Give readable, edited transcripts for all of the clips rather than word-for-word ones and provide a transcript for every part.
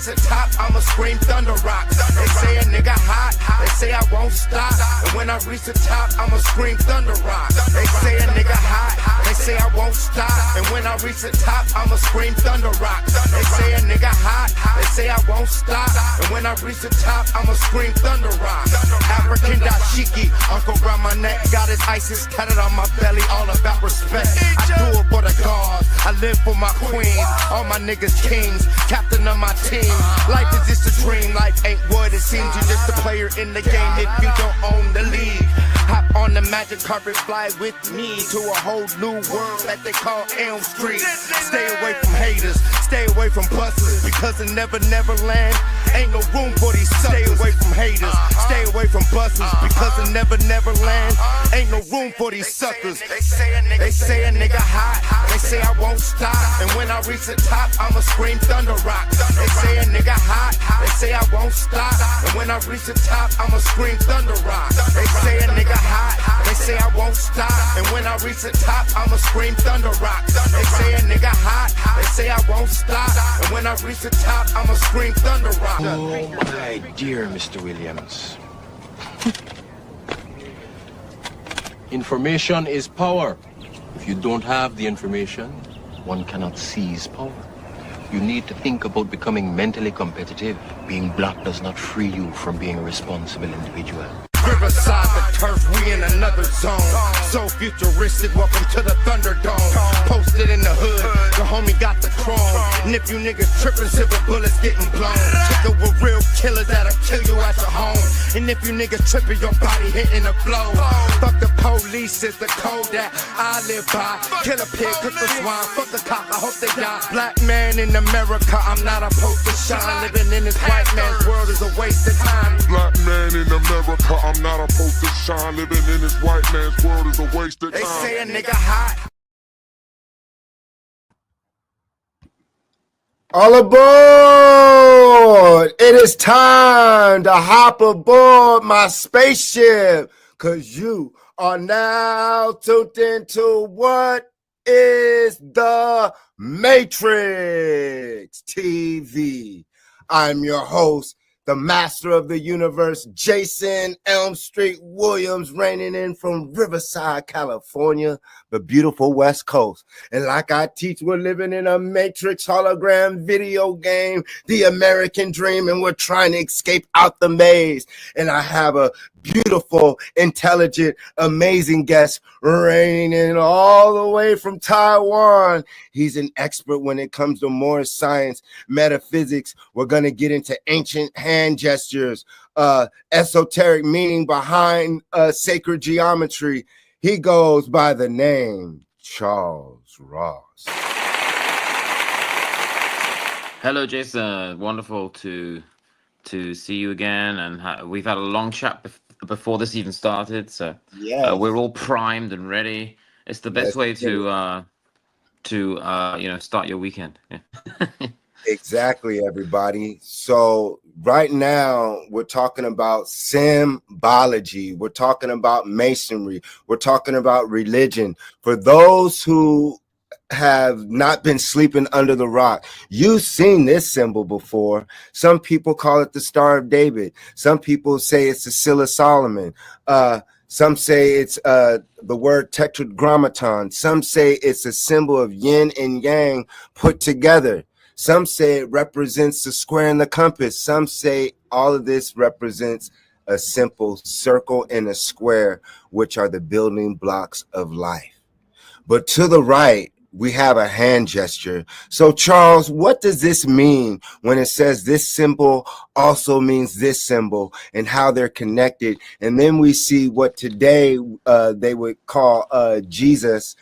reach the top, I'ma scream thunder rocks. They say a nigga hot, they say I won't stop. And when I reach the top, I'ma scream thunder rocks. They say a nigga hot, they say I won't stop. And when I reach the top, I'ma scream thunder rocks. They say a nigga hot, they say I won't stop. And when I reach the top, I'ma scream thunder rocks. African dashiki, uncle around my neck, got his ISIS tatted on my belly, all about respect. I do it for the gods, I live for my queens, all my niggas kings, captain of my team. Life is just a dream, life ain't what it seems. You just a player in the game if you don't own the league. Hop on the magic carpet, fly with me to a whole new world that they call Elm Street. Stay away from haters, stay away from busters, because in Never Neverland ain't no room for these suckers. Stay away from haters, stay away from busters, because in Never Neverland ain't no room for these suckers. They say a nigga hot, they say I won't stop. And when I reach the top, I'ma scream thunder rocks. They say a nigga hot, they say I won't stop. And when I reach the top, I'ma scream thunder rocks. They say a nigga hot, they say I won't stop. And when I reach the top, I'ma scream thunder rocks. They say a nigga hot, they say I won't stop. And when I reach the top, I'ma scream thunder rocks. Oh my dear Mr. Williams. Information is power. If you don't have the information, one cannot seize power. You need to think about becoming mentally competitive. Being black does not free you from being a responsible individual. Riverside, the turf, we in another zone. So futuristic, welcome to the Thunderdome. Posted in the hood, the homie got the chrome. And if you niggas tripping, silver bullets getting blown. Check it with real killers that'll kill you at your home. And if you niggas tripping, your body hitting the flow. Fuck the police is the code that I live by. Kill a pig, cook the swine, fuck the cop, I hope they die. Black man in America, I'm not supposed to shine. Living in this white man's world is a waste of time. Black man in America, I'm not supposed to shine. Living in this white man's world is a waste of time. They say a nigga hot. All aboard! It is time to hop aboard my spaceship, cause you are now tuned into what is the Matrix TV. I'm your host, the master of the universe, Jason Elm Street Williams, reigning in from Riverside, California, the beautiful West Coast. And like I teach, we're living in a Matrix hologram video game, the American dream, and we're trying to escape out the maze. And I have a beautiful, intelligent, amazing guest reigning in all the way from Taiwan. He's an expert when it comes to more science, metaphysics. We're going to get into ancient hand gestures, esoteric meaning behind sacred geometry. He goes by the name Charles Ross. Hello, Jason. Wonderful to see you again. And we've had a long chat before this even started, so yes. We're all primed and ready. It's the best way to start your weekend. Yeah. Exactly, everybody. So right now we're talking about symbology. We're talking about masonry. We're talking about religion. For those who have not been sleeping under the rock, you've seen this symbol before. Some people call it the Star of David. Some people say it's the Seal of Solomon. Some say it's the word tetragrammaton. Some say it's a symbol of yin and yang put together. Some say it represents the square and the compass. Some say all of this represents a simple circle and a square, which are the building blocks of life. But to the right, we have a hand gesture. So, Charles, what does this mean when it says this symbol also means this symbol and how they're connected? And then we see what today they would call Jesus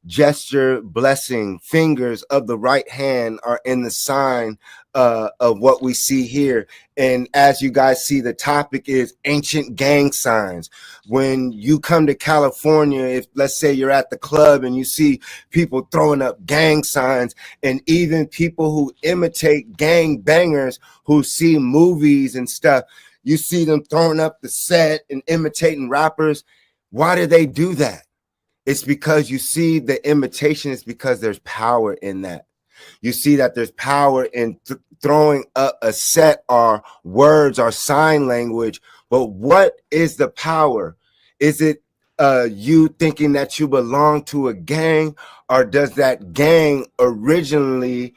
gesture, blessing. Fingers of the right hand are in the sign of what we see here. And as you guys see, the topic is ancient gang signs. When you come to California, if let's say you're at the club and you see people throwing up gang signs, and even people who imitate gang bangers who see movies and stuff, you see them throwing up the set and imitating rappers. Why do they do that? It's because you see the imitation is because there's power in that. You see that there's power in throwing up a set or words or sign language. But what is the power? Is it you thinking that you belong to a gang, or does that gang originate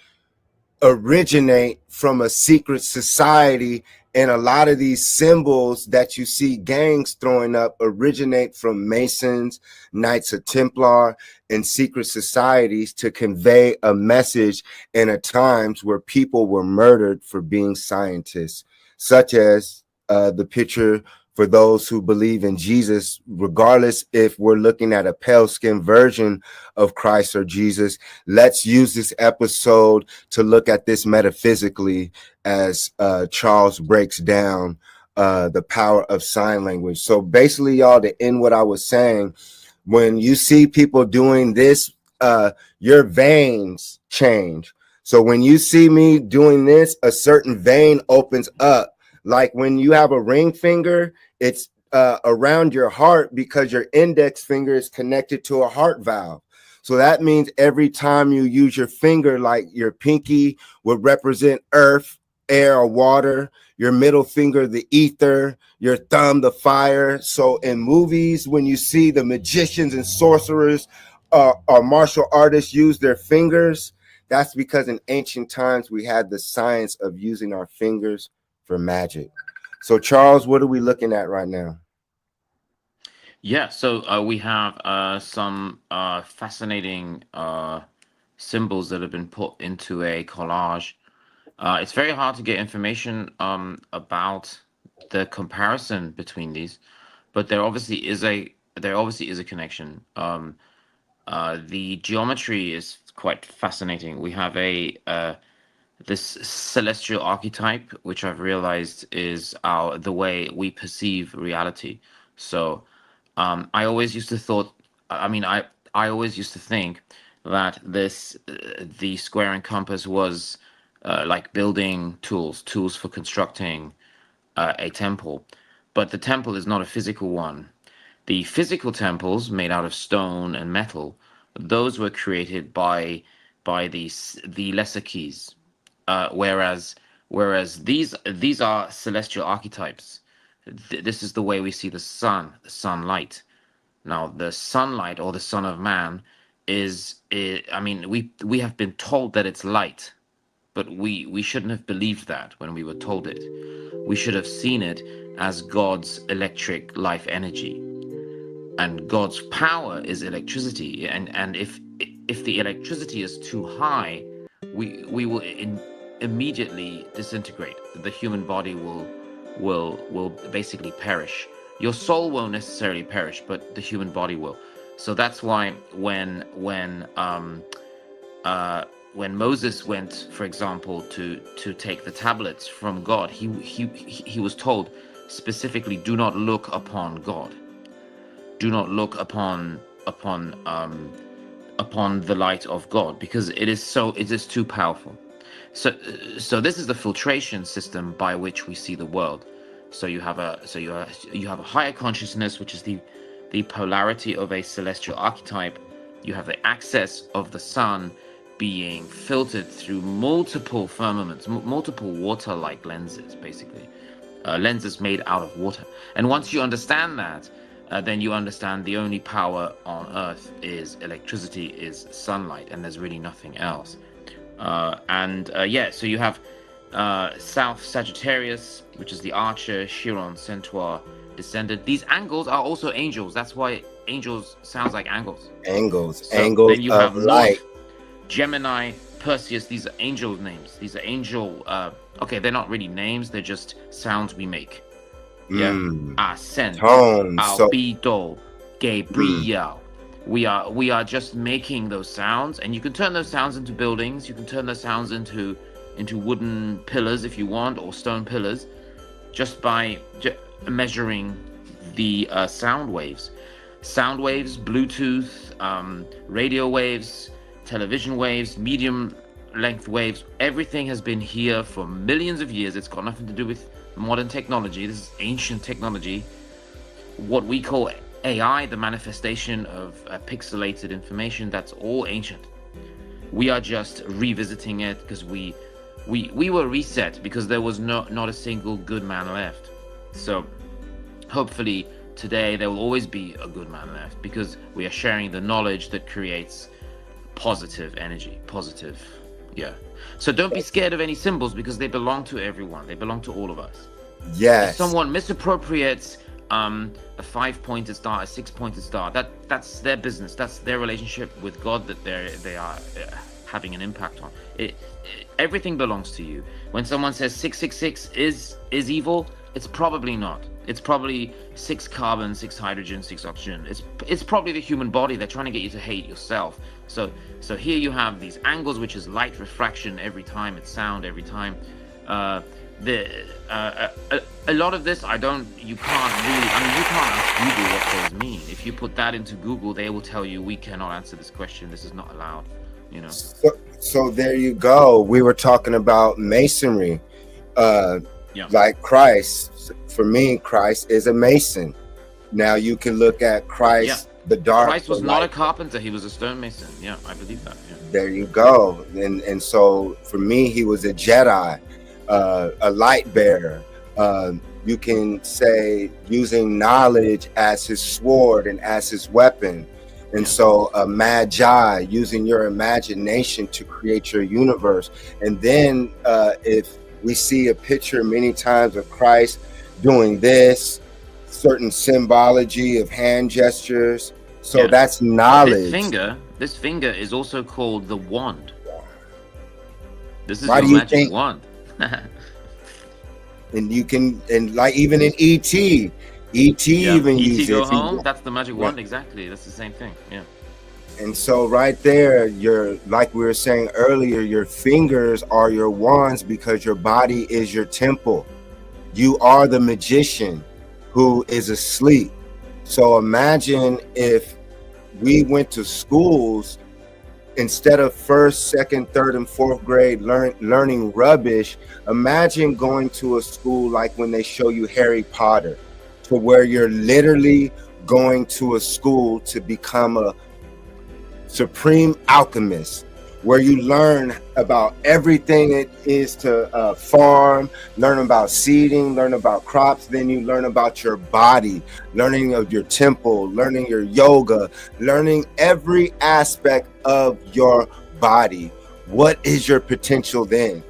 from a secret society? And a lot of these symbols that you see gangs throwing up originate from Masons, Knights of Templar, and secret societies to convey a message in a times where people were murdered for being scientists, such as the picture for those who believe in Jesus, regardless if we're looking at a pale skin version of Christ or Jesus. Let's use this episode to look at this metaphysically as Charles breaks down the power of sign language. So basically, y'all, to end what I was saying, when you see people doing this, your veins change. So when you see me doing this, a certain vein opens up. Like when you have a ring finger, it's around your heart because your index finger is connected to a heart valve. So that means every time you use your finger, like your pinky would represent earth, air, or water, your middle finger, the ether, your thumb, the fire. So in movies, when you see the magicians and sorcerers or martial artists use their fingers, that's because in ancient times we had the science of using our fingers for magic. So Charles, what are we looking at right now? Yeah, so we have some fascinating symbols that have been put into a collage. It's very hard to get information about the comparison between these, but there obviously is a connection. The geometry is quite fascinating. We have this celestial archetype, which I've realized is the way we perceive reality. So I always used to I always used to think that the square and compass was like building tools for constructing a temple, but the temple is not a physical one. The physical temples made out of stone and metal, those were created by the lesser keys, whereas these are celestial archetypes. This is the way we see the sunlight. Now, the sunlight, or the Son of Man, we have been told that it's light, but we shouldn't have believed that when we were told it. We should have seen it as God's electric life energy, and God's power is electricity. And if the electricity is too high, we will immediately disintegrate. The human body will basically perish. Your soul won't necessarily perish, but the human body will. So that's why when Moses went, for example, to take the tablets from God, he was told specifically, do not look upon God. Do not look upon the light of God, because it is too powerful. So this is the filtration system by which we see the world. So you have a higher consciousness, which is the polarity of a celestial archetype. You have the access of the sun being filtered through multiple firmaments, multiple water-like lenses, basically, lenses made out of water. And once you understand that, then you understand the only power on Earth is electricity, is sunlight, and there's really nothing else. So you have South Sagittarius, which is the archer, Chiron, centaur, descendant. These angles are also angels. That's why angels sounds like angles. Angles Then you have light. North, Gemini, Perseus. These are angel names. These are angel. Okay, they're not really names. They're just sounds we make. Yeah. Ascent, Albedo, Gabriel. We are just making those sounds, and you can turn those sounds into buildings. You can turn those sounds into wooden pillars if you want, or stone pillars, just by measuring the sound waves. Sound waves, Bluetooth, radio waves, television waves, medium length waves. Everything has been here for millions of years. It's got nothing to do with modern technology. This is ancient technology. What we call AI, the manifestation of pixelated information, that's all ancient. We are just revisiting it because we were reset because there was not a single good man left. So hopefully today there will always be a good man left because we are sharing the knowledge that creates positive energy. Positive. Yeah. So don't be scared of any symbols because they belong to everyone. They belong to all of us. Yes. If someone misappropriates a 5-pointed star, a 6-pointed star, that's their business. That's their relationship with God that they are having an impact on. Everything belongs to you. When someone says 666 is evil, it's probably not. It's probably 6 carbon, 6 hydrogen, 6 oxygen. It's probably the human body. They're trying to get you to hate yourself. So here you have these angles, which is light refraction every time. It's sound every time. A lot of this, you can't ask Google what those mean. If you put that into Google, they will tell you we cannot answer this question. This is not allowed. So there you go. We were talking about masonry. Yeah. Like Christ, for me, Christ is a mason. Now you can look at Christ, the dark. Christ was not a carpenter; he was a stonemason. Yeah, I believe that. Yeah. There you go. And so for me, he was a Jedi, a light bearer. You can say using knowledge as his sword and as his weapon. And so a magi, using your imagination to create your universe. And then if we see a picture many times of Christ doing this, certain symbology of hand gestures. So that's knowledge. This finger is also called the wand. This is Why your do you magic think, wand. And you can, and like even in E.T., even uses go it. home, that's the magic wand, exactly. That's the same thing. Yeah. And so right there, you're, like we were saying earlier, your fingers are your wands because your body is your temple. You are the magician who is asleep. So imagine if we went to schools instead of 1st, 2nd, 3rd, and 4th grade learning rubbish. Imagine going to a school like when they show you Harry Potter, to where you're literally going to a school to become a supreme alchemist, where you learn about everything it is to farm, learn about seeding, learn about crops. Then you learn about your body, learning of your temple, learning your yoga, learning every aspect of your body. What is your potential then?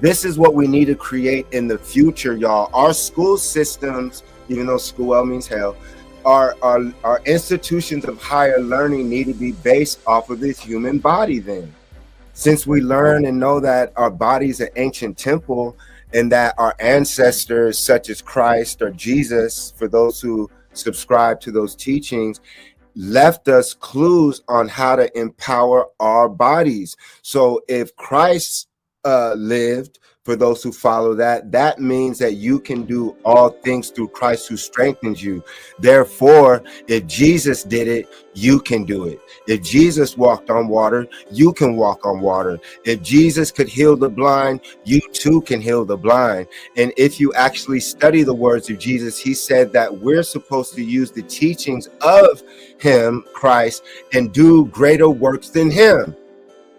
This is what we need to create in the future, y'all. Our school systems, even though school means hell, our institutions of higher learning need to be based off of this human body then. Since we learn and know that our body is an ancient temple and that our ancestors such as Christ or Jesus, for those who subscribe to those teachings, left us clues on how to empower our bodies. So if Christ lived, for those who follow that, that means that you can do all things through Christ who strengthens you. Therefore, if Jesus did it, you can do it. If Jesus walked on water, you can walk on water. If Jesus could heal the blind, you too can heal the blind. And if you actually study the words of Jesus, he said that we're supposed to use the teachings of him, Christ, and do greater works than him.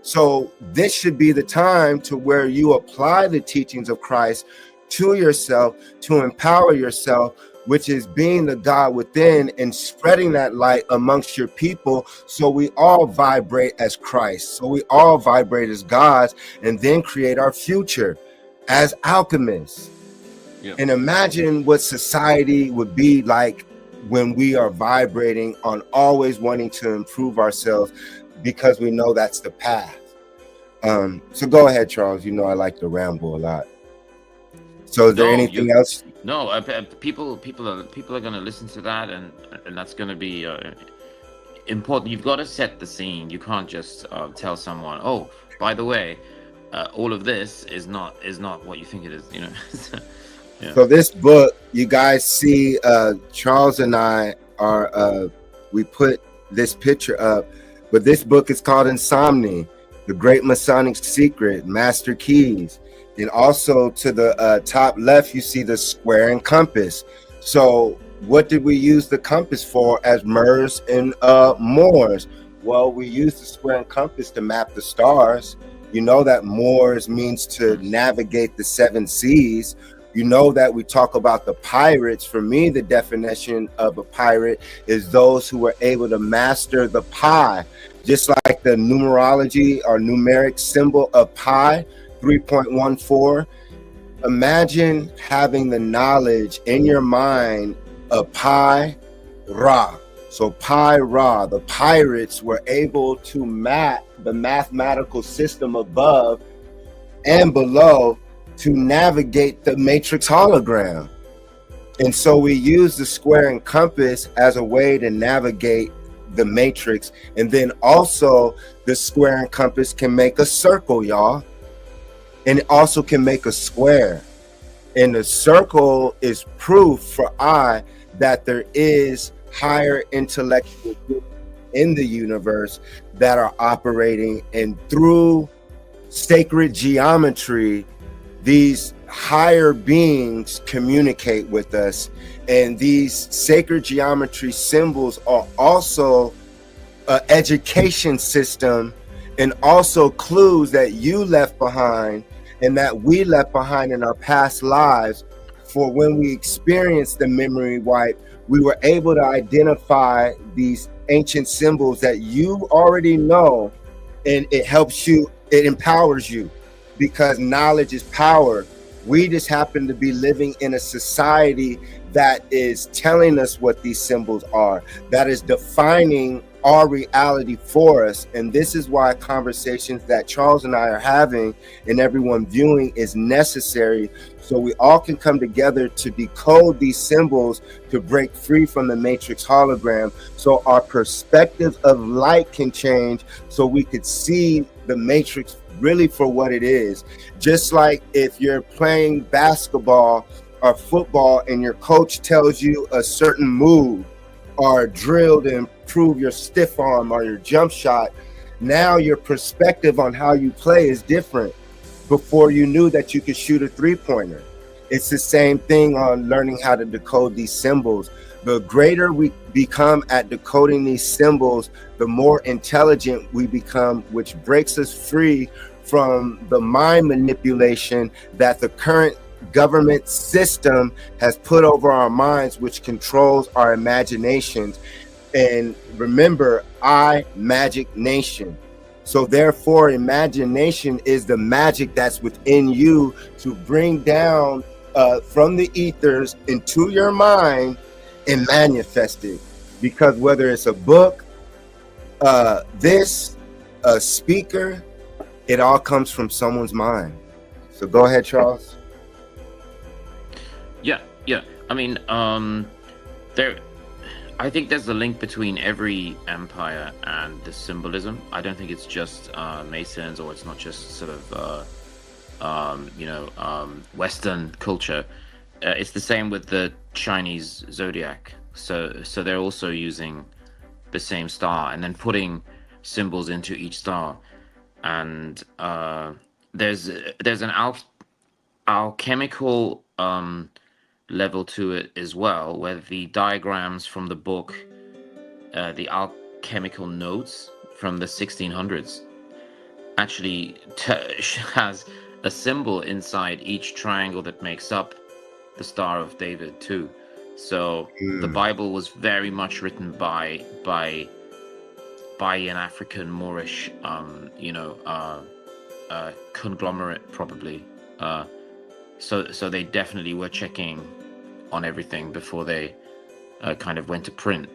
So this should be the time to where you apply the teachings of Christ to yourself, to empower yourself, which is being the God within and spreading that light amongst your people. So we all vibrate as Christ. So we all vibrate as gods and then create our future as alchemists. Yeah. And imagine what society would be like when we are vibrating on always wanting to improve ourselves, because we know that's the path. So go ahead, Charles. You know I like to ramble a lot. So is there anything else? No, people are going to listen to that, and that's going to be important. You've got to set the scene. You can't just tell someone, oh, by the way, all of this is not what you think it is. You know. Yeah. So this book, you guys see, Charles and I are we put this picture up. But this book is called Insomnia, The Great Masonic Secret, Master Keys. And also to the top left, you see the square and compass. So what did we use the compass for as Moors and Moors? Well, we use the square and compass to map the stars. You know that Moors means to navigate the seven seas. You know that we talk about the pirates. For me, the definition of a pirate is those who were able to master the pi, just like the numerology or numeric symbol of pi, 3.14. Imagine having the knowledge in your mind of pi ra. So pi ra, the pirates were able to map the mathematical system above and below to navigate the matrix hologram. And so we use the square and compass as a way to navigate the matrix. And then also the square and compass can make a circle, y'all. And it also can make a square. And the circle is proof for I that there is higher intellectual in the universe that are operating, and through sacred geometry, these higher beings communicate with us. And these sacred geometry symbols are also an education system, and also clues that you left behind and that we left behind in our past lives. For when we experienced the memory wipe, we were able to identify these ancient symbols that you already know, and it helps you, it empowers you, because knowledge is power. We just happen to be living in a society that is telling us what these symbols are, that is defining our reality for us. And this is why conversations that Charles and I are having and everyone viewing is necessary, so we all can come together to decode these symbols, to break free from the matrix hologram, so our perspective of light can change, so we could see the matrix really for what it is. Just like if you're playing basketball or football and your coach tells you a certain move or drill to improve your stiff arm or your jump shot, now your perspective on how you play is different. Before you knew that you could shoot a three-pointer. It's the same thing on learning how to decode these symbols. The greater we become at decoding these symbols, the more intelligent we become, which breaks us free from the mind manipulation that the current government system has put over our minds, which controls our imaginations. And remember, I magic nation. So therefore, imagination is the magic that's within you to bring down from the ethers into your mind and manifest it. Because whether it's a book, a speaker, it all comes from someone's mind. So go ahead, Charles. Yeah. I mean, I think there's a link between every empire and the symbolism. I don't think it's just Masons, or it's not just sort of Western culture. It's the same with the Chinese zodiac. So they're also using the same star and then putting symbols into each star. And there's an alchemical level to it as well, where the diagrams from the book, the alchemical notes from the 1600s, actually has a symbol inside each triangle that makes up the Star of David too. So the Bible was very much written by an African Moorish conglomerate, probably. So they definitely were checking on everything before they kind of went to print,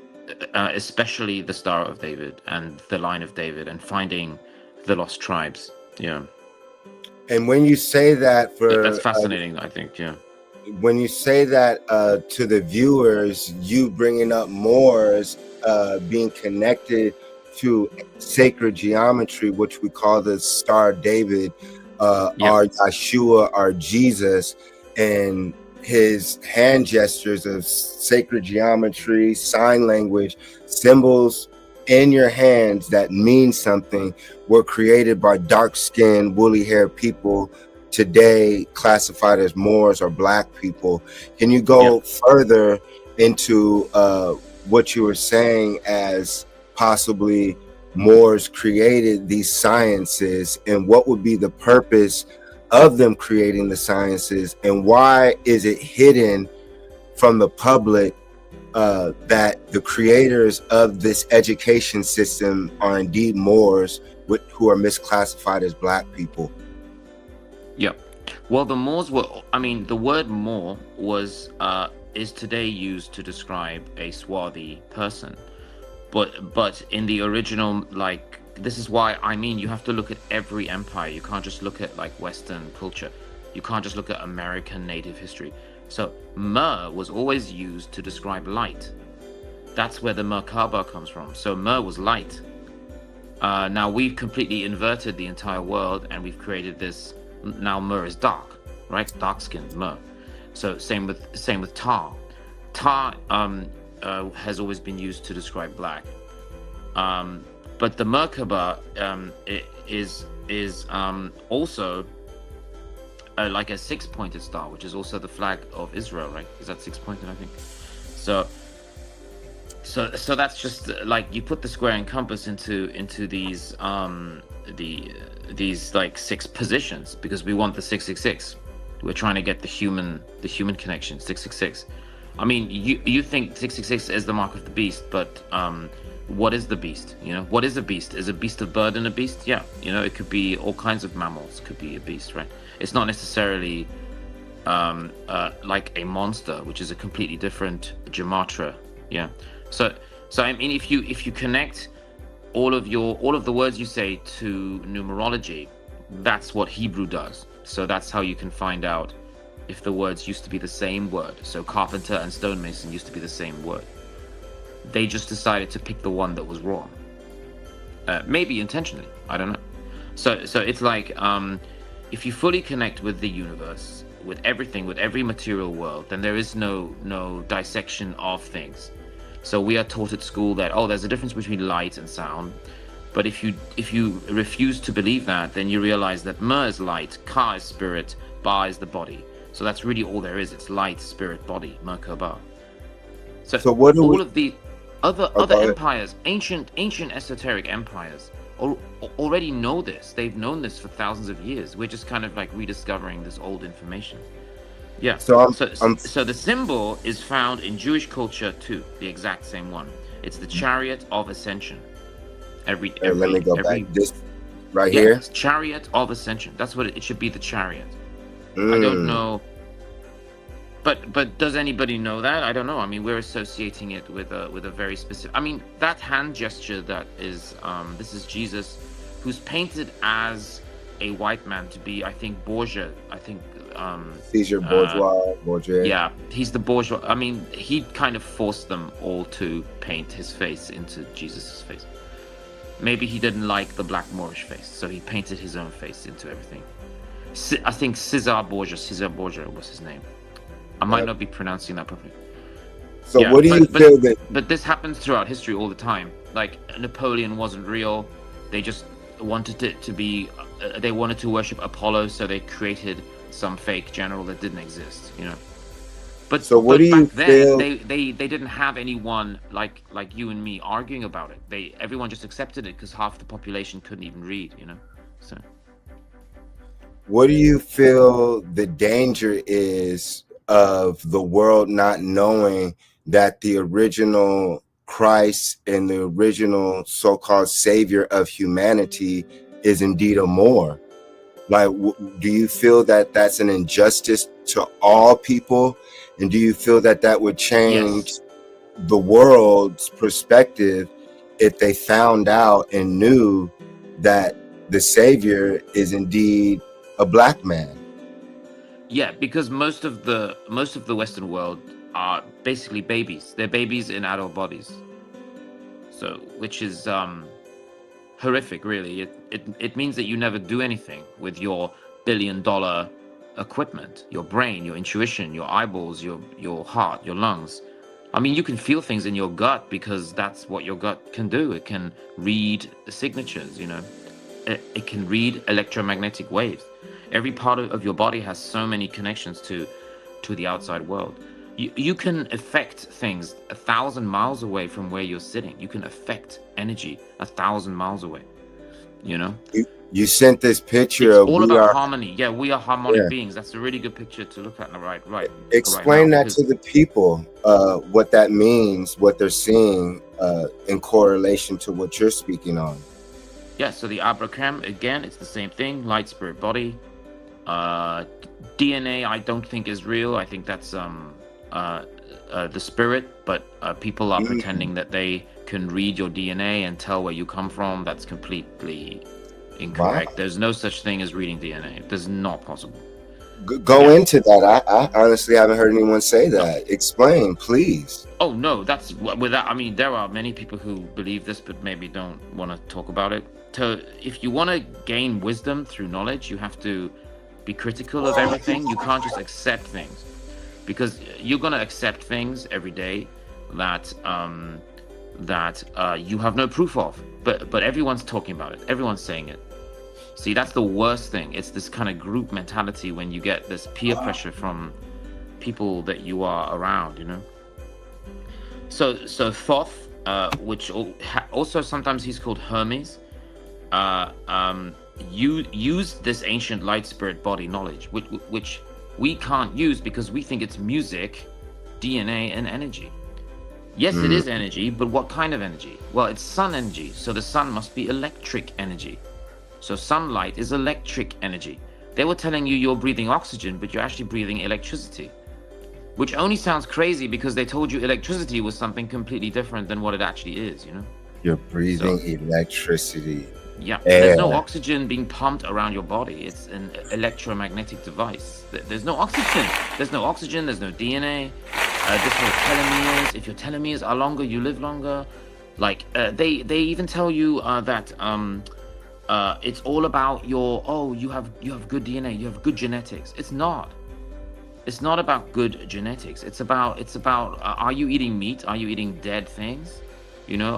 especially the Star of David and the Line of David, and finding the lost tribes. Yeah. And when you say that, That's fascinating, I think. Yeah. When you say that to the viewers, you bringing up Moors being connected to sacred geometry, which we call the Star of David, our Yeshua, our Jesus, and his hand gestures of sacred geometry, sign language, symbols in your hands that mean something, were created by dark-skinned, woolly-haired people, today classified as Moors or Black people. Can you go further into what you were saying as possibly Moors created these sciences, and what would be the purpose of them creating the sciences, and why is it hidden from the public that the creators of this education system are indeed Moors who are misclassified as black people? Yep. Well, the Moors were, I mean, the word Moor was, is today used to describe a swarthy person. But in the original, like, this is why, I mean, you have to look at every empire. You can't just look at, like, Western culture. You can't just look at American native history. So, Mer was always used to describe light. That's where the Merkaba comes from. So, Mer was light. Now, we've completely inverted the entire world, and we've created this. Now, Mer is dark, right? Dark-skinned Mer. So, same with Tar. Tar has always been used to describe black. But the Merkaba is also like a six-pointed star, which is also the flag of Israel, right? Is that six-pointed, I think? So that's just like you put the square and compass into these these like six positions, because we want the 666. We're trying to get the human connection, 666. I mean, you think 666 is the mark of the beast, but what is the beast? You know, what is a beast? Is a beast a bird and a beast? Yeah, you know, it could be all kinds of mammals. Could be a beast, right? It's not necessarily like a monster, which is a completely different gematria. Yeah. So I mean, if you connect all of the words you say to numerology, that's what Hebrew does. So that's how you can find out if the words used to be the same word. So carpenter and stonemason used to be the same word. They just decided to pick the one that was wrong. Maybe intentionally, I don't know. So it's like if you fully connect with the universe, with everything, with every material world, then there is no dissection of things. So we are taught at school that, oh, there's a difference between light and sound. But if you refuse to believe that, then you realize that Mer is light, Ka is spirit, Ba is the body. So that's really all there is. It's light, spirit, body, Merkaba. So what do all we... of the other empires, ancient esoteric empires, already know this. They've known this for thousands of years. We're just kind of like rediscovering this old information. Yeah. So the symbol is found in Jewish culture too, the exact same one. It's the chariot of ascension. Let me go back. This right here. It's chariot of ascension. That's what it should be. The chariot. I don't know. But does anybody know that? I don't know. I mean, we're associating it with a very specific. I mean, that hand gesture that is this is Jesus, who's painted as a white man to be, I think, Borgia. I think Caesar Borgia. Yeah, he's the bourgeois. I mean, he kind of forced them all to paint his face into Jesus's face. Maybe he didn't like the black Moorish face, so he painted his own face into everything. I think Caesar Borgia was his name. I might not be pronouncing that properly. So yeah, what do you feel that... But this happens throughout history all the time. Like, Napoleon wasn't real. They just wanted it to be... they wanted to worship Apollo, so they created some fake general that didn't exist, you know. But so what do you feel... they didn't have anyone like you and me arguing about it. Everyone just accepted it because half the population couldn't even read, you know. So what do you feel the danger is of the world not knowing that the original Christ and the original so-called savior of humanity is indeed a Moor? Like, do you feel that that's an injustice to all people? And do you feel that that would change the world's perspective if they found out and knew that the savior is indeed a black man? Yeah, because most of the Western world are basically babies. They're babies in adult bodies. So, which is horrific, really. It means that you never do anything with your billion-dollar equipment, your brain, your intuition, your eyeballs, your heart, your lungs. I mean, you can feel things in your gut because that's what your gut can do. It can read signatures, you know. It can read electromagnetic waves. Every part of your body has so many connections to the outside world. You can affect things 1,000 miles away from where you're sitting. You can affect energy 1,000 miles away. You know, You sent this picture it's of all we about are. harmony. Yeah, we are harmonic Yeah. beings. That's a really good picture to look at. Right Explain now, that to the people, what that means, what they're seeing in correlation to what you're speaking on. yeah. So the Abraham, again, it's the same thing. Light, spirit, body. DNA, I don't think is real. I think that's the spirit, but people are pretending that they can read your DNA and tell where you come from. That's completely incorrect. Wow. There's no such thing as reading DNA. That's not possible. Go into that. I honestly haven't heard anyone say that. Explain, please. Oh no, that's without. I mean, there are many people who believe this, but maybe don't want to talk about it. So, if you want to gain wisdom through knowledge, you have to be critical of everything. You can't just accept things, because you're gonna accept things every day that you have no proof of. But everyone's talking about it. Everyone's saying it. See, that's the worst thing. It's this kind of group mentality when you get this peer pressure from people that you are around, you know. So Thoth, which also sometimes he's called Hermes, you use this ancient light spirit body knowledge, which we can't use because we think it's music, DNA, and energy. Yes, it is energy, but what kind of energy? Well, it's sun energy, so the sun must be electric energy. So sunlight is electric energy. They were telling you you're breathing oxygen, but you're actually breathing electricity, which only sounds crazy because they told you electricity was something completely different than what it actually is, you know? You're breathing electricity. Yeah, there's no oxygen being pumped around your body. It's an electromagnetic device. There's no oxygen. There's no oxygen. There's no DNA. There's no telomeres. If your telomeres are longer, you live longer. Like they even tell you that it's all about your you have good DNA. You have good genetics. It's not. It's not about good genetics. It's about are you eating meat? Are you eating dead things? You know,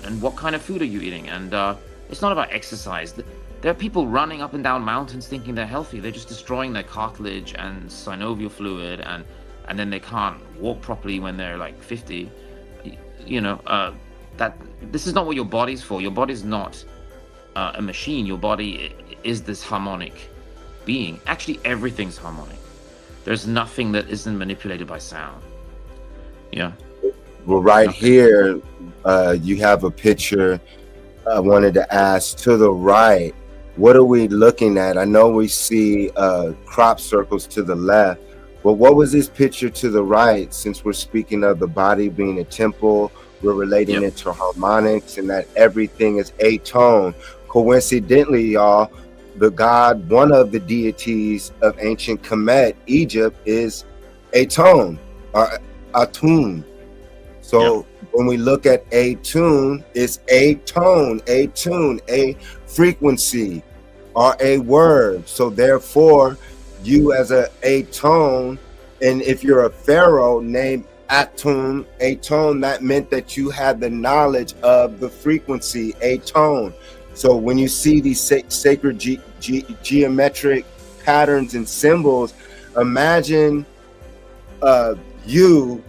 and what kind of food are you eating? And it's not about exercise. There are people running up and down mountains thinking they're healthy. They're just destroying their cartilage and synovial fluid, and then they can't walk properly when they're like 50. You know, that this is not what your body's for. Your body's not a machine. Your body is this harmonic being. Actually, everything's harmonic. There's nothing that isn't manipulated by sound. Yeah. Well, right here, you have a picture. I wanted to ask, to the right, what are we looking at? I know we see crop circles to the left, but what was this picture to the right? Since we're speaking of the body being a temple, we're relating it to harmonics and that everything is atone. Coincidentally, y'all, the god, one of the deities of ancient Kemet, Egypt, is atone, or Atun. So when we look at a tune, it's a tone, a frequency, or a word. So therefore, you as a tone, and if you're a pharaoh named Atun, a tone, that meant that you had the knowledge of the frequency, a tone. So when you see these sacred geometric patterns and symbols, imagine you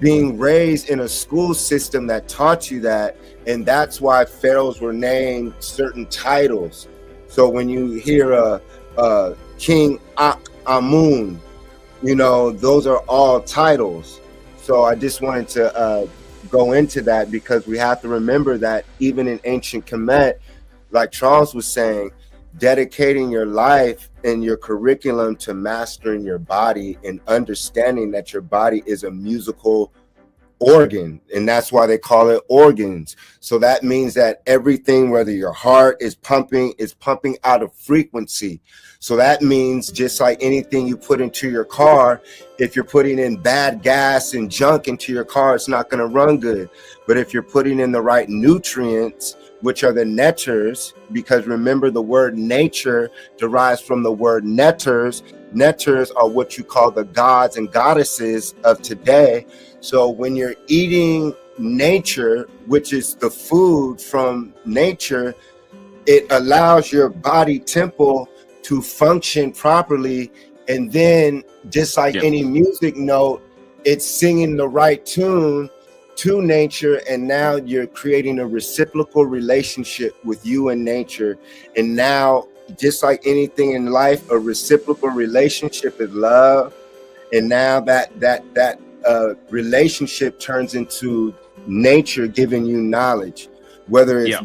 being raised in a school system that taught you that, and that's why pharaohs were named certain titles. So when you hear King Amun, you know, those are all titles. So I just wanted to go into that, because we have to remember that even in ancient Kemet, like Charles was saying, dedicating your life and your curriculum to mastering your body and understanding that your body is a musical organ, and that's why they call it organs. So that means that everything, whether your heart is pumping out of frequency. So that means just like anything you put into your car, if you're putting in bad gas and junk into your car, it's not going to run good. But if you're putting in the right nutrients, which are the netters, because remember the word nature derives from the word netters. Netters are what you call the gods and goddesses of today. So when you're eating nature, which is the food from nature, it allows your body temple to function properly. And then just like any music note, it's singing the right tune to nature, and now you're creating a reciprocal relationship with you and nature. And now, just like anything in life, a reciprocal relationship is love. And now that relationship turns into nature giving you knowledge, whether it's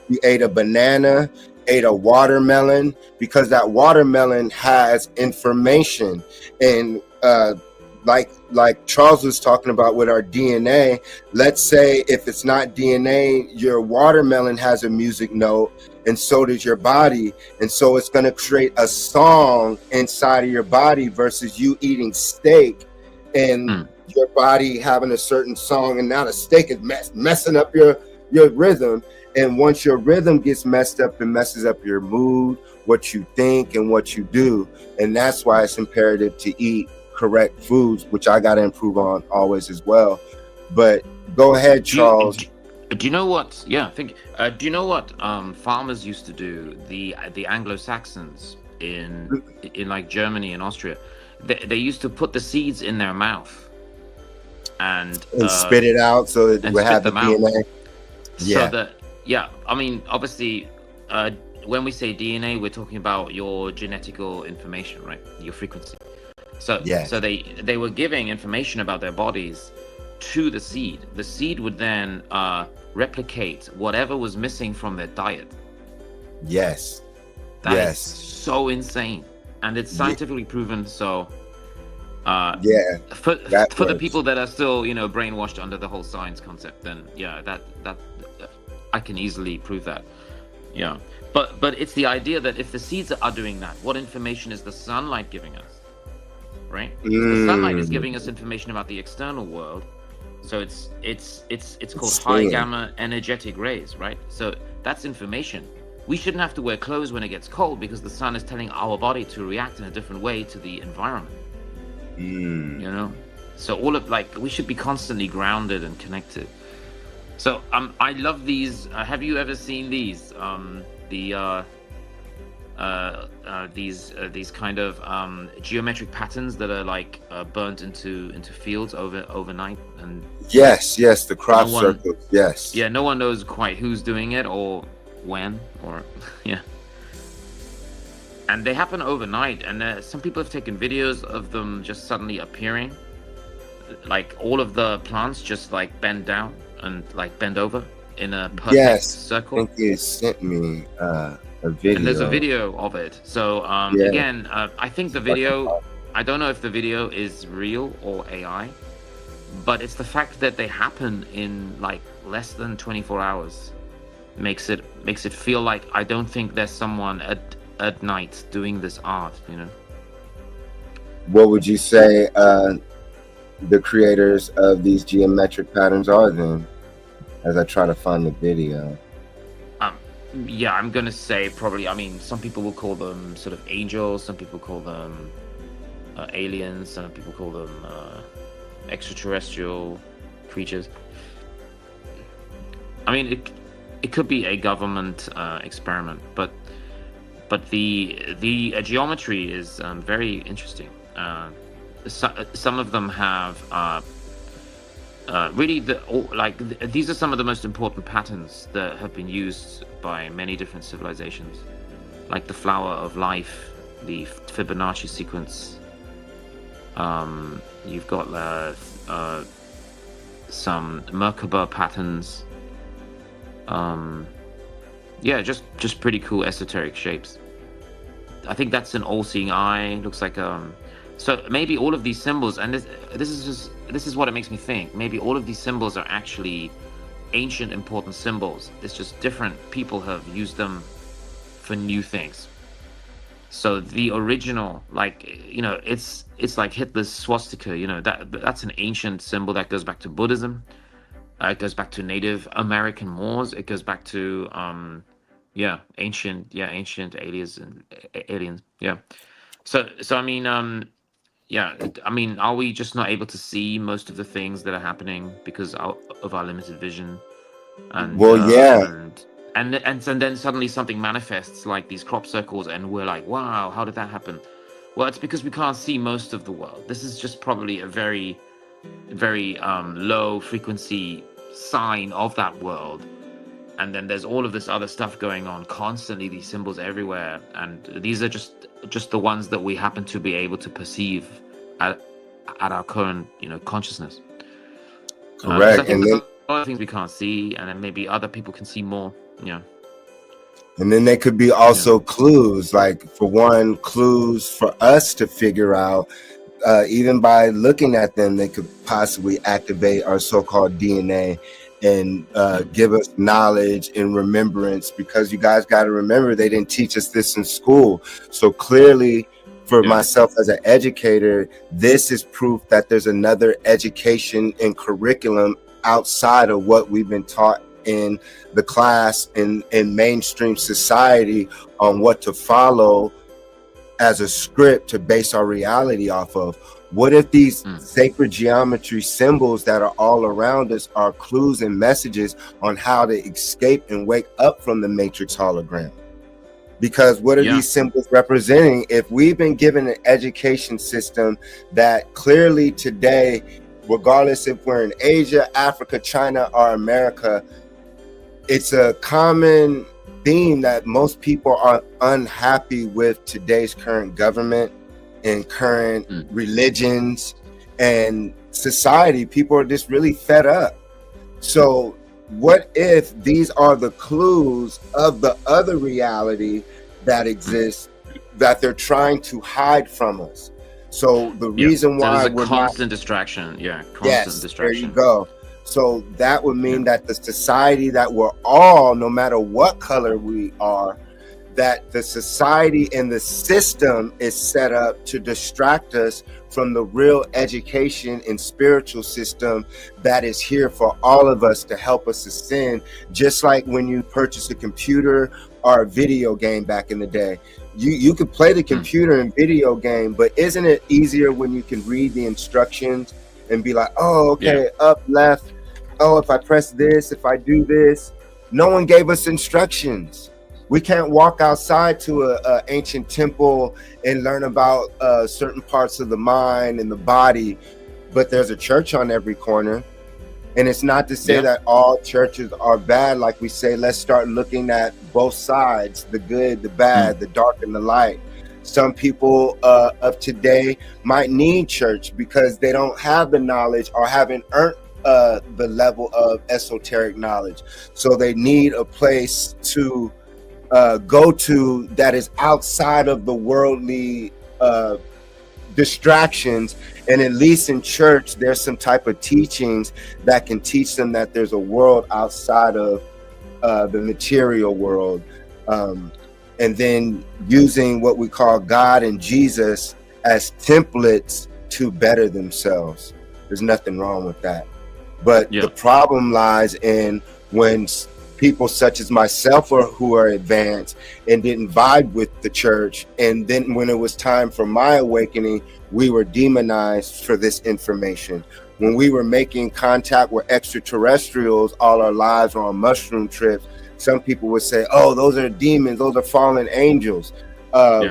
you ate a banana, ate a watermelon, because that watermelon has information. And like Charles was talking about with our DNA, let's say if it's not DNA, your watermelon has a music note, and so does your body. And so it's going to create a song inside of your body versus you eating steak and your body having a certain song, and now the steak is messing up your rhythm. And once your rhythm gets messed up, it messes up your mood, what you think, and what you do. And that's why it's imperative to eat correct foods, which I got to improve on always as well. But go ahead, Charles. Do you know what? Yeah, do you know what farmers used to do? The Anglo-Saxons in like Germany and Austria, they used to put the seeds in their mouth and spit it out so it would have the DNA. Yeah. So I mean, obviously, when we say DNA, we're talking about your genetical information, right? Your frequency. So they were giving information about their bodies to the seed. The seed would then replicate whatever was missing from their diet. Yes. That is so insane, and it's scientifically proven. So for the people that are still brainwashed under the whole science concept, then that I can easily prove that. Yeah, but it's the idea that if the seeds are doing that, what information is the sunlight giving us? Right? The sunlight is giving us information about the external world. So it's called high gamma energetic rays, right? So that's information. We shouldn't have to wear clothes when it gets cold because the sun is telling our body to react in a different way to the environment. So all of we should be constantly grounded and connected. So I love these. Have you ever seen these? These kind of geometric patterns that are burnt into fields overnight, and yes, the crop circles. Yes. Yeah, no one knows quite who's doing it or when or and they happen overnight, and some people have taken videos of them just suddenly appearing, like all of the plants just bend down and bend over in a perfect circle. I think you sent me a video. And there's a video of it. So again, I think the video, I don't know if the video is real or AI, but it's the fact that they happen in less than 24 hours makes it feel like I don't think there's someone at night doing this art. What would you say the creators of these geometric patterns are then, as I try to find the video? Yeah, I'm gonna say probably. I mean, some people will call them sort of angels. Some people call them aliens. Some people call them extraterrestrial creatures. I mean, it could be a government experiment, but the geometry is very interesting. Some of them have. Really, these are some of the most important patterns that have been used by many different civilizations, like the flower of life, the Fibonacci sequence. You've got some Merkaba patterns. Just pretty cool esoteric shapes. I think that's an all-seeing eye. Looks like so maybe all of these symbols, and this is what it makes me think. Maybe all of these symbols are actually ancient important symbols. It's just different people have used them for new things. So the original, it's like Hitler's swastika. That's an ancient symbol that goes back to Buddhism. It goes back to Native American Moors. It goes back to ancient aliens. Yeah. So I mean, I mean, are we just not able to see most of the things that are happening because of our limited vision? And and then suddenly something manifests like these crop circles, and we're like, wow, how did that happen? Well, it's because we can't see most of the world. This is just probably a very very low frequency sign of that world, and then there's all of this other stuff going on constantly, these symbols everywhere, and these are just the ones that we happen to be able to perceive at our current consciousness. Correct. I think And there's then, a lot of things we can't see, and then maybe other people can see more. and then they could be also clues, like for one, clues for us to figure out. Even by looking at them, they could possibly activate our so-called DNA and give us knowledge and remembrance, because you guys got to remember, they didn't teach us this in school. So clearly, for myself as an educator, this is proof that there's another education and curriculum outside of what we've been taught in the class in mainstream society on what to follow as a script to base our reality off of. What if these sacred geometry symbols that are all around us are clues and messages on how to escape and wake up from the matrix hologram? Because what are these symbols representing? If we've been given an education system that clearly today, regardless if we're in Asia, Africa, China, or America, it's a common theme that most people are unhappy with today's current government and current religions and society. People are just really fed up. So what if these are the clues of the other reality that exists that they're trying to hide from us? So the reason why there's a constant distraction. Distraction. There you go. So that would mean that the society that we're all, no matter what color we are, that the society and the system is set up to distract us from the real education and spiritual system that is here for all of us to help us ascend. Just like when you purchase a computer or a video game back in the day, you could play the computer and video game, but isn't it easier when you can read the instructions and be like, oh, okay, up, left. Oh, if I press this, if I do this. No one gave us instructions. We can't walk outside to a ancient temple and learn about certain parts of the mind and the body, but there's a church on every corner. And it's not to say that all churches are bad. Like we say, let's start looking at both sides, the good, the bad, the dark and the light. Some people of today might need church because they don't have the knowledge or haven't earned the level of esoteric knowledge. So they need a place to go to that is outside of the worldly distractions. And at least in church, there's some type of teachings that can teach them that there's a world outside of the material world. And then using what we call God and Jesus as templates to better themselves. There's nothing wrong with that. But the problem lies in when people such as myself or who are advanced and didn't vibe with the church, and then when it was time for my awakening, we were demonized for this information. When we were making contact with extraterrestrials all our lives or on mushroom trips, some people would say, oh, those are demons, those are fallen angels.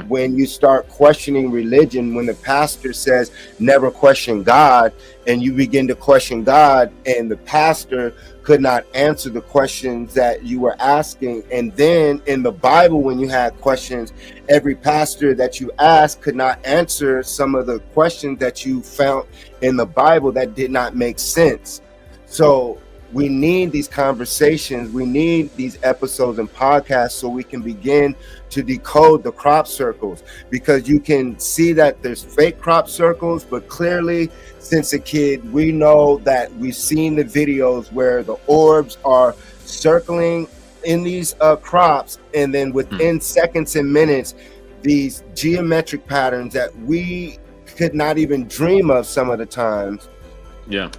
When you start questioning religion, when the pastor says never question God, and you begin to question God, and the pastor could not answer the questions that you were asking, and then in the Bible, when you had questions, every pastor that you asked could not answer some of the questions that you found in the Bible that did not make sense. So we need these conversations. We need these episodes and podcasts so we can begin to decode the crop circles, because you can see that there's fake crop circles, but clearly since a kid, we know that we've seen the videos where the orbs are circling in these crops, and then within seconds and minutes, these geometric patterns that we could not even dream of some of the times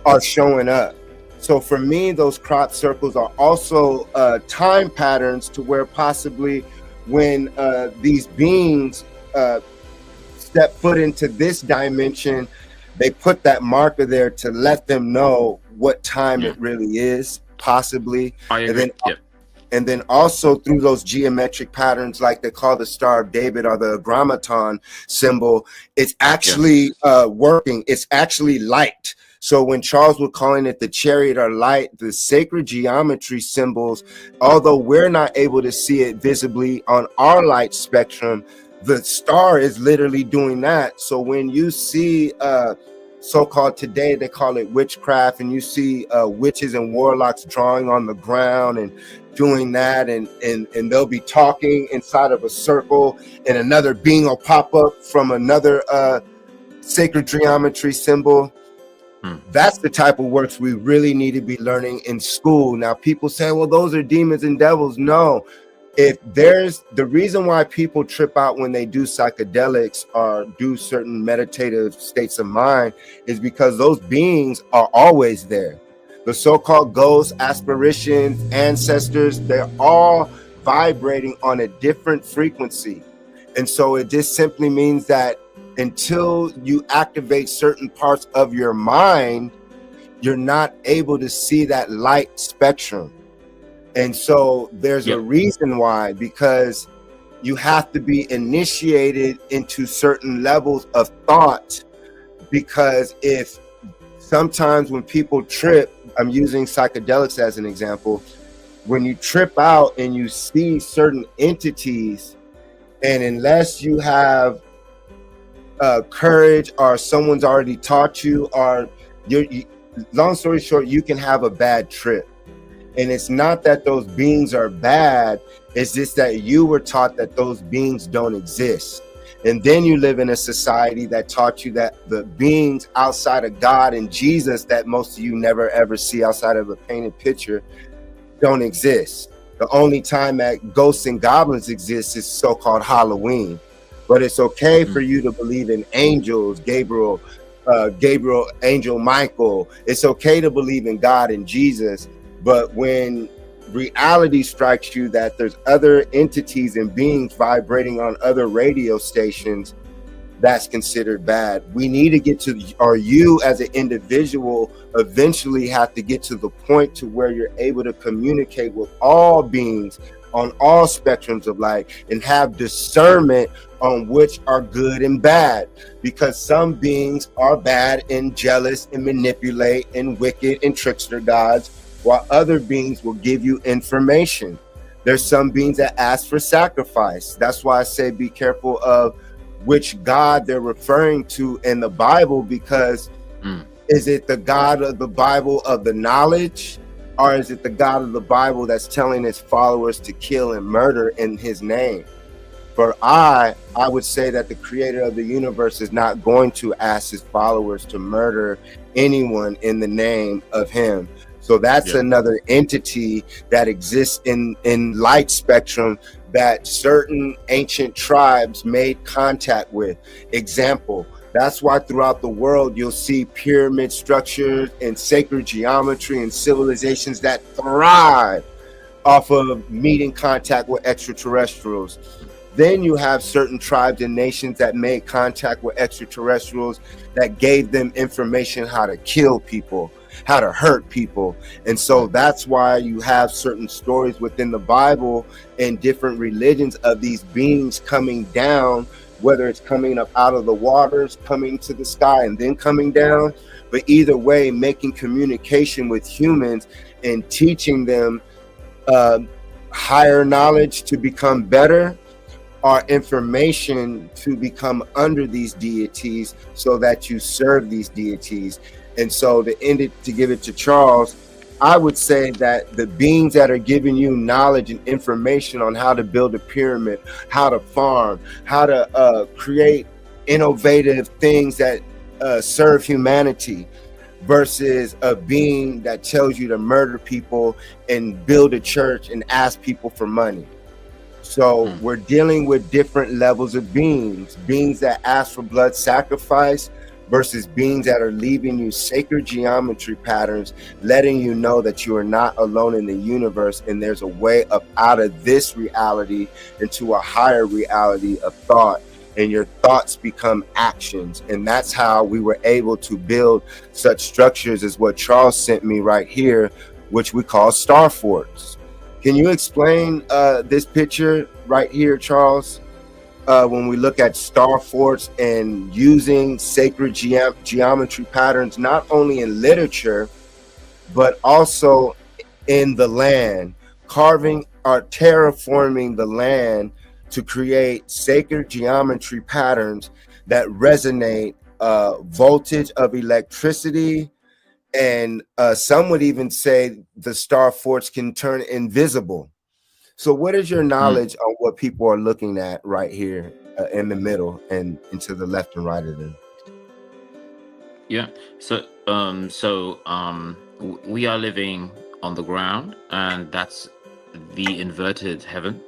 are showing up. So for me, those crop circles are also time patterns to where possibly when these beings step foot into this dimension, they put that marker there to let them know what time it really is, possibly. And then also through those geometric patterns, like they call the Star of David or the grammaton symbol, it's actually working. It's actually light. So when Charles was calling it the chariot or light, the sacred geometry symbols, although we're not able to see it visibly on our light spectrum, the star is literally doing that. So when you see so-called today, they call it witchcraft, and you see witches and warlocks drawing on the ground and doing that, and they'll be talking inside of a circle, and another being will pop up from another sacred geometry symbol. That's the type of works we really need to be learning in school. Now, people say, well, those are demons and devils. No, if there's the reason why people trip out when they do psychedelics or do certain meditative states of mind is because those beings are always there. The so-called ghosts, aspirations, ancestors, they're all vibrating on a different frequency. And so it just simply means that until you activate certain parts of your mind, you're not able to see that light spectrum. And so there's a reason why, because you have to be initiated into certain levels of thought. Because if sometimes when people trip, I'm using psychedelics as an example, when you trip out and you see certain entities, and unless you have courage, or someone's already taught you, or long story short, you can have a bad trip. And it's not that those beings are bad, it's just that you were taught that those beings don't exist. And then you live in a society that taught you that the beings outside of God and Jesus that most of you never ever see outside of a painted picture don't exist. The only time that ghosts and goblins exist is so-called Halloween. But it's okay for you to believe in angels, Gabriel, Angel Michael. It's okay to believe in God and Jesus. But when reality strikes you that there's other entities and beings vibrating on other radio stations, that's considered bad. We need to get to, or you as an individual eventually have to get to the point to where you're able to communicate with all beings on all spectrums of life and have discernment on which are good and bad, because some beings are bad and jealous and manipulate and wicked and trickster gods, while other beings will give you information. There's some beings that ask for sacrifice. That's why I say be careful of which God they're referring to in the Bible, because is it the God of the Bible of the knowledge, or is it the God of the Bible that's telling his followers to kill and murder in his name? For I would say that the creator of the universe is not going to ask his followers to murder anyone in the name of him. So that's another entity that exists in light spectrum that certain ancient tribes made contact with. Example, that's why throughout the world you'll see pyramid structures and sacred geometry and civilizations that thrive off of meeting contact with extraterrestrials. Then you have certain tribes and nations that made contact with extraterrestrials that gave them information how to kill people, how to hurt people. And so that's why you have certain stories within the Bible and different religions of these beings coming down, whether it's coming up out of the waters, coming to the sky, and then coming down. But either way, making communication with humans and teaching them higher knowledge to become better, or information to become under these deities so that you serve these deities. And so to give it to Charles, I would say that the beings that are giving you knowledge and information on how to build a pyramid, how to farm, how to create innovative things that serve humanity, versus a being that tells you to murder people and build a church and ask people for money. So we're dealing with different levels of beings that ask for blood sacrifice versus beings that are leaving you sacred geometry patterns, letting you know that you are not alone in the universe and there's a way up out of this reality into a higher reality of thought, and your thoughts become actions. And that's how we were able to build such structures as what Charles sent me right here, which we call star forts. Can you explain this picture right here, Charles? when we look at star forts and using sacred geometry patterns, not only in literature, but also in the land, carving or terraforming the land to create sacred geometry patterns that resonate voltage of electricity. And some would even say the star forts can turn invisible. So what is your knowledge on what people are looking at right here in the middle and into the left and right of them? Yeah. So we are living on the ground, and that's the inverted heaven.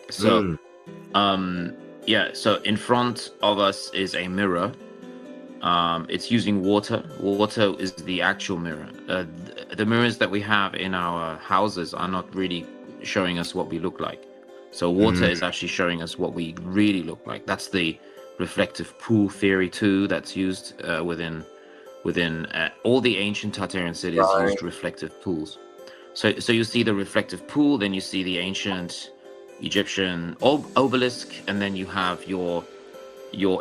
So yeah, so in front of us is a mirror. It's using water. Water is the actual mirror. The mirrors that we have in our houses are not really showing us what we look like. So water is actually showing us what we really look like. That's the reflective pool theory too. That's used within all the ancient Tartarian cities used reflective pools. So you see the reflective pool, then you see the ancient Egyptian obelisk, and then you have your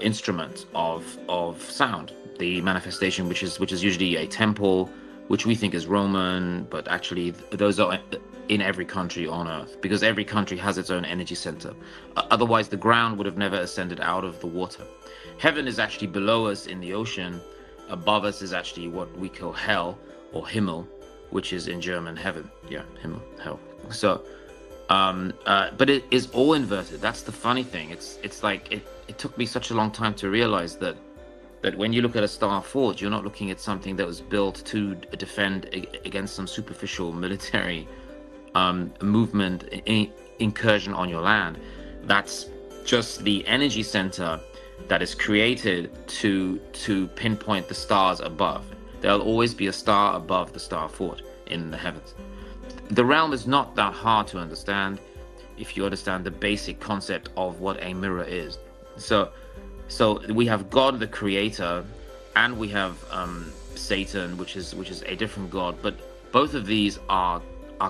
instrument of sound, the manifestation, which is usually a temple, which we think is Roman, but actually those are in every country on earth, because every country has its own energy center. Otherwise the ground would have never ascended out of the water. Heaven is actually below us in the ocean. Above us is actually what we call hell, or Himmel, which is in German heaven. Yeah, Himmel, hell. So but it is all inverted. That's the funny thing. It's like it took me such a long time to realize that when you look at a star fort, you're not looking at something that was built to defend against some superficial military movement, incursion on your land. That's just the energy center that is created to pinpoint the stars above. There'll always be a star above the star fort in the heavens. The realm is not that hard to understand if you understand the basic concept of what a mirror is. So we have God the creator, and we have Satan, which is a different god, but both of these are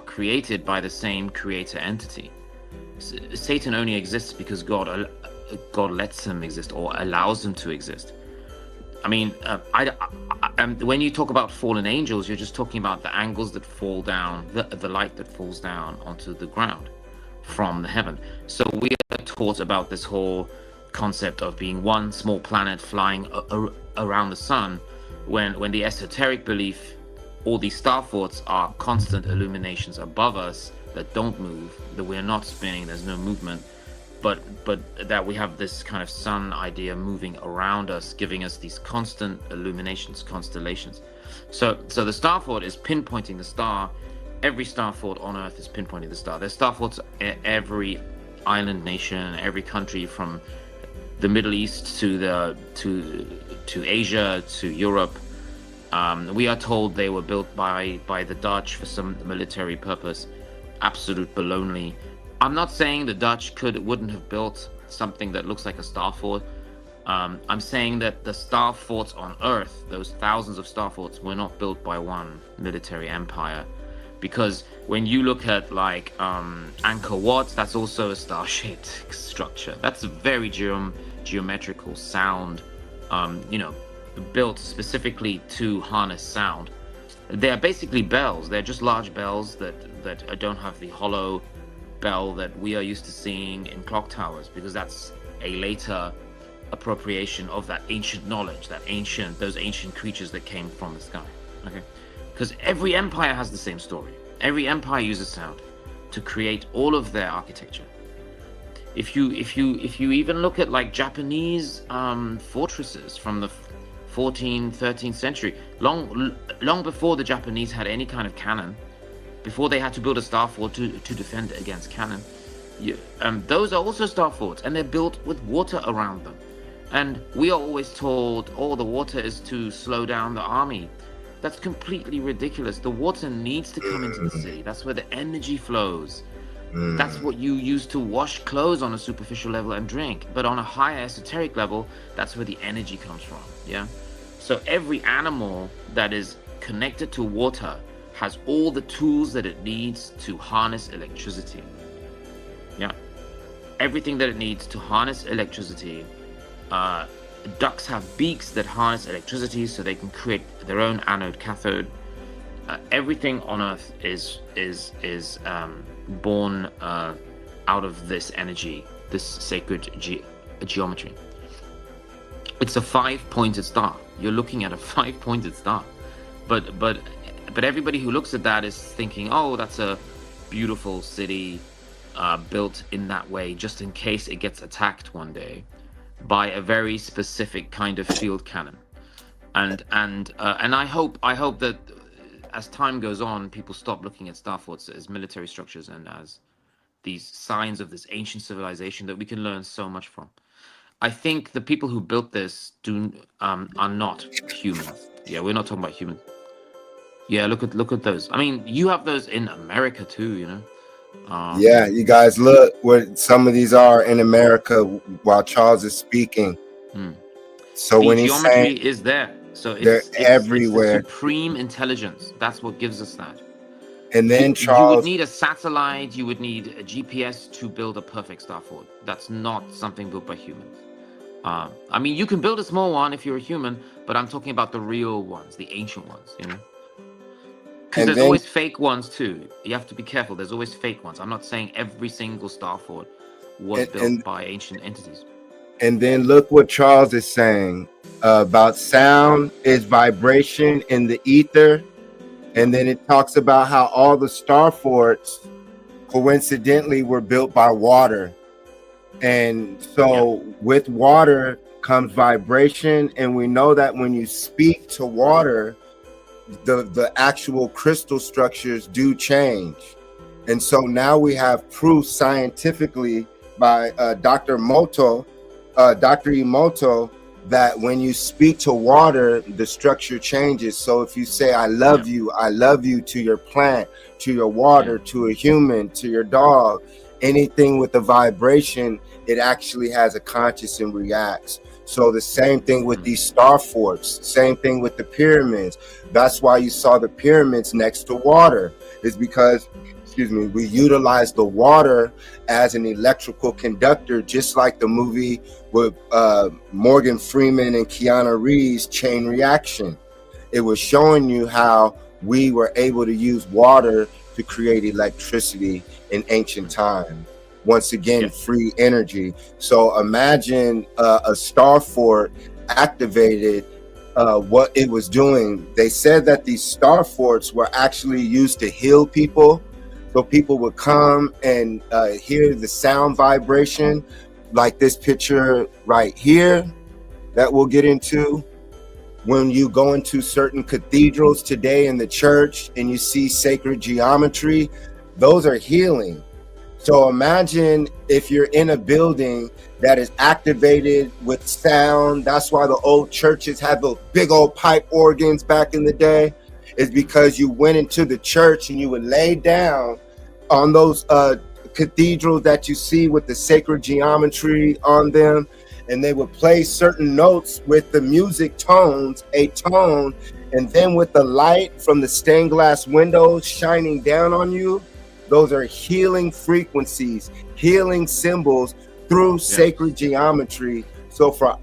created by the same creator entity. Satan only exists because God lets him exist or allows him to exist. I mean, when you talk about fallen angels, you're just talking about the angles that fall down, the light that falls down onto the ground from the heaven. So we are taught about this whole concept of being one small planet flying around the sun, when the esoteric belief, all these star forts are constant illuminations above us that don't move, that we're not spinning, there's no movement, but that we have this kind of sun idea moving around us, giving us these constant illuminations, constellations. So the star fort is pinpointing the star. Every star fort on earth is pinpointing the star. There's star forts every island nation, every country from the Middle East to Asia to Europe. We are told they were built by the Dutch for some military purpose. Absolute baloney. I'm not saying the Dutch wouldn't have built something that looks like a star fort. I'm saying that the star forts on Earth, those thousands of star forts, were not built by one military empire. Because when you look at like Angkor Wat, that's also a star-shaped structure. That's a very geometrical sound, built specifically to harness sound. They're basically bells. They're just large bells that don't have the hollow bell that we are used to seeing in clock towers, because that's a later appropriation of that ancient knowledge, those ancient creatures that came from the sky. Okay, because every empire has the same story. Every empire uses sound to create all of their architecture. If you even look at like Japanese fortresses from the 14th, 13th century, long before the Japanese had any kind of cannon, before they had to build a star fort to defend against cannon, those are also star forts, and they're built with water around them. And we are always told, oh, the water is to slow down the army. That's completely ridiculous. The water needs to come into the city. That's where the energy flows. That's what you use to wash clothes on a superficial level and drink. But on a higher esoteric level, that's where the energy comes from. Yeah. So every animal that is connected to water has all the tools that it needs to harness electricity. Yeah. everything that it needs to harness electricity. Ducks have beaks that harness electricity so they can create their own anode cathode. Everything on Earth is born out of this energy, this sacred geometry. It's a 5-pointed star. You're looking at a 5-pointed star, but everybody who looks at that is thinking, oh, that's a beautiful city built in that way, just in case it gets attacked one day by a very specific kind of field cannon. And I hope that as time goes on, people stop looking at star forts as military structures and as these signs of this ancient civilization that we can learn so much from. I think the people who built this are not humans. Yeah, we're not talking about humans. Yeah, look at those. I mean, you have those in America too, you know. Yeah, you guys look what some of these are in America while Charles is speaking. So the when he's geometry saying is there, so they're everywhere. It's the supreme intelligence. That's what gives us that. And then you would Charles, need a satellite, you would need a GPS to build a perfect star fort. That's not something built by humans. I mean, you can build a small one if you're a human, but I'm talking about the real ones, the ancient ones, you know. Because there's always fake ones too. You have to be careful. There's always fake ones. I'm not saying every single star fort was built by ancient entities. And then look what Charles is saying about sound is vibration in the ether. And then it talks about how all the star forts coincidentally were built by water. And so with water comes vibration. And we know that when you speak to water, the actual crystal structures do change. And so now we have proof scientifically by Dr. Emoto, that when you speak to water, the structure changes. So if you say, I love you to your plant, to your water, to a human, to your dog, anything with a vibration, it actually has a conscious and reacts. So the same thing with these star forts, same thing with the pyramids. That's why you saw the pyramids next to water, is because, we utilize the water as an electrical conductor, just like the movie with Morgan Freeman and Keanu Reeves, Chain Reaction. It was showing you how we were able to use water to create electricity in ancient times. Once again, free energy. So imagine a star fort activated, what it was doing. They said that these star forts were actually used to heal people. So people would come and hear the sound vibration, like this picture right here that we'll get into. When you go into certain cathedrals today in the church and you see sacred geometry, those are healing. So imagine if you're in a building that is activated with sound. That's why the old churches had those big old pipe organs back in the day, is because you went into the church and you would lay down on those cathedrals that you see with the sacred geometry on them, and they would play certain notes with the music tones, a tone, and then with the light from the stained glass windows shining down on you, those are healing frequencies, healing symbols through sacred geometry. So for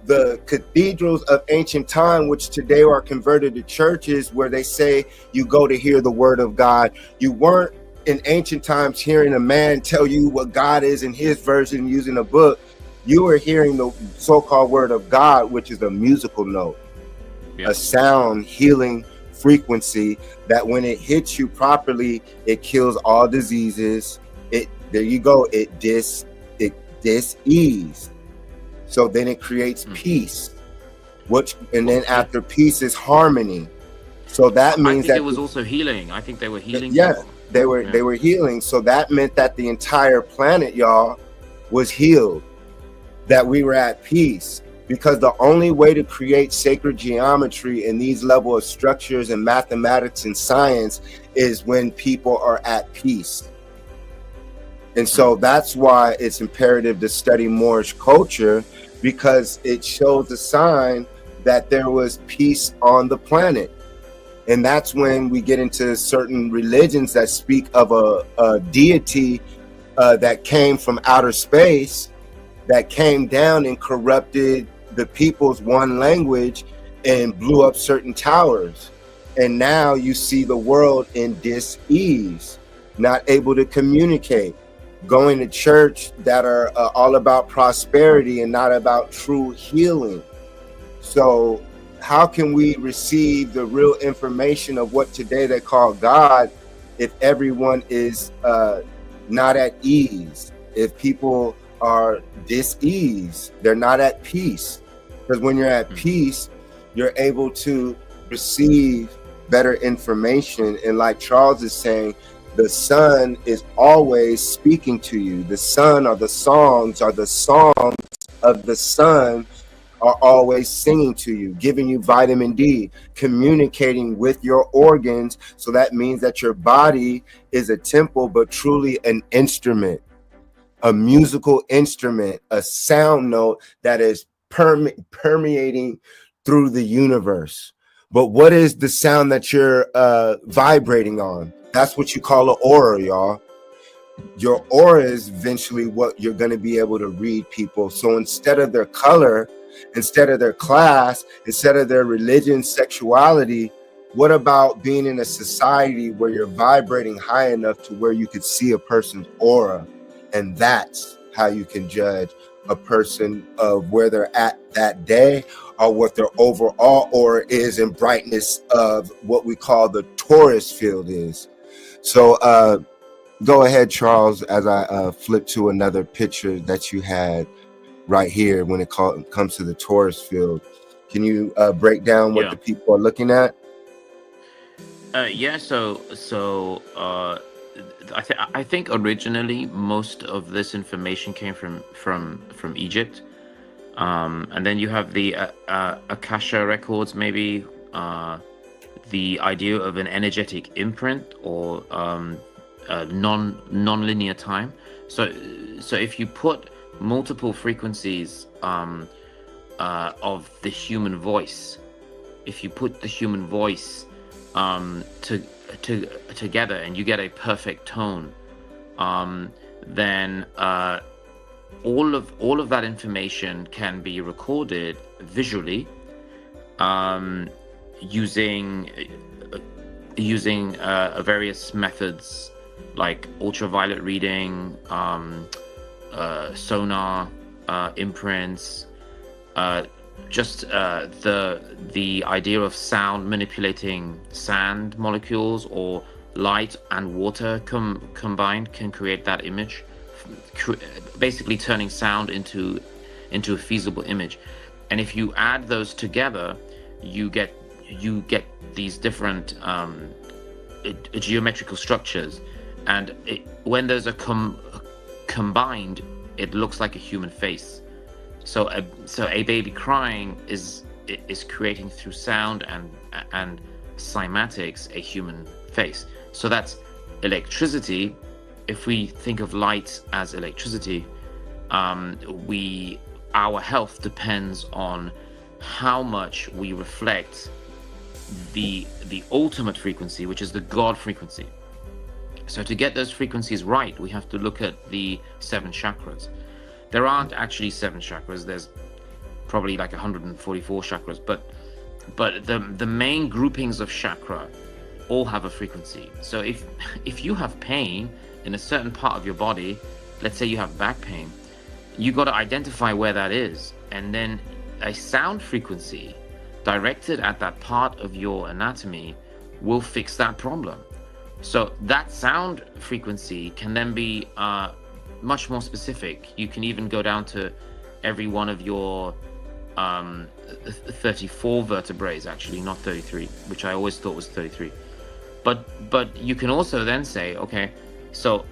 the cathedrals of ancient time, which today are converted to churches where they say you go to hear the word of God, you weren't in ancient times hearing a man tell you what God is in his version using a book. You were hearing the so-called word of God, which is a musical note, a sound healing frequency that when it hits you properly, it kills all diseases. There you go. It dis-ease. So then it creates peace, and then after peace is harmony. So that means that it was also healing. I think they were healing. Yeah, they were healing. So that meant that the entire planet, y'all, was healed, that we were at peace. Because the only way to create sacred geometry in these level of structures and mathematics and science is when people are at peace. And so that's why it's imperative to study Moorish culture, because it shows a sign that there was peace on the planet. And that's when we get into certain religions that speak of a deity that came from outer space, that came down and corrupted the people's one language and blew up certain towers. And now you see the world in dis-ease, not able to communicate, going to church that are all about prosperity and not about true healing. So how can we receive the real information of what today they call God if everyone is not at ease? If people are dis-ease, they're not at peace. Because when you're at peace, you're able to receive better information. And like Charles is saying, the sun is always speaking to you. The sun or the songs of the sun are always singing to you, giving you vitamin D, communicating with your organs. So that means that your body is a temple, but truly an instrument, a musical instrument, a sound note that is permeating through the universe. But what is the sound that you're vibrating on? That's what you call an aura, y'all. Your aura is eventually what you're going to be able to read people. So instead of their color, instead of their class, instead of their religion, sexuality, what about being in a society where you're vibrating high enough to where you could see a person's aura? And that's how you can judge a person of where they're at that day, or what their overall aura is and brightness of what we call the Taurus field is. So go ahead, Charles, as I flip to another picture that you had right here when it comes to the Taurus field. Can you break down what the people are looking at? I think originally most of this information came from Egypt, and then you have the Akasha records, maybe the idea of an energetic imprint or non-linear time. So if you put multiple frequencies of the human voice, if you put the human voice together and you get a perfect tone, then all of that information can be recorded visually using various methods like ultraviolet reading, sonar, imprints, just the idea of sound manipulating sand molecules or light and water combined can create that image, basically turning sound into a feasible image. And if you add those together, you get these different geometrical structures, and when those are combined, it looks like a human face. So a baby crying is creating through sound and cymatics a human face. So that's electricity. If we think of light as electricity, our health depends on how much we reflect the ultimate frequency, which is the God frequency. So to get those frequencies right, we have to look at the 7 chakras. There aren't actually 7 chakras. There's probably like 144 chakras, but the main groupings of chakra all have a frequency. So if you have pain in a certain part of your body, let's say you have back pain, you got to identify where that is, and then a sound frequency directed at that part of your anatomy will fix that problem. So that sound frequency can then be much more specific. You can even go down to every one of your 34 vertebrae, actually, not 33, which I always thought was 33. But you can also then say, okay, so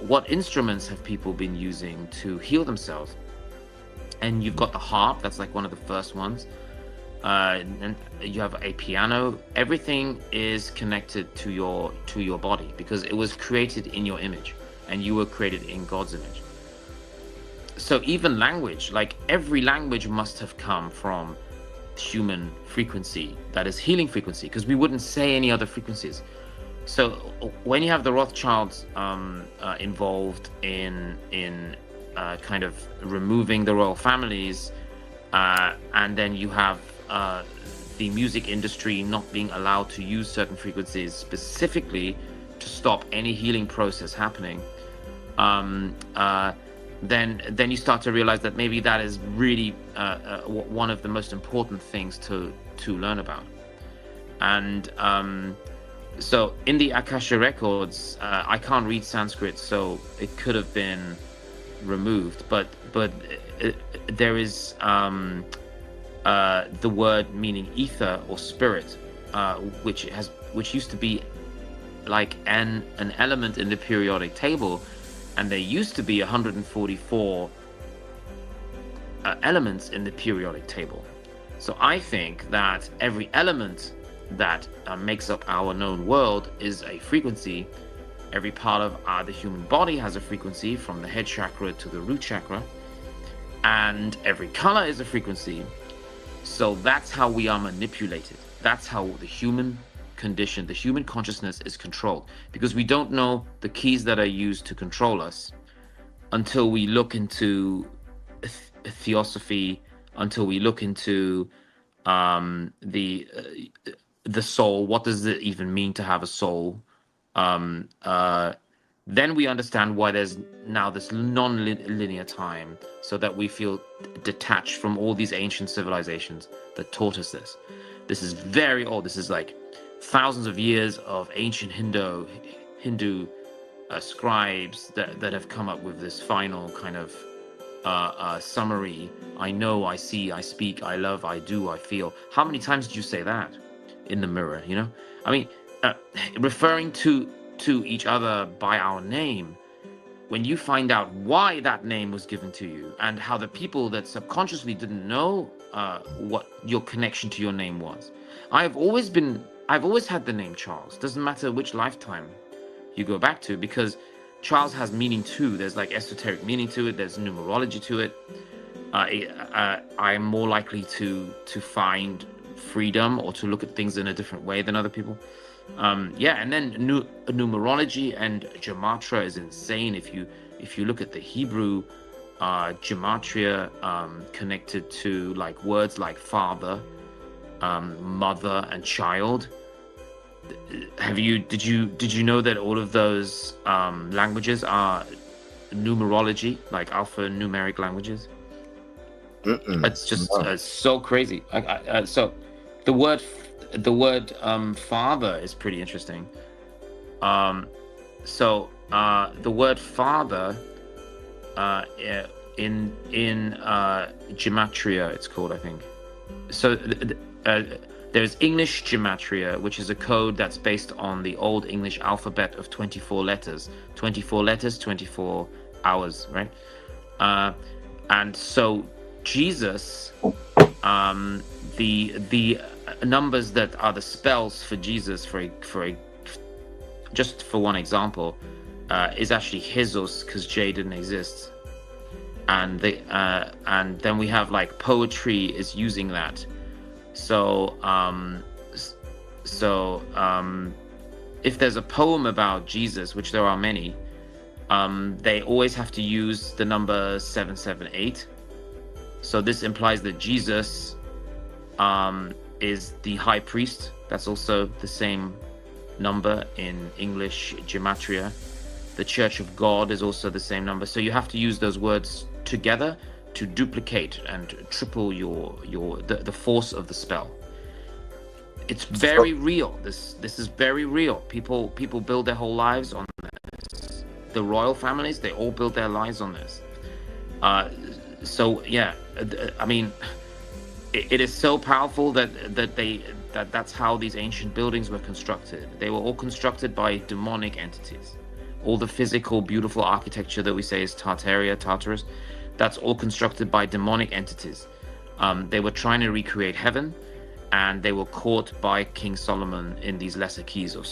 what instruments have people been using to heal themselves? And you've got the harp, that's like one of the first ones. And you have a piano. Everything is connected to your body because it was created in your image, and you were created in God's image. So even language, like every language must have come from human frequency, that is healing frequency, because we wouldn't say any other frequencies. So when you have the Rothschilds involved in kind of removing the royal families, and then you have the music industry not being allowed to use certain frequencies specifically to stop any healing process happening, then you start to realize that maybe that is really one of the most important things to learn about. And so in the Akasha records, I can't read Sanskrit, so it could have been removed, but there is the word meaning ether or spirit, which used to be like an element in the periodic table, and there used to be 144 elements in the periodic table. So I think that every element that makes up our known world is a frequency. Every part of the human body has a frequency, from the head chakra to the root chakra, and every color is a frequency. So that's how we are manipulated. That's how the human condition, the human consciousness is controlled, because we don't know the keys that are used to control us until we look into theosophy, until we look into the soul. What does it even mean to have a soul? Then we understand why there's now this non-linear time, so that we feel detached from all these ancient civilizations that taught us this. This is very old. This is like thousands of years of ancient Hindu scribes that have come up with this final kind of summary. I know, I see, I speak, I love, I do, I feel. How many times did you say that in the mirror? You know, I mean, referring to each other by our name, when you find out why that name was given to you, and how the people that subconsciously didn't know what your connection to your name was. I've always had the name Charles. Doesn't matter which lifetime you go back to, because Charles has meaning too. There's like esoteric meaning to it. There's numerology to it. I'm more likely to find freedom, or to look at things in a different way than other people. And then numerology and gematria is insane. If you look at the Hebrew gematria connected to like words like father, mother, and child. Did you know that all of those languages are numerology, like alphanumeric languages? It's just so crazy. So the word father is pretty interesting. So the word father in gematria, it's called, I think. So there's English gematria, which is a code that's based on the Old English alphabet of 24 letters. 24 letters, 24 hours, right? And so Jesus, the numbers that are the spells for Jesus, just for one example, is actually Jesus, because J didn't exist. And then we have like poetry is using that. So if there's a poem about Jesus, which there are many, they always have to use the number 778. So this implies that Jesus is the high priest. That's also the same number in English gematria. The Church of God is also the same number. So you have to use those words together to duplicate and triple the force of the spell. It's very real. This is very real. People build their whole lives on this. The royal families, they all build their lives on this. So yeah, I mean, it is so powerful that's how these ancient buildings were constructed. They were all constructed by demonic entities. All the physical, beautiful architecture that we say is Tartarus, that's all constructed by demonic entities. They were trying to recreate heaven, and they were caught by King Solomon in these lesser keys of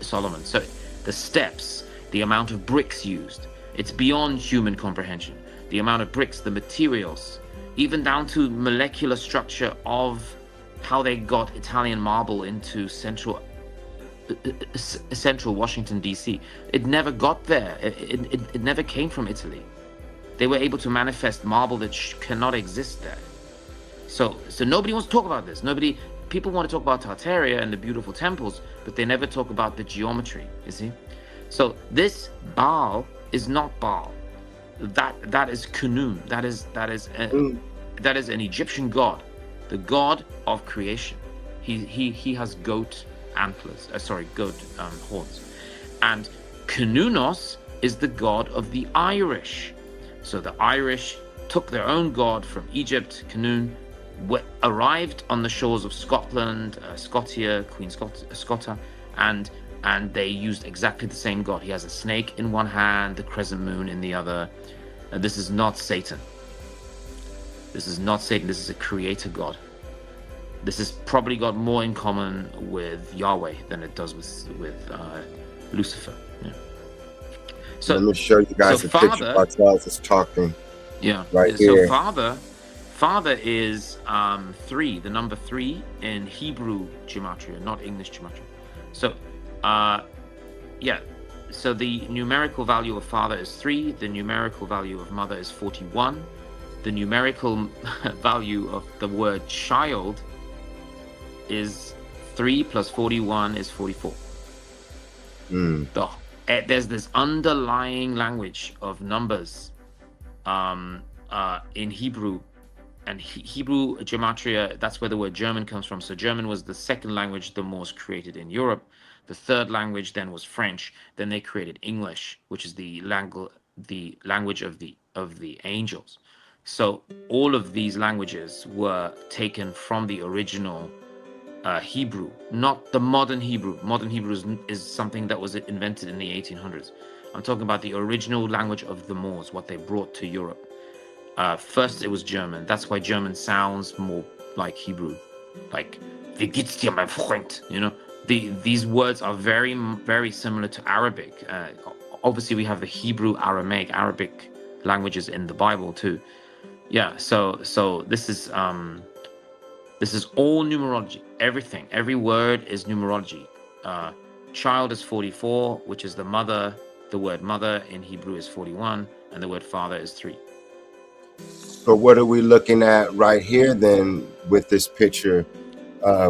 Solomon. So the steps, the amount of bricks used, it's beyond human comprehension. The amount of bricks, the materials, even down to molecular structure of how they got Italian marble into Central central Washington, D.C. It never got there. It never came from Italy. They were able to manifest marble that cannot exist there. So nobody wants to talk about this. People want to talk about Tartaria and the beautiful temples, but they never talk about the geometry, you see? So this Baal is not Baal. That is Khnum. That is an Egyptian god, the god of creation. He has goat antlers, goat horns. And Knunos is the god of the Irish. So the Irish took their own god from Egypt, Khnum, arrived on the shores of Scotland, Scotia, Queen Scotta, and they used exactly the same god. He has a snake in one hand, the crescent moon in the other. And this is not Satan. This is not Satan. This is a creator god. This has probably got more in common with Yahweh than it does with Lucifer. Yeah. So let me show you guys a picture while Charles is talking. Yeah. Right here. So Father is 3, the number 3 in Hebrew gematria, not English gematria. So, yeah. So the numerical value of Father is 3. The numerical value of Mother is 41. The numerical value of the word child is 3 plus 41 is 44. There's this underlying language of numbers in Hebrew. And Hebrew gematria, that's where the word German comes from. So German was the second language the Moors created in Europe. The third language then was French. Then they created English, which is the language of the angels. So all of these languages were taken from the original Hebrew, not the modern Hebrew. Modern Hebrew is something that was invented in the 1800s. I'm talking about the original language of the Moors, what they brought to Europe. First, it was German. That's why German sounds more like Hebrew, like "Wie geht's dir, mein Freund?" You know, these words are very, very similar to Arabic. Obviously, we have the Hebrew, Aramaic, Arabic languages in the Bible too. Yeah. So this is all numerology. Everything, every word is numerology. Child is 44, which is the mother. The word mother in Hebrew is 41, and the word father is 3. So what are we looking at right here then with this picture?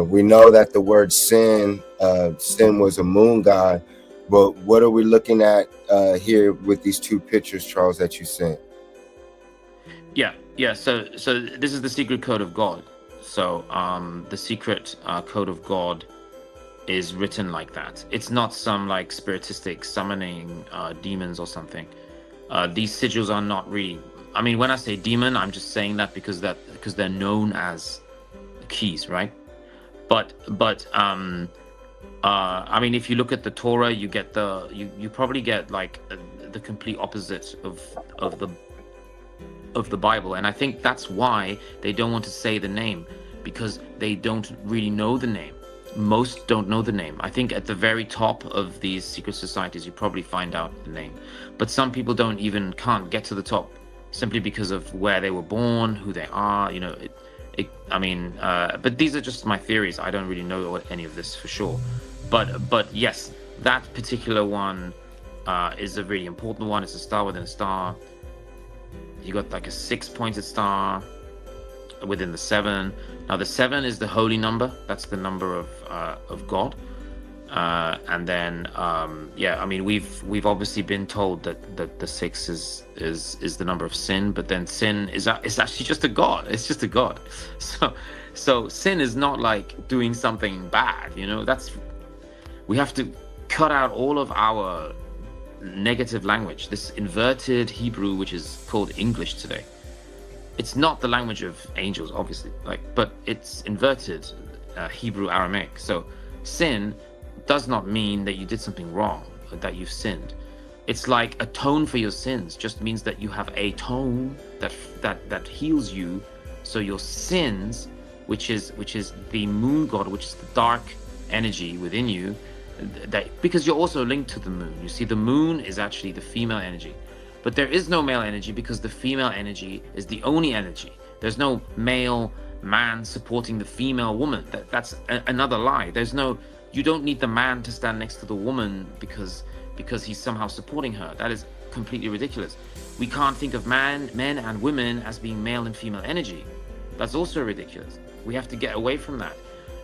We know that the word sin was a moon god, but what are we looking at here with these two pictures, Charles, that you sent? Yeah. So this is the secret code of God. So the secret code of God is written like that. It's not some like spiritistic summoning demons or something. These sigils are not really. I mean, when I say demon, I'm just saying that because they're known as keys, right? But I mean, if you look at the Torah, you get you probably get like the complete opposite of the Bible, and I think that's why they don't want to say the name, because they don't really know the name. Most don't know the name. I think at the very top of these secret societies, you probably find out the name, but some people can't get to the top simply because of where they were born, who they are. You know, but these are just my theories. I don't really know any of this for sure. But yes, that particular one is a really important one. It's a star within a star. You got like a 6-pointed star within the 7. Now the 7 is the holy number. That's the number of God. And then I mean, we've obviously been told that the 6 is the number of sin, but then sin is actually just a god. It's just a god. So sin is not like doing something bad, you know. We have to cut out all of our negative language, this inverted Hebrew, which is called English today. It's not the language of angels, obviously, but it's inverted Hebrew Aramaic. So sin does not mean that you did something wrong, or that you've sinned. It's like atone for your sins just means that you have a tone that heals you. So your sins, which is the moon god, which is the dark energy within you, because you're also linked to the moon. You see, the moon is actually the female energy, but there is no male energy because the female energy is the only energy. There's no male man supporting the female woman. That's another lie. There's no You don't need the man to stand next to the woman because he's somehow supporting her. That is completely ridiculous. We can't think of men and women as being male and female energy. That's also ridiculous. We have to get away from that.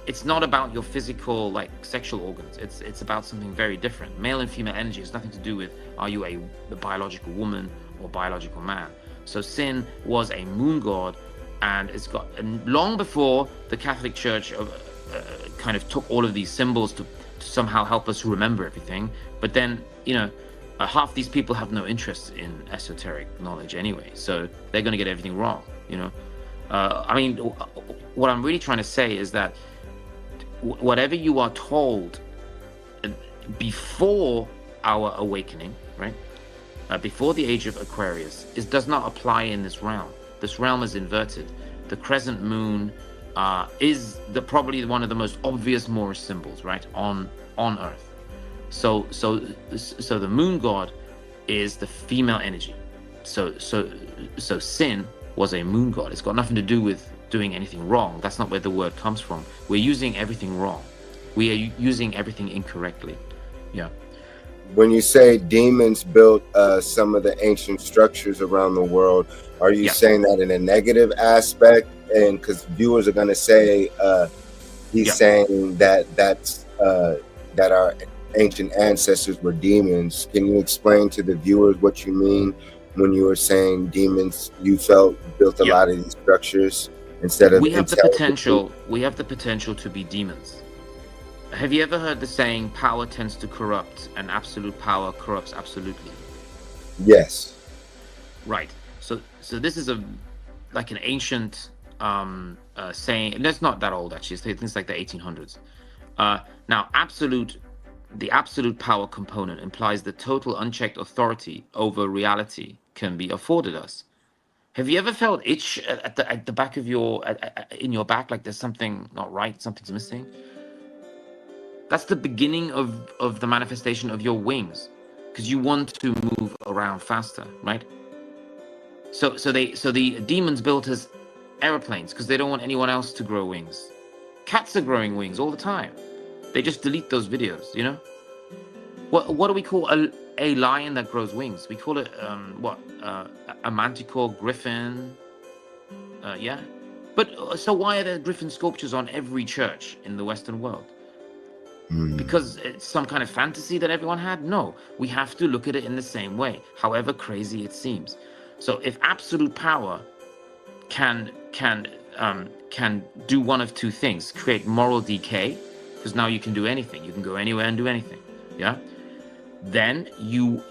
It's not about your physical, like, sexual organs. It's about something very different. Male and female energy has nothing to do with, are you a biological woman or biological man? So Sin was a moon god, and it's got, and long before the Catholic Church kind of took all of these symbols to somehow help us remember everything. But then, half these people have no interest in esoteric knowledge anyway, so they're going to get everything wrong. I mean, what I'm really trying to say is that whatever you are told before our awakening, right, before the age of Aquarius, does not apply in this realm. This realm is inverted. The crescent moon is probably one of the most obvious Moorish symbols, right, on Earth. So the moon god is the female energy. So Sin was a moon god. It's got nothing to do with doing anything wrong. That's not where the word comes from. We're using everything wrong. We are using everything incorrectly. Yeah. When you say demons built some of the ancient structures around the world, are you saying that in a negative aspect? And because viewers are going to say he's saying that our ancient ancestors were demons. Can you explain to the viewers what you mean when you were saying demons? You felt built a lot of these structures instead of. We have the potential. We have the potential to be demons. Have you ever heard the saying, power tends to corrupt and absolute power corrupts absolutely? Yes. Right. So this is like an ancient saying, and that's not that old actually. It's like the 1800s. Now, the absolute power component implies the total unchecked authority over reality can be afforded us. Have you ever felt itch at the back of in your back, like there's something not right, something's missing? That's the beginning of the manifestation of your wings, because you want to move around faster, right? So the demons built as airplanes because they don't want anyone else to grow wings. Cats are growing wings all the time. They just delete those videos, What do we call a lion that grows wings? We call it a manticore, griffin. Yeah. But so why are there griffin sculptures on every church in the Western world? Because it's some kind of fantasy that everyone had? No, we have to look at it in the same way, however crazy it seems. So if absolute power can do one of two things: create moral decay, because now you can do anything, you can go anywhere and do anything, yeah, then you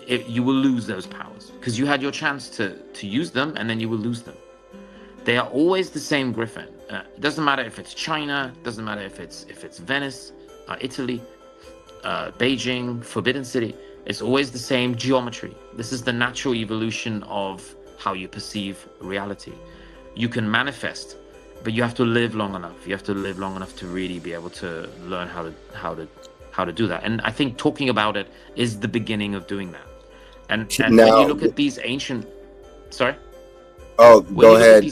will lose those powers because you had your chance to use them, and then you will lose them. They are always the same griffin. It doesn't matter if it's China, doesn't matter if it's Venice, Italy, Beijing, Forbidden City. It's always the same geometry. This is the natural evolution of how you perceive reality. You can manifest, but you have to live long enough. You have to live long enough to really be able to learn how to do that. And I think talking about it is the beginning of doing that. And now, when you look at these ancient, sorry. Oh, go ahead.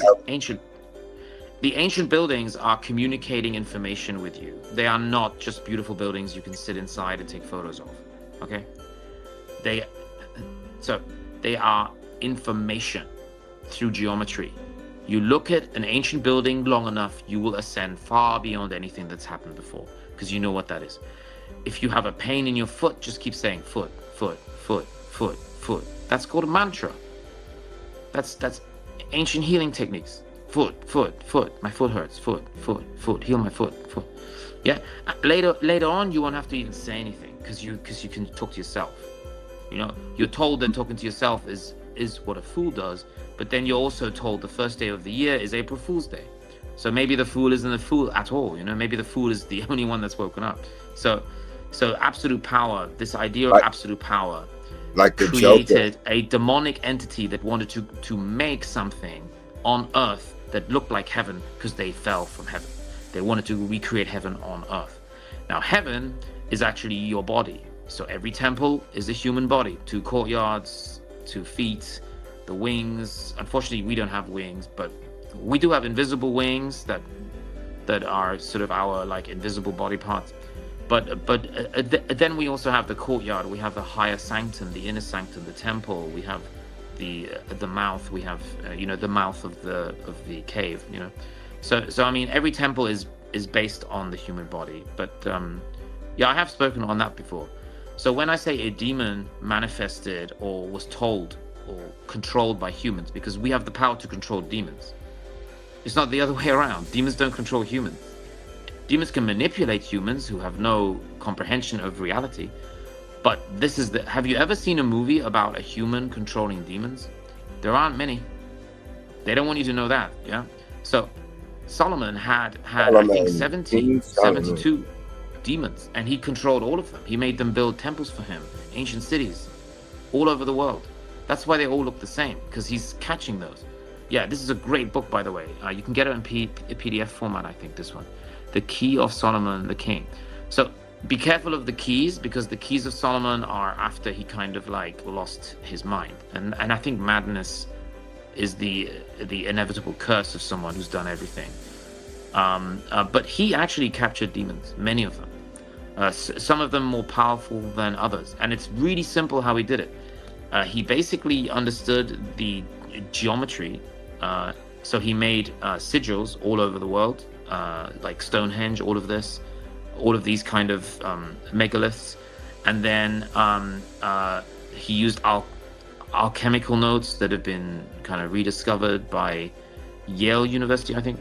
The ancient buildings are communicating information with you. They are not just beautiful buildings you can sit inside and take photos of. Okay? They are information through geometry. You look at an ancient building long enough, you will ascend far beyond anything that's happened before, because you know what that is. If you have a pain in your foot, just keep saying foot, foot, foot, foot, foot. That's called a mantra. That's ancient healing techniques. Foot, foot, foot. My foot hurts. Foot, foot, foot. Heal my foot, foot. Yeah. Later on, you won't have to even say anything because you can talk to yourself. You're told that talking to yourself is what a fool does, but then you're also told the first day of the year is April Fool's Day. So maybe the fool isn't a fool at all. Maybe the fool is the only one that's woken up. So absolute power. This idea of absolute power, like the created Joker. A demonic entity that wanted to make something on Earth that looked like heaven because they fell from heaven. They wanted to recreate heaven on Earth. Now, heaven is actually your body. So every temple is a human body. 2 courtyards, 2 feet, the wings. Unfortunately, we don't have wings, but we do have invisible wings that are sort of our like invisible body parts. Then we also have the courtyard. We have the higher sanctum, the inner sanctum, the temple. We have the mouth. We have the mouth of the cave. So I mean, every temple is based on the human body. But yeah, I have spoken on that before. So when I say a demon manifested or was told or controlled by humans, because we have the power to control demons. It's not the other way around. Demons don't control humans. Demons can manipulate humans who have no comprehension of reality. But this is have you ever seen a movie about a human controlling demons? There aren't many. They don't want you to know that, yeah? So Solomon had I think 72 demons, and he controlled all of them. He made them build temples for him, ancient cities, all over the world. That's why they all look the same, because he's catching those. Yeah, this is a great book, by the way. You can get it in PDF format, I think, this one. The Key of Solomon the King. So be careful of the keys, because the keys of Solomon are after he kind of like lost his mind. And I think madness is the inevitable curse of someone who's done everything. But he actually captured demons, many of them. Some of them more powerful than others. And it's really simple how he did it. He basically understood the geometry. So he made sigils all over the world, like Stonehenge, all of these kind of megaliths. And then he used alchemical notes that have been kind of rediscovered by Yale University, I think,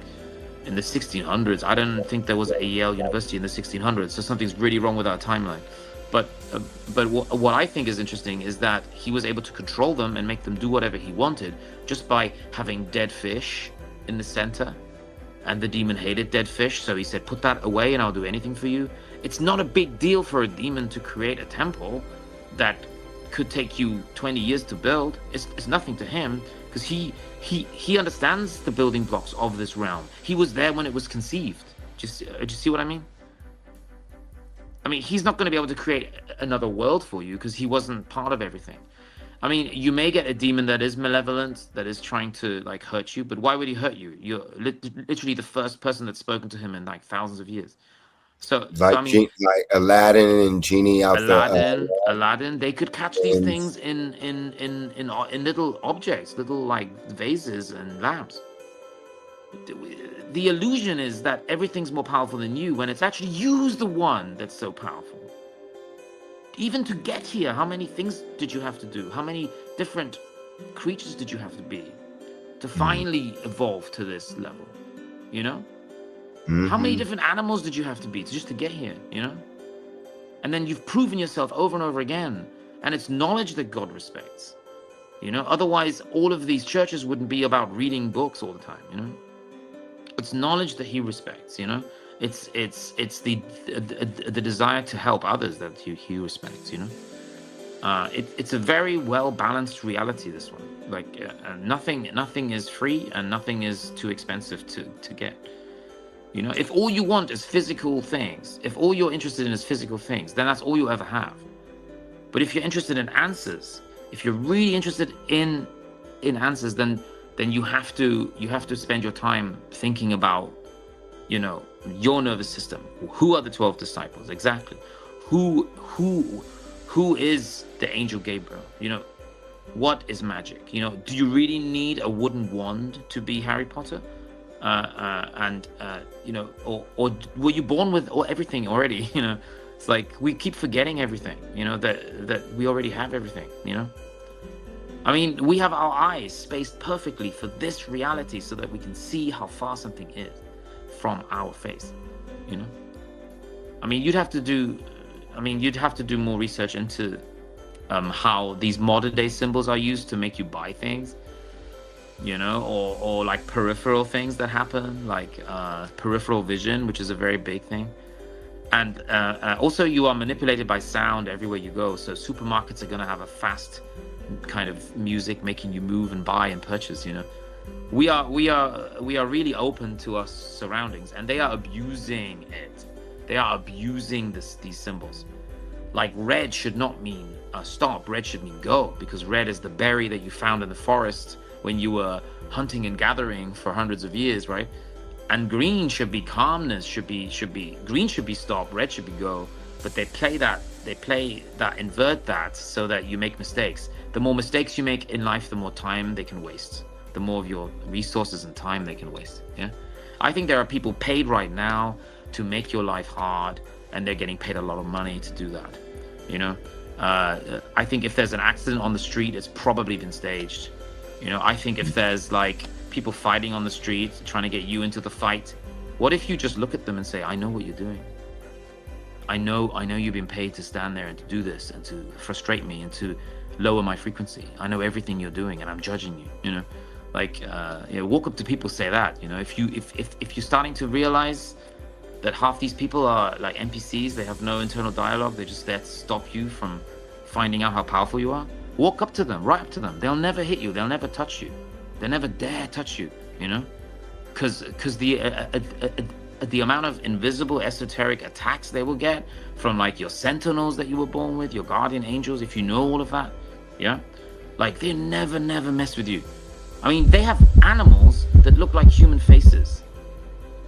in the 1600s. I don't think there was a Yale University in the 1600s, so something's really wrong with our timeline. But what I think is interesting is that he was able to control them and make them do whatever he wanted just by having dead fish in the center. And the demon hated dead fish, so he said, put that away and I'll do anything for you. It's not a big deal for a demon to create a temple that could take you 20 years to build. It's nothing to him, because he understands the building blocks of this realm. He was there when it was conceived. Do you see what I mean? I mean, he's not going to be able to create another world for you because he wasn't part of everything. I mean, you may get a demon that is malevolent, that is trying to like hurt you, but why would he hurt you? You're literally the first person that's spoken to him in like thousands of years. So I mean, like Aladdin and Genie out there. Aladdin, they could catch these things in little objects, little like vases and lamps. The illusion is that everything's more powerful than you, when it's actually you's the one that's so powerful. Even to get here, how many things did you have to do? How many different creatures did you have to be to finally evolve to this level? You know? How many different animals did you have to be just to get here? You know? And then you've proven yourself over and over again. And it's knowledge that God respects. You know? Otherwise, all of these churches wouldn't be about reading books all the time. You know? It's knowledge that he respects. You know? It's the desire to help others that he respects. You know? It's a very well balanced reality, this one. Like nothing is free and nothing is too expensive to get. You know, if all you want is physical things, if all you're interested in is physical things, then that's all you'll ever have. But if you're interested in answers, if you're really interested in answers, then you have to spend your time thinking about, you know, your nervous system. Who are the 12 disciples exactly? Who is the angel Gabriel? You know, what is magic? You know, do you really need a wooden wand to be Harry Potter? You know, or were you born with everything already? You know, it's like we keep forgetting everything, you know, that we already have everything, you know. I mean, we have our eyes spaced perfectly for this reality so that we can see how far something is from our face, you know. I mean, you'd have to do more research into how these modern day symbols are used to make you buy things. You know, or like peripheral things that happen, like peripheral vision, which is a very big thing. And also you are manipulated by sound everywhere you go. So supermarkets are going to have a fast kind of music making you move and buy and purchase, you know. We are really open to our surroundings, and they are abusing it. They are abusing these symbols. Like red should not mean stop. Red should mean go, because red is the berry that you found in the forest when you were hunting and gathering for hundreds of years, right? And green should be calmness, green should be stop, red should be go, but they play that, invert that so that you make mistakes. The more mistakes you make in life, the more time they can waste, the more of your resources and time they can waste. Yeah, I think there are people paid right now to make your life hard, and they're getting paid a lot of money to do that. You know, I think if there's an accident on the street, it's probably been staged. You know, I think if there's like people fighting on the street trying to get you into the fight, what if you just look at them and say, I know what you're doing. I know you've been paid to stand there and to do this and to frustrate me and to lower my frequency. I know everything you're doing and I'm judging you, you know. Like, you know, walk up to people, say that, you know. If you're starting to realize that half these people are like NPCs, they have no internal dialogue, they're just there to stop you from finding out how powerful you are, walk up to them, right up to them. They'll never hit you, they'll never touch you, they'll never dare touch you, you know, because the amount of invisible esoteric attacks they will get from like your sentinels that you were born with, your guardian angels, if you know all of that, yeah, like they never mess with you. I mean, they have animals that look like human faces.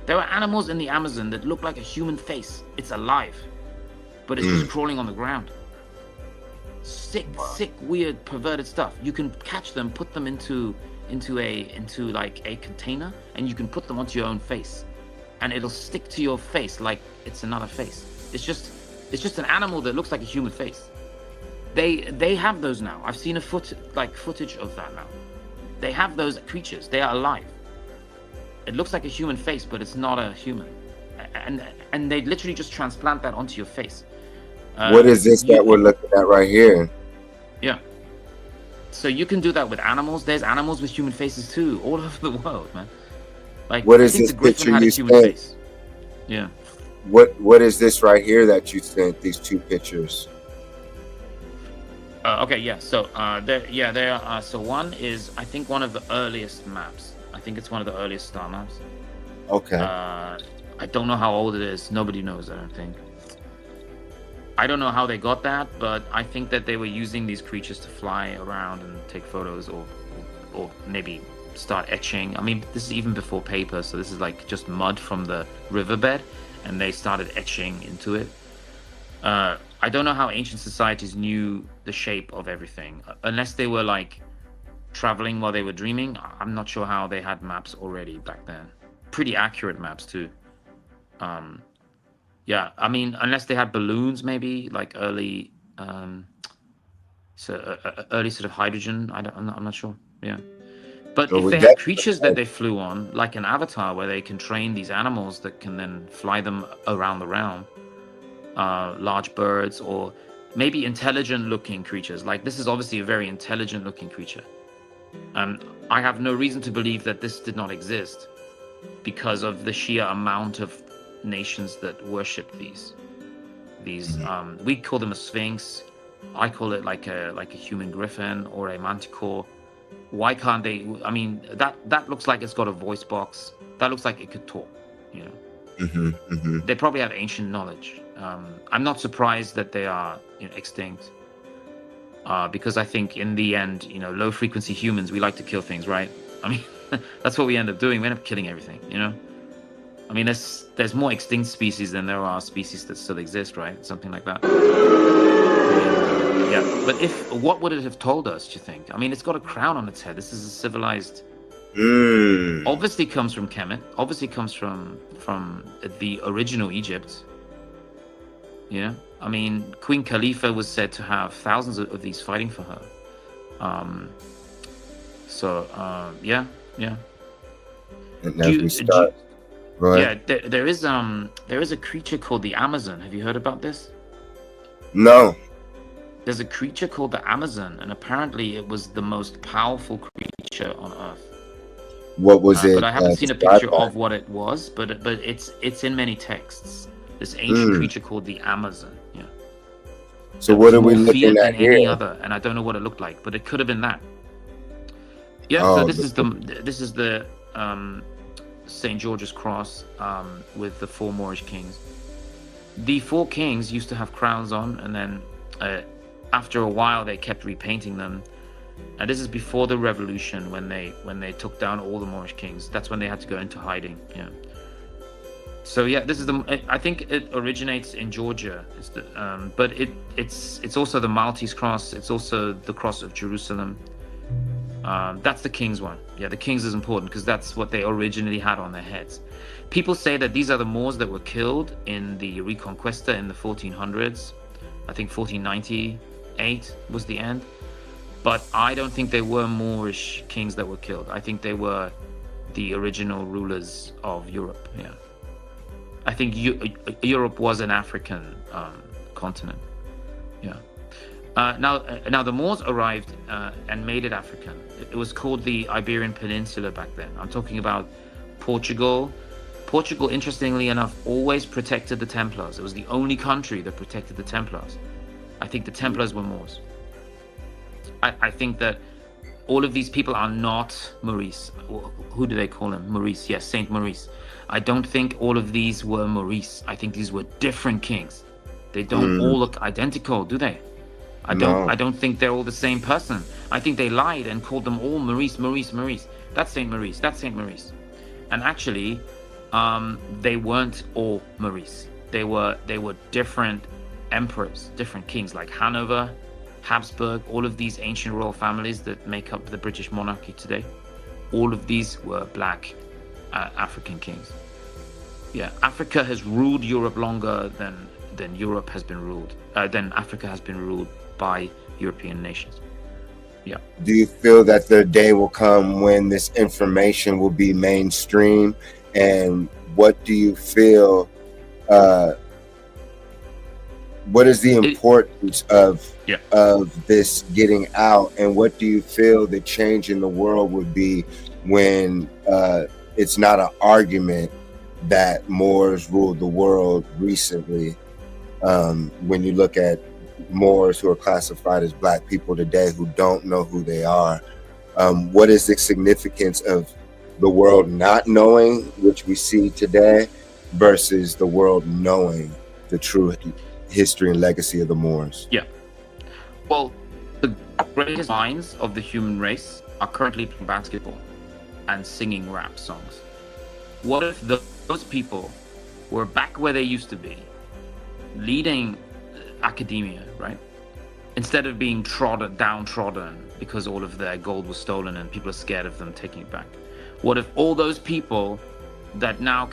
There are animals in the Amazon that look like a human face. It's alive, but it's just crawling on the ground. Sick, weird, perverted stuff. You can catch them, put them into like a container, and you can put them onto your own face, and it'll stick to your face like it's another face. It's just an animal that looks like a human face. They have those now. I've seen footage of that now. They have those creatures. They are alive. It looks like a human face, but it's not a human, and they literally just transplant that onto your face. What is this that we're looking at right here? Yeah. So you can do that with animals. There's animals with human faces too, all over the world, man. Like, what is this picture you sent? Yeah. What is this right here that you sent? These two pictures. Okay, yeah. So there are. So one is, I think, one of the earliest maps. I think it's one of the earliest star maps. Okay. I don't know how old it is. Nobody knows, I don't think. I don't know how they got that, but I think that they were using these creatures to fly around and take photos, or maybe start etching. I mean, this is even before paper, so this is like just mud from the riverbed, and they started etching into it. I don't know how ancient societies knew the shape of everything, unless they were like traveling while they were dreaming. I'm not sure how they had maps already back then. Pretty accurate maps too. Yeah, I mean, unless they had balloons, maybe like early sort of hydrogen. I'm not sure. Yeah, but So if we they get had creatures that they flew on, like an avatar, where they can train these animals that can then fly them around the realm, large birds, or maybe intelligent-looking creatures. Like, this is obviously a very intelligent-looking creature. I have no reason to believe that this did not exist because of the sheer amount of nations that worship these. We call them a sphinx. I call it like a human griffin or a manticore. Why can't they? I mean, that looks like it's got a voice box. That looks like it could talk, you know. They probably have ancient knowledge. I'm not surprised that they are, you know, extinct. Because I think in the end, you know, low frequency humans, we like to kill things, right? I mean, that's what we end up doing. We end up killing everything, you know? I mean, there's more extinct species than there are species that still exist, right? Something like that. Yeah, but what would it have told us, do you think? I mean, it's got a crown on its head. This is a civilized... Obviously comes from Kemet. Obviously comes from the original Egypt. Yeah, I mean, Queen Khalifa was said to have thousands of these fighting for her. Yeah. And as we start, yeah, there is a creature called the Amazon. Have you heard about this? No. There's a creature called the Amazon, and apparently it was the most powerful creature on Earth. What was it? But I haven't seen a picture of what it was. But it's in many texts. This ancient creature called the Amazon. Yeah. So what are we looking at here? Any other, and I don't know what it looked like, but it could have been that. Yeah. So this is the St. George's Cross with the 4 Moorish kings. The 4 kings used to have crowns on, and then after a while they kept repainting them. And this is before the revolution, when they took down all the Moorish kings. That's when they had to go into hiding. Yeah. So yeah, this is I think it originates in Georgia, but it's also the Maltese cross. It's also the cross of Jerusalem. That's the king's one. Yeah, the king's is important because that's what they originally had on their heads. People say that these are the Moors that were killed in the Reconquista in the 1400s. I think 1498 was the end. But I don't think they were Moorish kings that were killed. I think they were the original rulers of Europe. Yeah, I think Europe was an African continent. Yeah. Now the Moors arrived and made it African. It was called the Iberian Peninsula back then. I'm talking about Portugal. Portugal, interestingly enough, always protected the Templars. It was the only country that protected the Templars. I think the Templars were Moors. I think that all of these people are not Maurice. Who do they call him? Maurice, yes, Saint Maurice. I don't think all of these were Maurice. I think these were different kings. They don't all look identical, do they? I don't think they're all the same person. I think they lied and called them all Maurice. That's Saint Maurice. That's Saint Maurice. And actually, they weren't all Maurice. They were different emperors, different kings, like Hanover, Habsburg, all of these ancient royal families that make up the British monarchy today. All of these were black African kings. Yeah, Africa has ruled Europe longer than Europe has been ruled, than Africa has been ruled by European nations. Yeah. Do you feel that the day will come when this information will be mainstream? And what do you feel, what is the importance of this getting out? And what do you feel the change in the world would be when it's not an argument that Moors ruled the world recently? When you look at Moors who are classified as black people today who don't know who they are, what is the significance of the world not knowing, which we see today, versus the world knowing the true history and legacy of the Moors? Yeah. Well, the greatest minds of the human race are currently playing basketball and singing rap songs. What if those people were back where they used to be, leading academia, right? Instead of being downtrodden because all of their gold was stolen and people are scared of them taking it back. What if all those people that now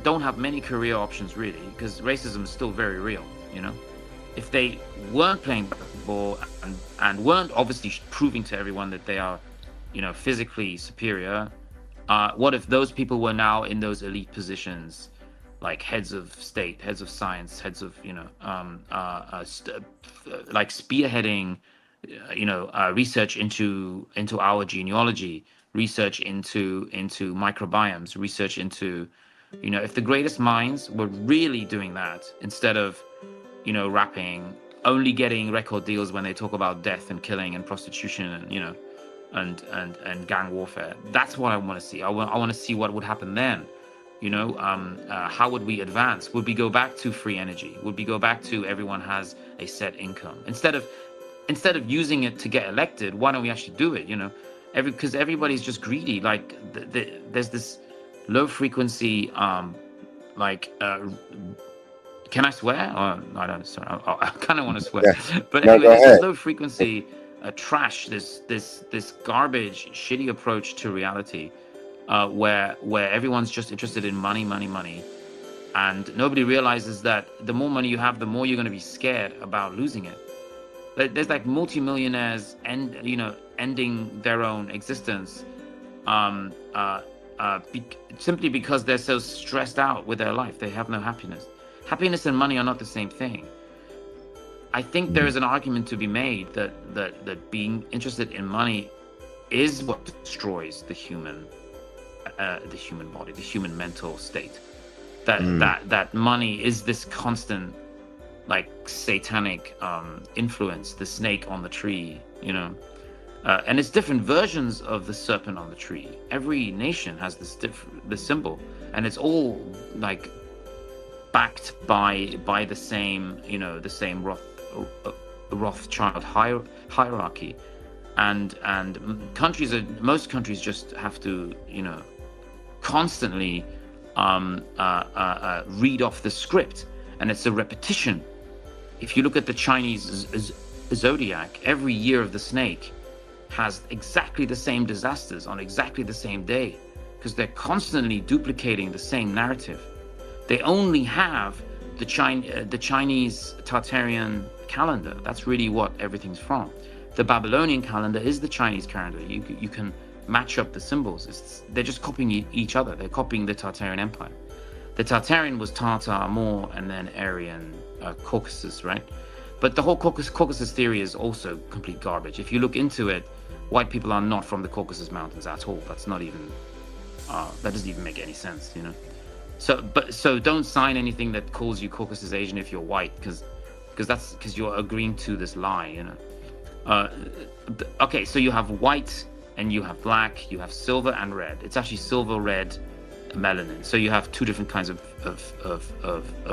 don't have many career options really, because racism is still very real, you know? If they weren't playing basketball and weren't obviously proving to everyone that they are, you know, physically superior, what if those people were now in those elite positions, like heads of state, heads of science, heads of, you know, like spearheading, you know, research into our genealogy, research into microbiomes, research into, you know, if the greatest minds were really doing that instead of, you know, rapping, only getting record deals when they talk about death and killing and prostitution and, you know, and gang warfare. That's what I want to see. I want to see what would happen then. You know, how would we advance? Would we go back to free energy? Would we go back to everyone has a set income? Instead of using it to get elected, why don't we actually do it? You know, because everybody's just greedy. Like there's this low frequency, can I swear? Or I don't. Sorry, I kind of want to swear. Yeah. But anyway, there's this low frequency trash. This garbage, shitty approach to reality. Where everyone's just interested in money, and nobody realizes that the more money you have, the more you're going to be scared about losing it. There's like multimillionaires ending their own existence simply because they're so stressed out with their life. They have no happiness. Happiness and money are not the same thing. I think there is an argument to be made that being interested in money is what destroys the human body, the human mental state. That money is this constant, like, satanic influence, the snake on the tree, you know, and it's different versions of the serpent on the tree. Every nation has the symbol, and it's all like backed by the same, you know, the same Rothschild hierarchy, and most countries just have to, you know, constantly read off the script, and it's a repetition. If you look at the Chinese zodiac, every year of the snake has exactly the same disasters on exactly the same day, because they're constantly duplicating the same narrative. They only have the Chinese Tartarian calendar. That's really what everything's from. The Babylonian calendar is the Chinese calendar. You can match up the symbols. They're just copying each other. They're copying the Tartarian Empire. The Tartarian was Tartar, Moor, and then Aryan, Caucasus, right? But the whole Caucasus theory is also complete garbage. If you look into it, white people are not from the Caucasus Mountains at all. That's not even, that doesn't even make any sense, you know? So don't sign anything that calls you Caucasus Asian if you're white, because you're agreeing to this lie, you know? Okay, so you have white and you have black, you have silver and red. It's actually silver, red, melanin. So you have two different kinds of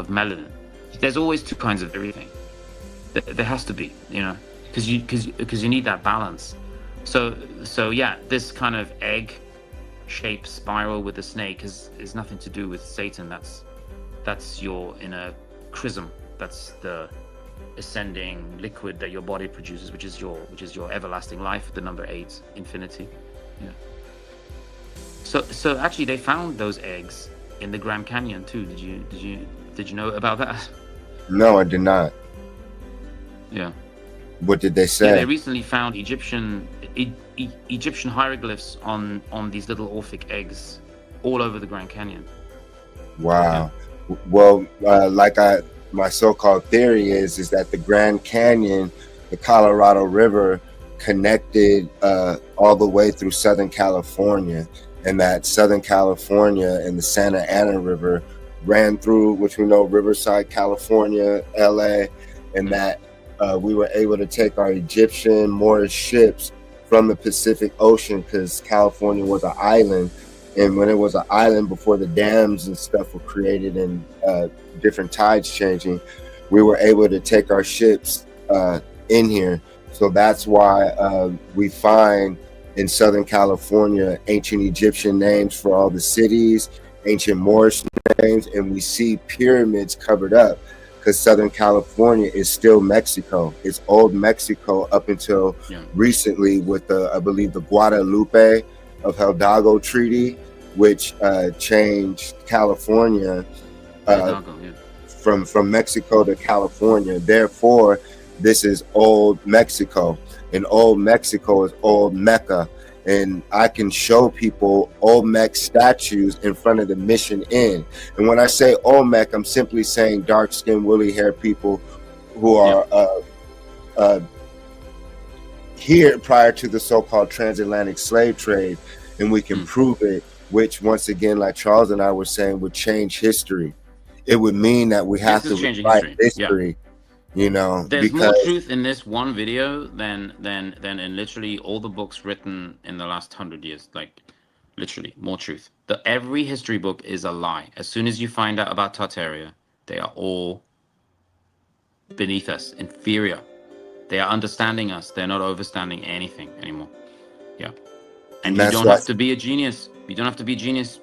melanin. There's always two kinds of everything. There has to be, you know, because you need that balance. So yeah, this kind of egg-shaped spiral with the snake is nothing to do with Satan. That's your inner chrism. That's the ascending liquid that your body produces, which is your everlasting life, the number 8, infinity. Yeah. So actually, they found those eggs in the Grand Canyon too. Did you know about that? No, I did not. Yeah. What did they say? Yeah, they recently found Egyptian hieroglyphs on these little Orphic eggs all over the Grand Canyon. Wow. Yeah. Well, my so-called theory is that the Grand Canyon, the Colorado River, connected all the way through Southern California, and that Southern California and the Santa Ana River ran through, which we know, Riverside, California, LA, and that we were able to take our Egyptian Moorish ships from the Pacific Ocean, because California was an island, and when it was an island before the dams and stuff were created and different tides changing, we were able to take our ships in here. So that's why we find in Southern California ancient Egyptian names for all the cities, ancient Moorish names, and we see pyramids covered up, because Southern California is still Mexico. It's old Mexico up until recently with I believe the Guadalupe of Hidalgo Treaty, which changed California from Mexico to California. Therefore, this is old Mexico, and old Mexico is old Mecca. And I can show people Olmec statues in front of the Mission Inn. And when I say Olmec, I'm simply saying dark-skinned, woolly-haired people who are here prior to the so-called transatlantic slave trade, and we can prove it, which once again, like Charles and I were saying, would change history. It would mean that we have to rewrite history. You know, there's more truth in this one video than in literally all the books written in the last 100 years. Like, literally, more truth. Every history book is a lie. As soon as you find out about Tartaria, they are all beneath us, inferior. They are understanding us. They're not overstanding anything anymore. Yeah. And you don't have to be a genius. You don't have to be a genius.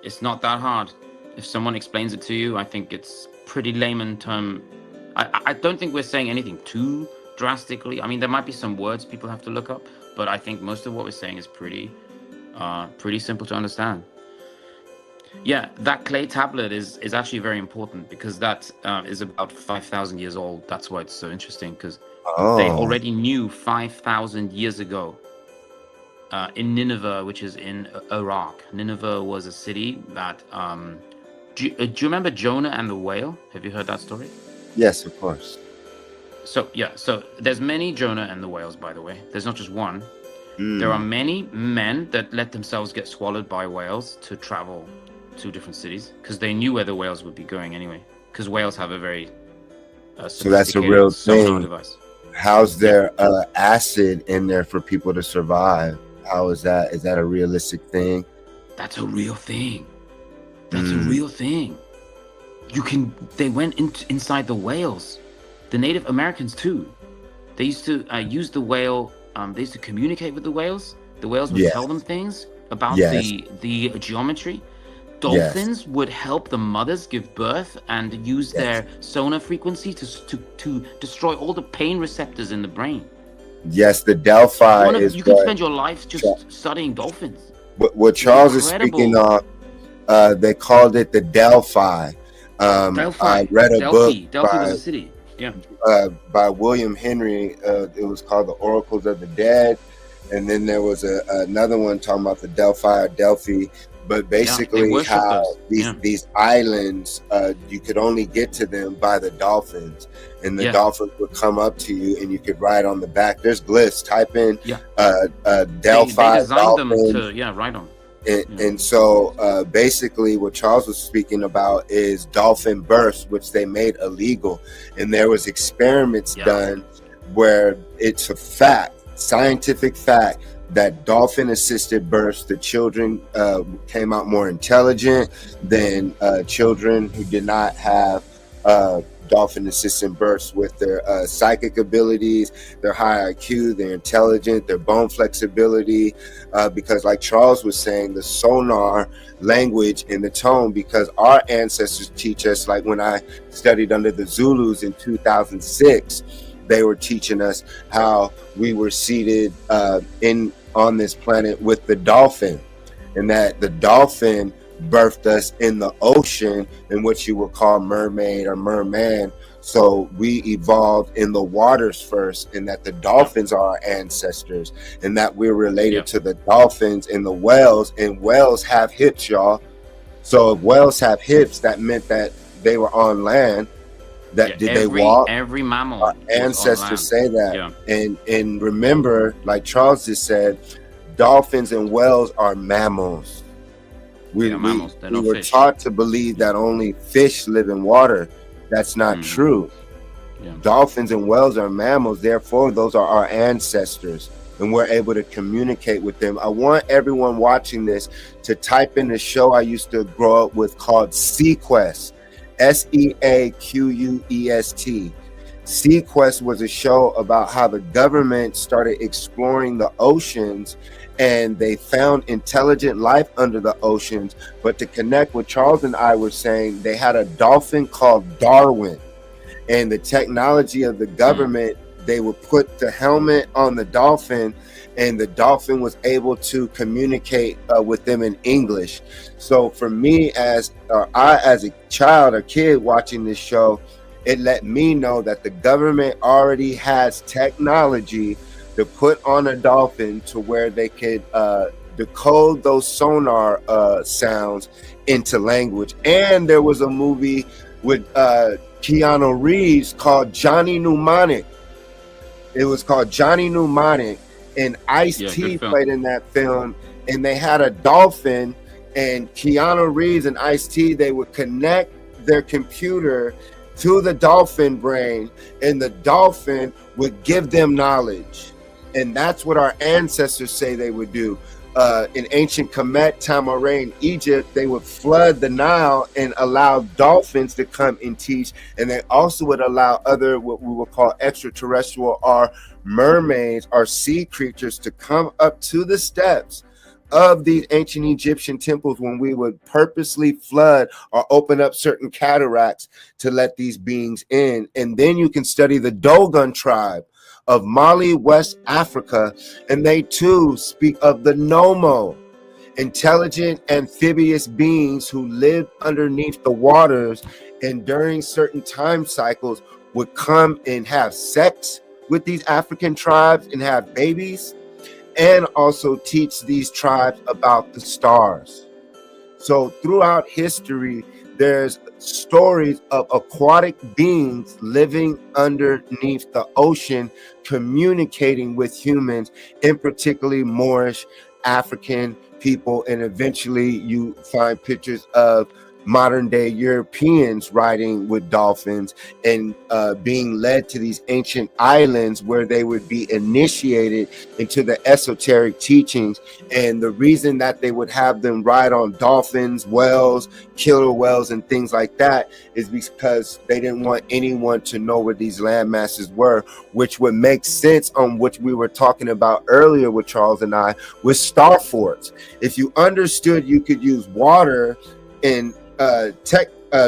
It's not that hard. If someone explains it to you, I think it's pretty layman term. I don't think we're saying anything too drastically. I mean, there might be some words people have to look up, but I think most of what we're saying is pretty simple to understand. Yeah, that clay tablet is actually very important, because that is about 5,000 years old. That's why it's so interesting, because they already knew 5,000 years ago in Nineveh, which is in Iraq. Nineveh was a city that do you remember Jonah and the whale? Have you heard that story? Yes, of course. So there's many Jonah and the whales, by the way. There's not just one. There are many men that let themselves get swallowed by whales to travel to different cities, because they knew where the whales would be going anyway, because whales have a very so that's a real thing. Device. How's there acid in there for people to survive? How is that? Is that a realistic thing? That's a real thing. That's a real thing. They went inside the whales. The Native Americans too. They used to use the whale. They used to communicate with the whales. The whales would tell them things about the geometry. Yes. dolphins would help the mothers give birth and use Yes. their sonar frequency to destroy all the pain receptors in the brain. Yes. The Delphi is You can spend your life just studying dolphins. what They're Charles is speaking incredible. of. They called it the Delphi. Delphi. I read a book Delphi was a city. Yeah. by William Henry. It was called The Oracles of the Dead. And then there was another one talking about the Delphi or Delphi. But basically how these islands, you could only get to them by the dolphins. And the dolphins would come up to you and you could ride on the back. There's glyphs. Type in Delphi. They designed dolphin. them to ride on. And so basically what Charles was speaking about is dolphin births, which they made illegal. And there was experiments done where it's a fact, scientific fact, that dolphin assisted births, the children came out more intelligent than children who did not have dolphin assisted births, with their psychic abilities, their high IQ, their intelligence, their bone flexibility, because like Charles was saying, the sonar language and the tone, because our ancestors teach us, like when I studied under the Zulus in 2006, they were teaching us how we were seated on this planet with the dolphin, and that the dolphin birthed us in the ocean, in what you would call mermaid or merman. So we evolved in the waters first, and that the dolphins are our ancestors, and that we're related to the dolphins and the whales. And whales have hips, y'all. So if whales have hips, that meant that they were on land. That did they walk? Every mammal. Our ancestors say that. And remember, like Charles just said, dolphins and whales are mammals. We were taught to believe that only fish live in water. That's not true. Dolphins and whales are mammals. Therefore, those are our ancestors, and we're able to communicate with them. I want everyone watching this to type in the show I used to grow up with called Sequest. SEAQUEST. Sequest was a show about how the government started exploring the oceans, and they found intelligent life under the oceans. But to connect what Charles and I were saying, they had a dolphin called Darwin, and the technology of the government, they would put the helmet on the dolphin, and the dolphin was able to communicate with them in English. So for me, as a child or kid watching this show, it let me know that the government already has technology to put on a dolphin to where they could decode those sonar sounds into language. And there was a movie with Keanu Reeves called Johnny Mnemonic. It was called Johnny Mnemonic, and Ice-T played in that film, and they had a dolphin, and Keanu Reeves and Ice-T, they would connect their computer to the dolphin brain, and the dolphin would give them knowledge. And that's what our ancestors say they would do. In ancient Kemet, Tamaray, in Egypt, they would flood the Nile and allow dolphins to come and teach. And they also would allow other, what we would call extraterrestrial, or mermaids or sea creatures, to come up to the steps of these ancient Egyptian temples when we would purposely flood or open up certain cataracts to let these beings in. And then you can study the Dogon tribe of Mali, West Africa, and they too speak of the Nomo, intelligent amphibious beings who lived underneath the waters, and during certain time cycles would come and have sex with these African tribes and have babies, and also teach these tribes about the stars. So throughout history, there's stories of aquatic beings living underneath the ocean, communicating with humans, and particularly Moorish African people. And eventually you find pictures of modern day Europeans riding with dolphins and being led to these ancient islands where they would be initiated into the esoteric teachings. And the reason that they would have them ride on dolphins, whales, killer whales, and things like that is because they didn't want anyone to know where these land masses were, which would make sense on which we were talking about earlier with Charles and I, with star forts. If you understood you could use water in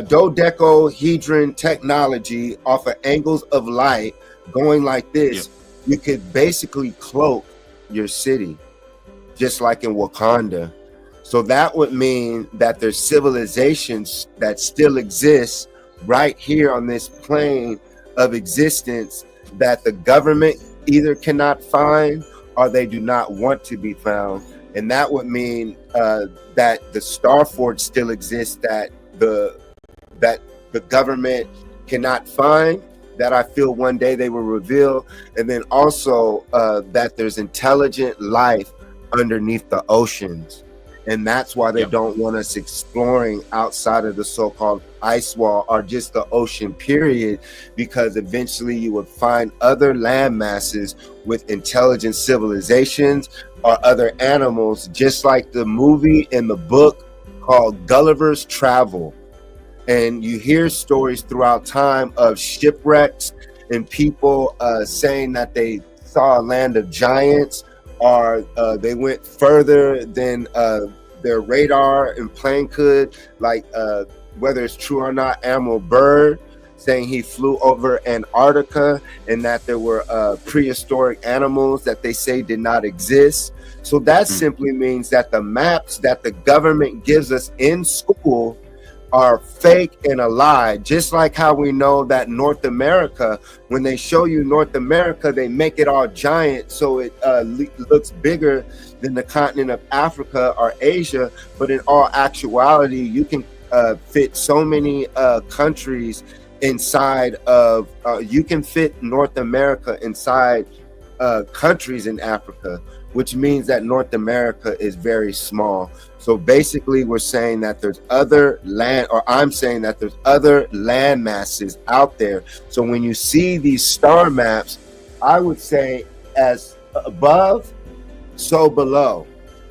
dodecahedron technology off of angles of light going like this, you could basically cloak your city, just like in Wakanda. So that would mean that there's civilizations that still exist right here on this plane of existence that the government either cannot find or they do not want to be found. And that would mean that the Star Forge still exists, that the government cannot find, that I feel one day they will reveal. And then also that there's intelligent life underneath the oceans. And that's why they don't want us exploring outside of the so-called ice wall or just the ocean period, because eventually you would find other land masses with intelligent civilizations or other animals, just like the movie and the book called Gulliver's Travel. And you hear stories throughout time of shipwrecks and people saying that they saw a land of giants, or they went further than their radar and plane could, like whether it's true or not, Admiral Byrd saying he flew over Antarctica and that there were prehistoric animals that they say did not exist. So that simply means that the maps that the government gives us in school are fake and a lie. Just like how we know that North America, when they show you North America, they make it all giant, so it looks bigger than the continent of Africa or Asia. But in all actuality, you can fit so many countries inside of, you can fit North America inside countries in Africa, which means that North America is very small. So basically we're saying that there's other land, or I'm saying that there's other land masses out there. So when you see these star maps, I would say as above, so below.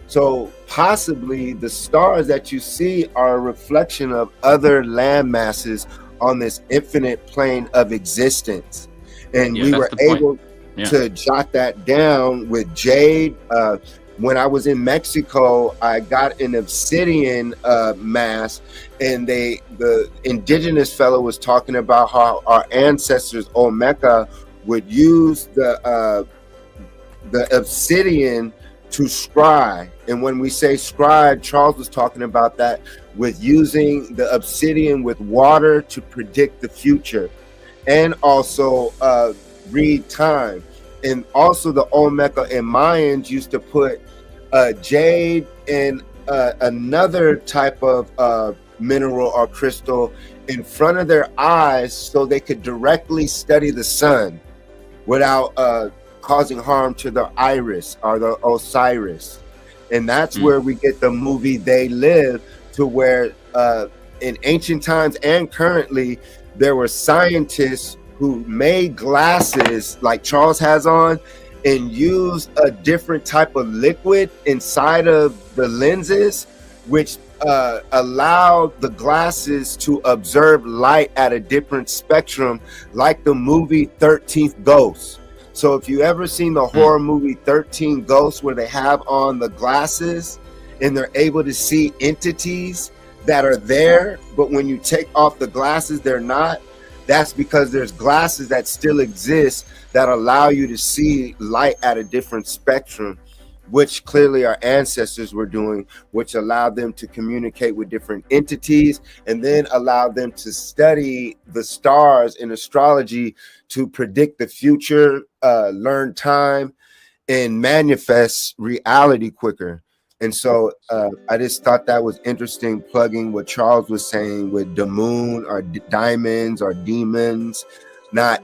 So possibly the stars that you see are a reflection of other land masses on this infinite plane of existence. And we were able to jot that down with jade. When I was in Mexico, I got an obsidian mass, and the indigenous fellow was talking about how our ancestors Olmeca would use the obsidian to scry. And when we say scribe, Charles was talking about that with using the obsidian with water to predict the future, and also read time. And also the Olmeca and Mayans used to put jade and another type of mineral or crystal in front of their eyes so they could directly study the sun without causing harm to the iris or the Osiris. And that's where we get the movie They Live, to where in ancient times and currently there were scientists who made glasses like Charles has on and used a different type of liquid inside of the lenses, which allowed the glasses to observe light at a different spectrum, like the movie 13th Ghost. So if you ever seen the horror movie 13 Ghosts, where they have on the glasses and they're able to see entities that are there, but when you take off the glasses, they're not. That's because there's glasses that still exist that allow you to see light at a different spectrum, which clearly our ancestors were doing, which allowed them to communicate with different entities and then allowed them to study the stars in astrology to predict the future, learn time, and manifest reality quicker. And so I just thought that was interesting, plugging what Charles was saying with the moon or diamonds or demons, not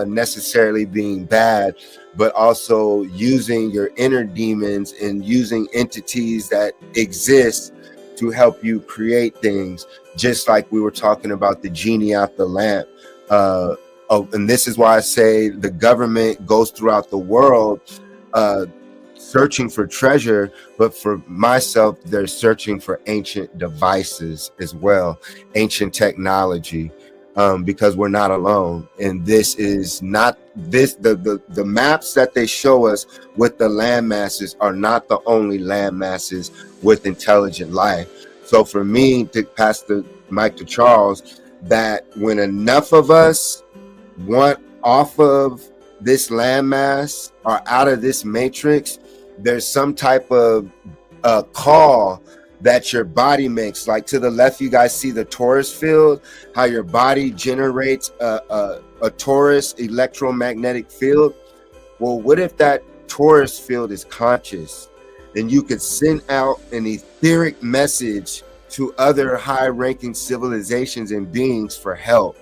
necessarily being bad, but also using your inner demons and using entities that exist to help you create things, just like we were talking about the genie out the lamp. And this is why I say the government goes throughout the world searching for treasure, but for myself, they're searching for ancient devices as well, ancient technology, because we're not alone. And this is not the maps that they show us with the land masses are not the only land masses with intelligent life. So for me, to pass the mic to Charles, that when enough of us want off of this landmass or out of this matrix, there's some type of call that your body makes. Like to the left, you guys see the torus field, how your body generates a torus electromagnetic field. Well, what if that torus field is conscious and you could send out an etheric message to other high-ranking civilizations and beings for help?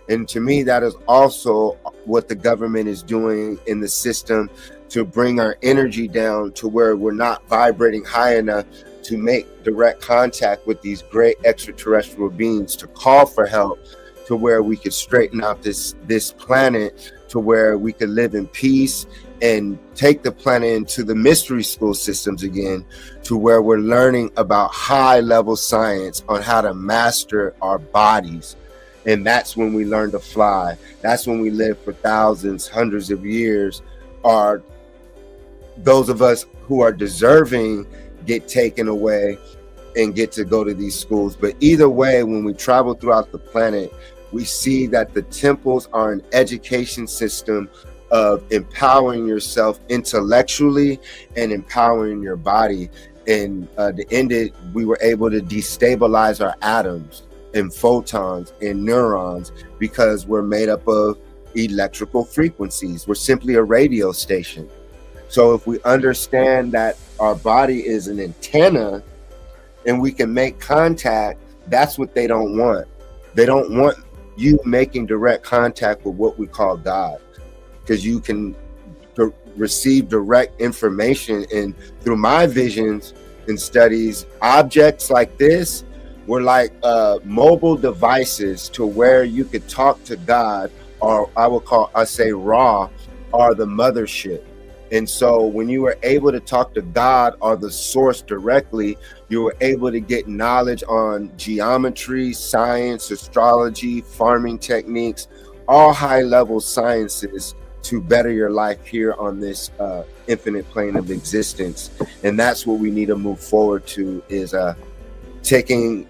And to me, that is also what the government is doing in the system, to bring our energy down to where we're not vibrating high enough to make direct contact with these great extraterrestrial beings, to call for help, to where we could straighten out this planet, to where we could live in peace and take the planet into the mystery school systems again, to where we're learning about high level science on how to master our bodies. And that's when we learn to fly. That's when we live for thousands, hundreds of years. Are those of us who are deserving get taken away and get to go to these schools. But either way, when we travel throughout the planet, we see that the temples are an education system of empowering yourself intellectually and empowering your body. And the end, we were able to destabilize our atoms and photons and neurons, because we're made up of electrical frequencies. We're simply a radio station. So if we understand that our body is an antenna and we can make contact, that's what they don't want. They don't want you making direct contact with what we call God, because you can receive direct information. And through my visions and studies, objects like this were like mobile devices to where you could talk to God, or I say Ra, or the mothership. And so when you were able to talk to God or the source directly, you were able to get knowledge on geometry, science, astrology, farming techniques, all high level sciences to better your life here on this infinite plane of existence. And that's what we need to move forward to, is taking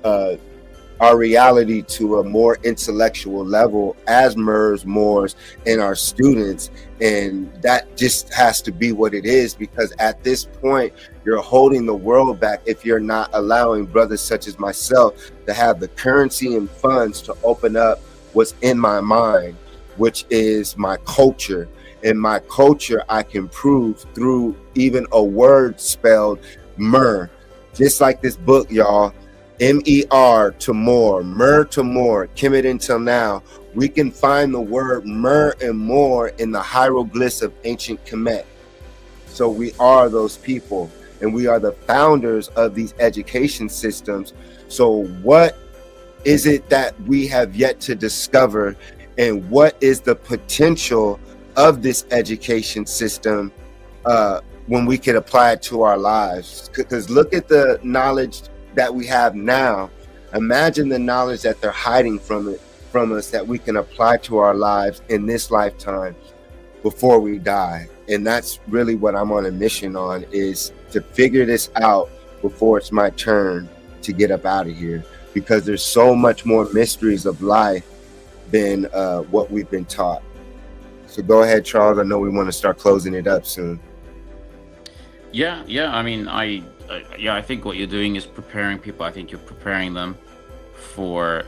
our reality to a more intellectual level as MERS, Moors, and our students. And that just has to be what it is, because at this point, you're holding the world back if you're not allowing brothers such as myself to have the currency and funds to open up what's in my mind, which is my culture. And my culture I can prove through even a word spelled Mer. Just like this book, y'all. M-E-R to more, Mer to more, Kemet until now. We can find the word Mer and more in the hieroglyphs of ancient Kemet. So we are those people, and we are the founders of these education systems. So what is it that we have yet to discover, and what is the potential of this education system when we could apply it to our lives? Because look at the knowledge that we have now. Imagine the knowledge that they're hiding from us that we can apply to our lives in this lifetime before we die. And that's really what I'm on a mission on, is to figure this out before it's my turn to get up out of here, because there's so much more mysteries of life than what we've been taught. So go ahead, Charles. I know we want to start closing it up soon. Yeah. I mean, I think what you're doing is preparing people. I think you're preparing them for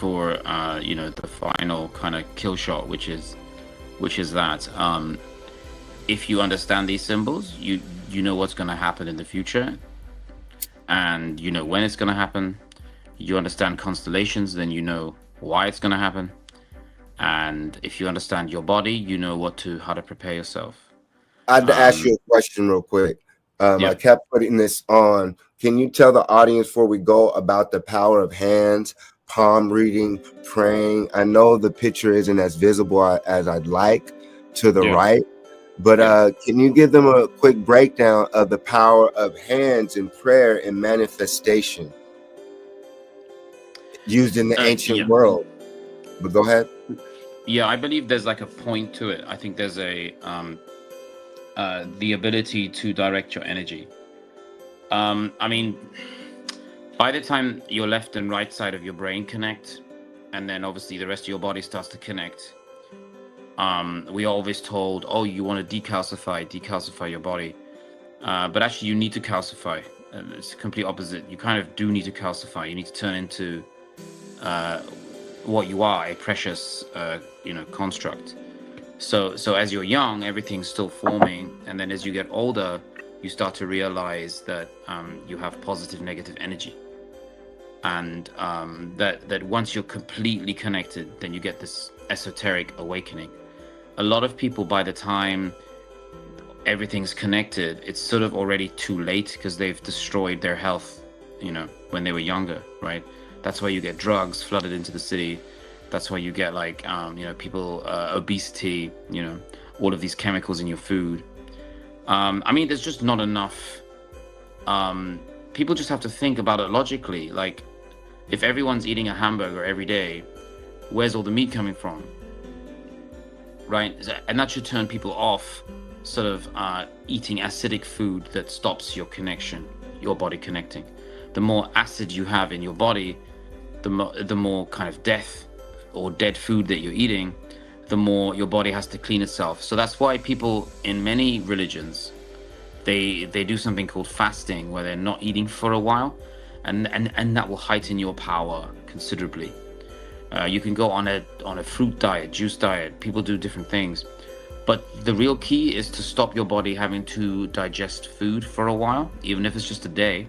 the final kind of kill shot, which is that if you understand these symbols, you know what's going to happen in the future, and you know when it's going to happen. You understand constellations, then you know why it's going to happen. And if you understand your body, you know how to prepare yourself. I'd ask you a question real quick. I kept putting this on. Can you tell the audience before we go about the power of hands, palm reading, praying? I know the picture isn't as visible as I'd like to the right, but can you give them a quick breakdown of the power of hands in prayer and manifestation used in the ancient world? But go ahead. Yeah, I believe there's like a point to it. I think there's a the ability to direct your energy. I mean, By the time your left and right side of your brain connect, and then obviously the rest of your body starts to connect, we are always told, oh, you want to decalcify your body. But actually, you need to calcify. It's the complete opposite. You kind of do need to calcify. You need to turn into what you are, a precious, construct. So as you're young, everything's still forming, and then as you get older, you start to realize that you have positive, negative energy, and that once you're completely connected, then you get this esoteric awakening. A lot of people, by the time everything's connected, it's sort of already too late because they've destroyed their health, when they were younger, right? That's why you get drugs flooded into the city. That's why you get people, obesity, all of these chemicals in your food. There's just not enough. People just have to think about it logically. Like, if everyone's eating a hamburger every day, where's all the meat coming from? Right? And that should turn people off sort of eating acidic food that stops your body connecting. The more acid you have in your body, the more kind of death or dead food that you're eating, the more your body has to clean itself. So that's why people in many religions, they do something called fasting, where they're not eating for a while, and that will heighten your power considerably. You can go on a fruit diet, juice diet. People do different things, but the real key is to stop your body having to digest food for a while, even if it's just a day.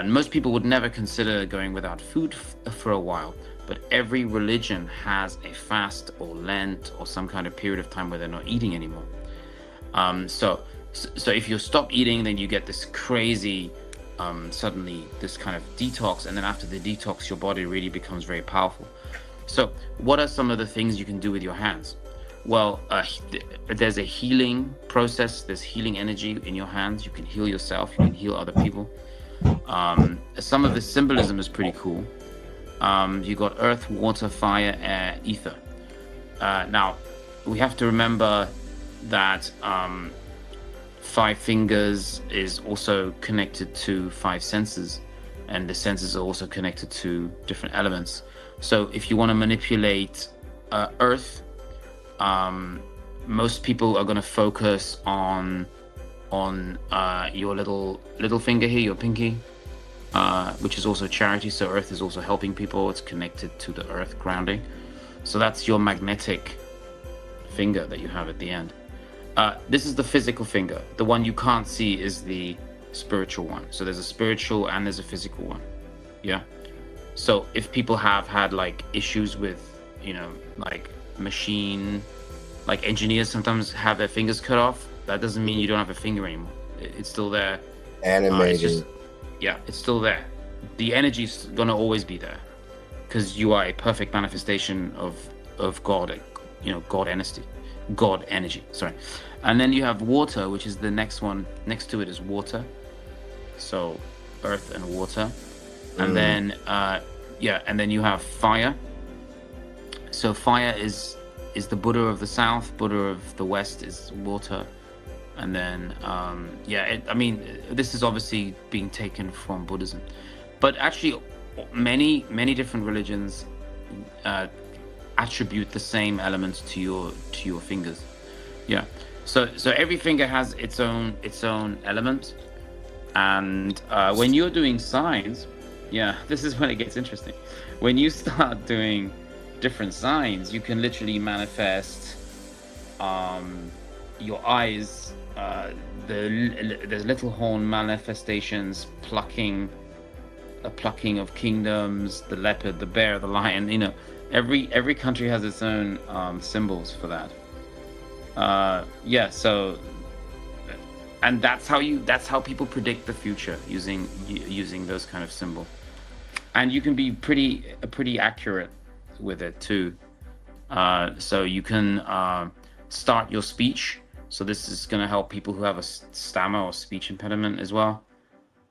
Most people would never consider going without food for a while, but every religion has a fast or Lent or some kind of period of time where they're not eating anymore. So if you stop eating, then you get this crazy, suddenly this kind of detox, and then after the detox, your body really becomes very powerful. So what are some of the things you can do with your hands? Well, there's a healing process. There's healing energy in your hands. You can heal yourself. You can heal other people. Some of the symbolism is pretty cool. You got earth, water, fire, air, ether. Now, we have to remember that 5 fingers is also connected to 5 senses, and the senses are also connected to different elements. So if you want to manipulate earth, most people are going to focus on your little finger here, your pinky, which is also charity. So earth is also helping people. It's connected to the earth, grounding. So that's your magnetic finger that you have at the end. This is the physical finger. The one you can't see is the spiritual one. So there's a spiritual and there's a physical one. Yeah. So if people have had issues with, machine, engineers sometimes have their fingers cut off, that doesn't mean you don't have a finger anymore. It's still there. Animated. It's still there. The energy's gonna always be there because you are a perfect manifestation of God, God energy. Sorry. And then you have water, which is the next one. Next to it is water. So earth and water. And then and then you have fire. So fire is the Buddha of the south, Buddha of the west is water. And then this is obviously being taken from Buddhism, but actually many different religions attribute the same elements to your fingers. Yeah. So every finger has its own element, and when you're doing signs, this is when it gets interesting. When you start doing different signs, you can literally manifest your eyes. There's little horn manifestations, plucking of kingdoms, the leopard, the bear, the lion. Every country has its own symbols for that. So, and that's how people predict the future using those kind of symbols, and you can be pretty accurate with it too. So you can start your speech. So this is going to help people who have a stammer or speech impediment as well.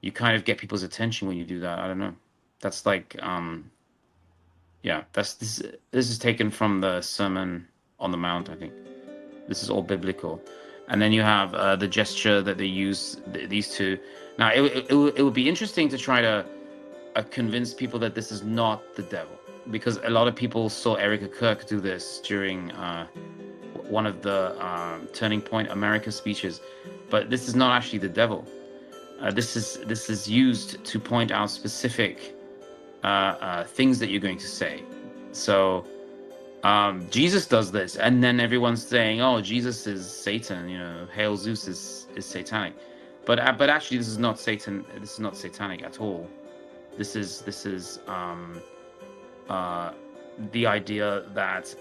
You kind of get people's attention when you do that. I don't know. That's this is taken from the Sermon on the Mount, I think. This is all biblical. And then you have the gesture that they use, these two. Now, it would be interesting to try to convince people that this is not the devil, because a lot of people saw Erica Kirk do this during one of the Turning Point America speeches, but this is not actually the devil. This is used to point out specific things that you're going to say. So Jesus does this, and then everyone's saying, "Oh, Jesus is Satan." Hail Zeus is satanic, but actually, this is not Satan. This is not satanic at all. This is the idea that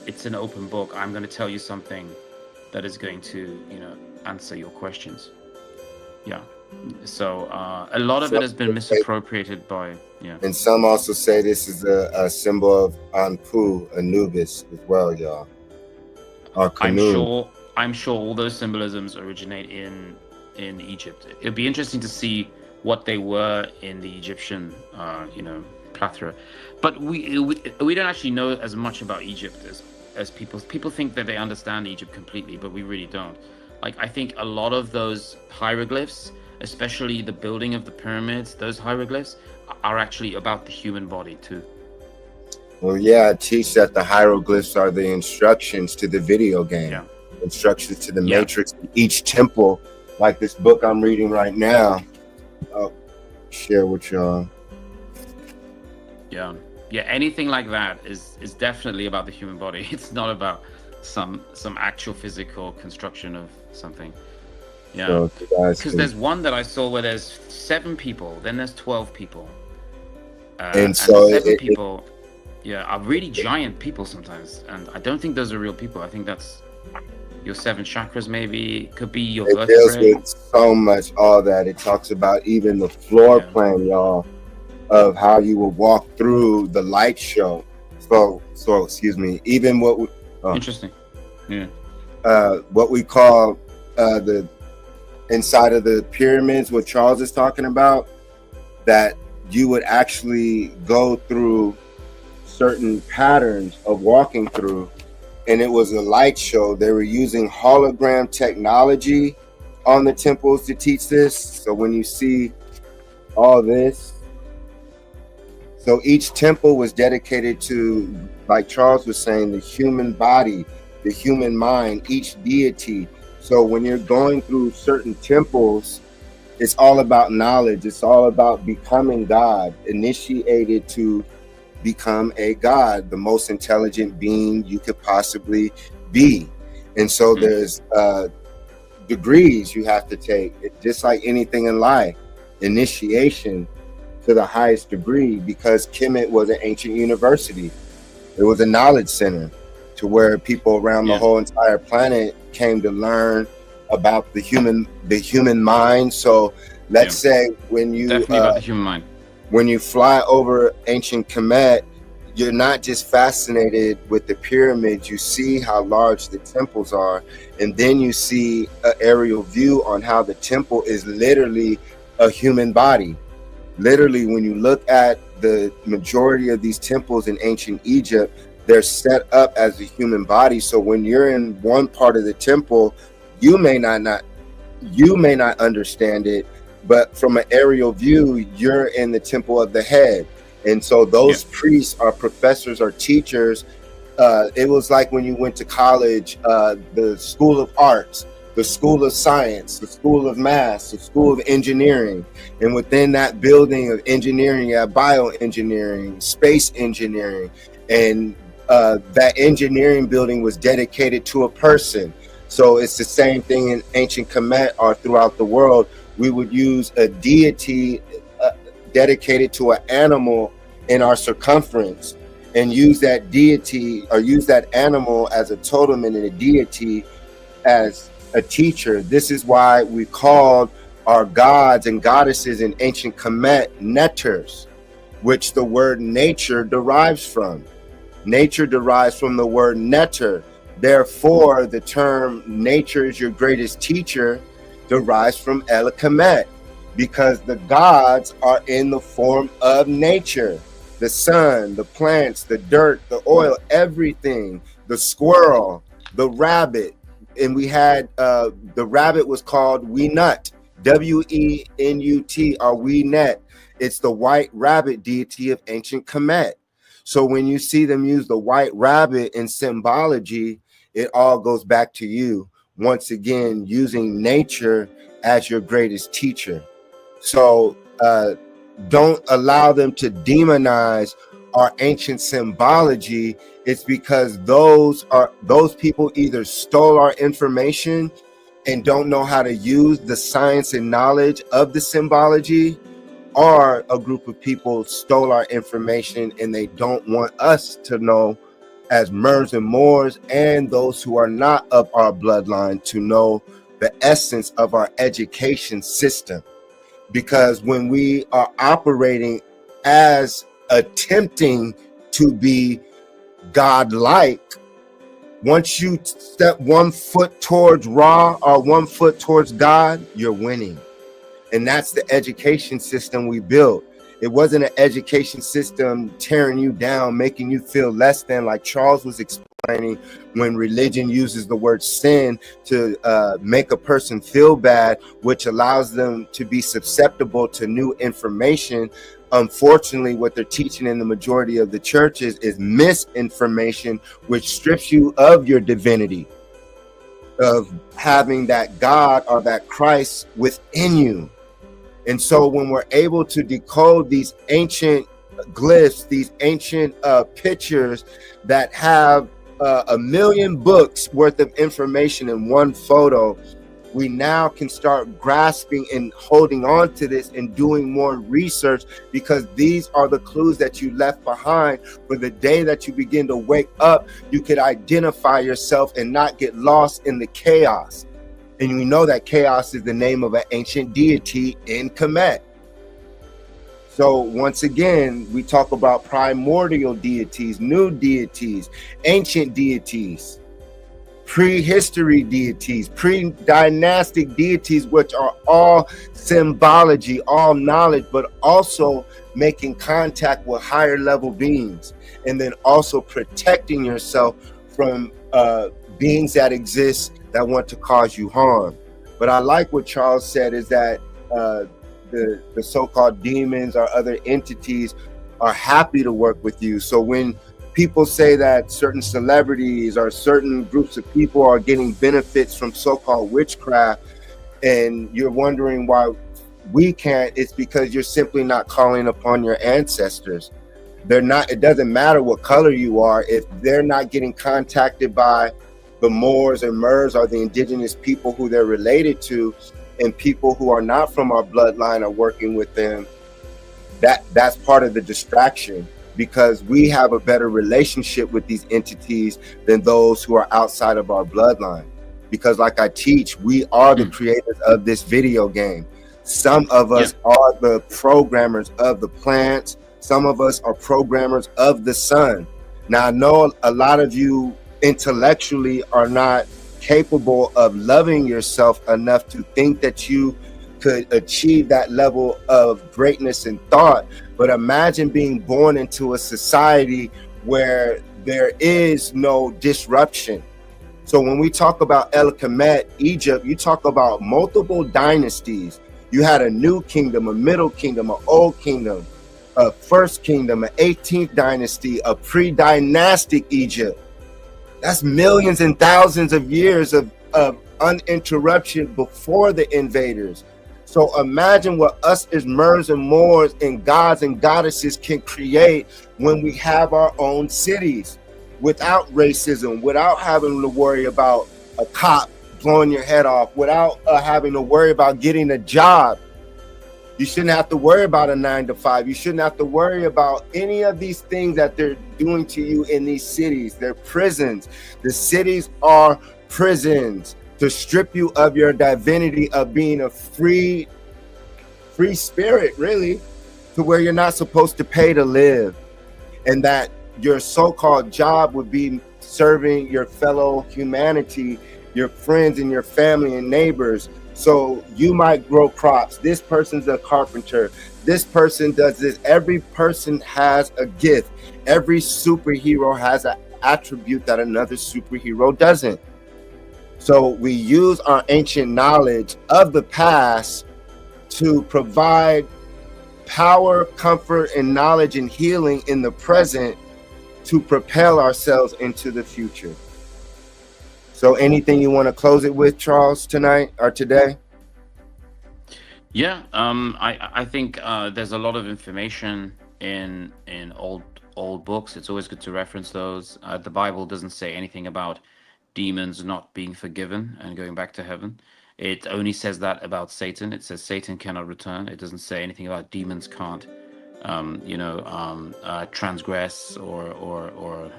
it's an open book. I'm going to tell you something that is going to answer your questions. Yeah. So a lot of it has been misappropriated by And some also say this is a symbol of Anpu, Anubis, as well, y'all. Or I'm sure all those symbolisms originate in Egypt. It'd be interesting to see what they were in the Egyptian plethora, but we don't actually know as much about Egypt as people think that they understand Egypt completely, but we really don't. Like, I think a lot of those hieroglyphs, especially the building of the pyramids, those hieroglyphs are actually about the human body too. Well, yeah, I teach that the hieroglyphs are the instructions to the video game. Yeah. Instructions to the Matrix. Each temple, like this book I'm reading right now, I'll share with y'all. Yeah, anything like that is definitely about the human body. It's not about some actual physical construction of something. Yeah, because there's one that I saw where there's 7 people, then there's 12 people, and so 7 people are really giant people sometimes, and I don't think those are real people. I think that's your 7 chakras, maybe. Could be your vertebrae. It deals with so much, all that. It talks about even the floor plan, y'all, of how you will walk through the light show. So excuse me, even what we, interesting. Yeah. What we call the inside of the pyramids, what Charles is talking about, that you would actually go through certain patterns of walking through, and it was a light show. They were using hologram technology on the temples to teach this. So when you see all this, so each temple was dedicated to, like Charles was saying, the human body, the human mind, each deity. So when you're going through certain temples, it's all about knowledge. It's all about becoming God, initiated to become a God, the most intelligent being you could possibly be. And so there's degrees you have to take, just like anything in life, initiation to the highest degree, because Kemet was an ancient university. It was a knowledge center to where people around the whole entire planet came to learn about the human mind. So let's say when you definitely about the human mind. When you fly over ancient Kemet, you're not just fascinated with the pyramids, you see how large the temples are, and then you see an aerial view on how the temple is literally a human body. Literally, when you look at the majority of these temples in ancient Egypt, they're set up as a human body. So when you're in one part of the temple, you may not understand it, but from an aerial view, you're in the temple of the head. And so those priests are professors or teachers. It was like when you went to college, the School of Arts, the School of Science, the School of Math, the School of Engineering. And within that building of engineering, you have bioengineering, space engineering. And that engineering building was dedicated to a person. So it's the same thing in ancient Kemet or throughout the world. We would use a deity dedicated to an animal in our circumference, and use that deity or use that animal as a totem and a deity as a teacher. This is why we called our gods and goddesses in ancient Kemet netters, which the word nature derives from. Nature derives from the word netter. Therefore, the term nature is your greatest teacher derives from El Kemet, because the gods are in the form of nature. The sun, the plants, the dirt, the oil, everything, the squirrel, the rabbit. And we had, the rabbit was called Weenut, W-E-N-U-T, or Weenet. It's the white rabbit deity of ancient Kemet. So when you see them use the white rabbit in symbology, it all goes back to you, once again, using nature as your greatest teacher. So don't allow them to demonize our ancient symbology. It's because those people either stole our information and don't know how to use the science and knowledge of the symbology, or a group of people stole our information and they don't want us to know, as Moors and Moors, and those who are not of our bloodline, to know the essence of our education system. Because when we are operating as attempting to be godlike, once you step 1 foot towards Ra or 1 foot towards God, you're winning. And that's the education system we built. It wasn't an education system tearing you down, making you feel less than, like Charles was explaining, when religion uses the word sin to make a person feel bad, which allows them to be susceptible to new information. Unfortunately, what they're teaching in the majority of the churches is misinformation, which strips you of your divinity, of having that God or that Christ within you. And so when we're able to decode these ancient glyphs, these ancient pictures that have a million books worth of information in one photo, we now can start grasping and holding on to this and doing more research, because these are the clues that you left behind for the day that you begin to wake up. You could identify yourself and not get lost in the chaos. And we know that chaos is the name of an ancient deity in Kemet. So once again, we talk about primordial deities, new deities, ancient deities, prehistory deities, pre-dynastic deities, which are all symbology, all knowledge, but also making contact with higher level beings, and then also protecting yourself from beings that exist that want to cause you harm. But I like what Charles said, is that the so-called demons or other entities are happy to work with you. So when people say that certain celebrities or certain groups of people are getting benefits from so-called witchcraft, and you're wondering why we can't, it's because you're simply not calling upon your ancestors. They're not, it doesn't matter what color you are, if they're not getting contacted by the Moors and Moors or the indigenous people who they're related to, and people who are not from our bloodline are working with them, that's part of the distraction, because we have a better relationship with these entities than those who are outside of our bloodline. Because like I teach, we are the creators of this video game. Some of us are the programmers of the plants. Some of us are programmers of the sun. Now, I know a lot of you intellectually are not capable of loving yourself enough to think that you could achieve that level of greatness in thought. But imagine being born into a society where there is no disruption. So when we talk about El Kemet, Egypt, you talk about multiple dynasties. You had a new kingdom, a middle kingdom, an old kingdom, a first kingdom, an 18th dynasty, a pre-dynastic Egypt. That's millions and thousands of years of uninterruption before the invaders. So imagine what us as Moors and Moors and gods and goddesses can create when we have our own cities, without racism, without having to worry about a cop blowing your head off, without having to worry about getting a job. You shouldn't have to worry about a 9-to-5. You shouldn't have to worry about any of these things that they're doing to you in these cities. They're prisons. The cities are prisons to strip you of your divinity of being a free spirit, really, to where you're not supposed to pay to live. And that your so-called job would be serving your fellow humanity, your friends and your family and neighbors. So you might grow crops. This person's a carpenter. This person does this. Every person has a gift. Every superhero has an attribute that another superhero doesn't. So we use our ancient knowledge of the past to provide power, comfort, and knowledge and healing in the present to propel ourselves into the future. So anything you want to close it with, Charles, tonight or today? Yeah, I think there's a lot of information in old books. It's always good to reference those. The Bible doesn't say anything about demons not being forgiven and going back to heaven. It only says that about Satan. It says Satan cannot return. It doesn't say anything about demons can't, transgress or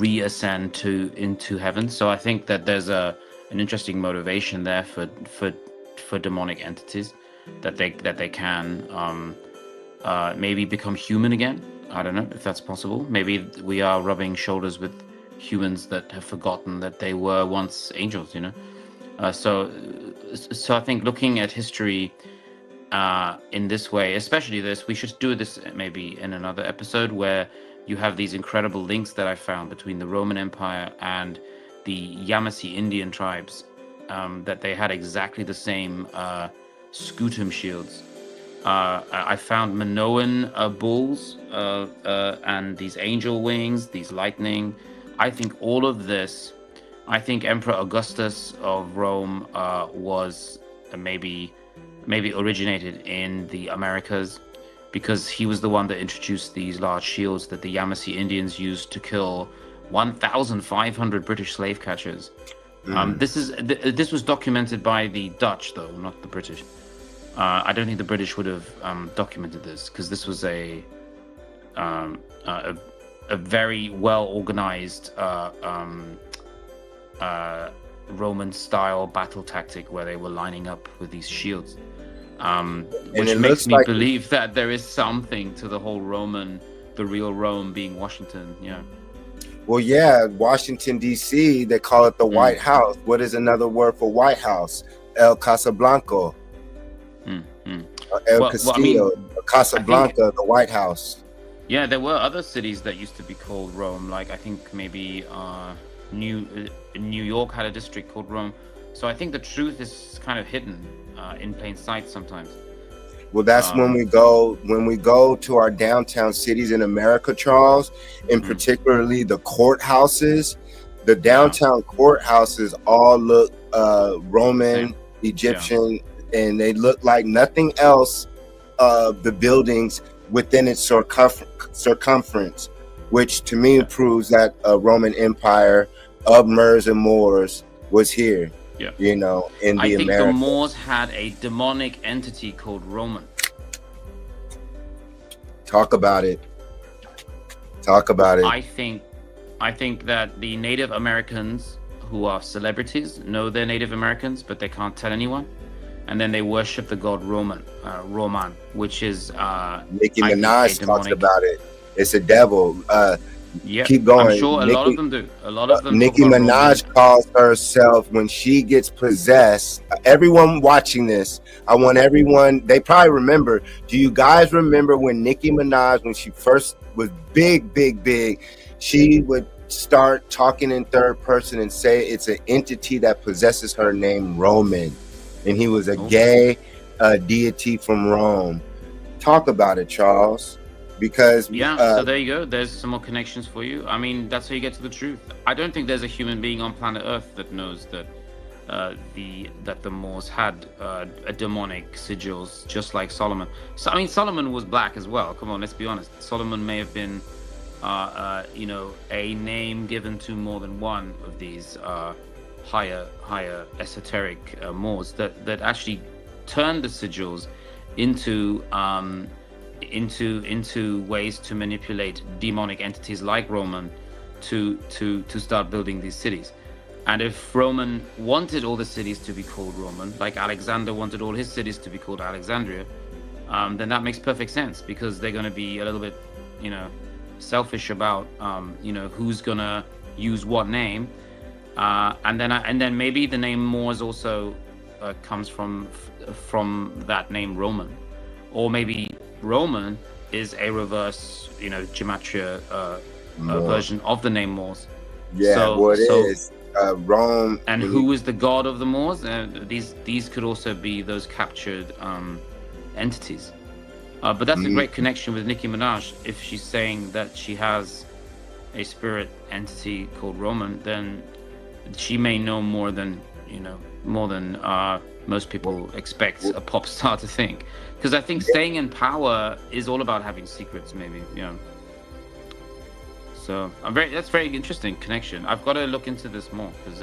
reascend into heaven. So I think that there's an interesting motivation there for demonic entities that they can maybe become human again. I don't know if that's possible. Maybe we are rubbing shoulders with humans that have forgotten that they were once angels. So I think looking at history in this way, especially this, we should do this maybe in another episode where you have these incredible links that I found between the Roman Empire and the Yamasee Indian tribes, that they had exactly the same scutum shields. I found Minoan bulls and these angel wings, these lightning. I think all of this, I think Emperor Augustus of Rome was maybe originated in the Americas, because he was the one that introduced these large shields that the Yamasee Indians used to kill 1,500 British slave catchers. This was documented by the Dutch, though, not the British. I don't think the British would have documented this, because this was a very well organized Roman-style battle tactic where they were lining up with these shields. Which makes me believe that there is something to the whole the real Rome being Washington. Yeah. Well, yeah, Washington, D.C., they call it the White House. What is another word for White House? El Casablanca. El Castillo, Casablanca, the White House. Yeah, there were other cities that used to be called Rome. Like I think maybe New York had a district called Rome. So I think the truth is kind of hidden in plain sight sometimes. Well, that's when we go to our downtown cities in America, Charles, and particularly the courthouses. The downtown courthouses all look Roman, Egyptian, and they look like nothing else. The buildings within its circumference, which to me proves that a Roman Empire of Moors and Moors was here. Yeah. In the I think America. the Moors had a demonic entity called Roman. Talk about it. I think that the Native Americans who are celebrities know they're Native Americans, but they can't tell anyone. And then they worship the god Roman, which is Nicki Minaj talks about it. It's a devil. Yeah, keep going. I'm sure a lot of them do. A lot of them. Nicki Minaj calls herself, when she gets possessed. Everyone watching this, I want everyone. They probably remember. Do you guys remember when Nicki Minaj, when she first was big, she would start talking in third person and say it's an entity that possesses her named Roman, and he was a gay deity from Rome. Talk about it, Charles. Because so there you go. There's some more connections for you. I mean, that's how you get to the truth. I don't think there's a human being on planet Earth that knows that the Moors had a demonic sigils, just like Solomon. So I mean, Solomon was black as well. Come on, let's be honest. Solomon may have been, a name given to more than one of these higher esoteric Moors that actually turned the sigils into ways to manipulate demonic entities like Roman to start building these cities. And if Roman wanted all the cities to be called Roman, like Alexander wanted all his cities to be called Alexandria, then that makes perfect sense, because they're going to be a little bit, selfish about, who's going to use what name. And then maybe the name Moors also comes from that name Roman, or maybe Roman is a reverse, gematria version of the name Moors. Yeah, is Rome. And who is the god of the Moors? These could also be those captured entities. But that's a great connection with Nicki Minaj. If she's saying that she has a spirit entity called Roman, then she may know more than most people expect a pop star to think. Because I think staying in power is all about having secrets, maybe. So that's very interesting connection. I've got to look into this more because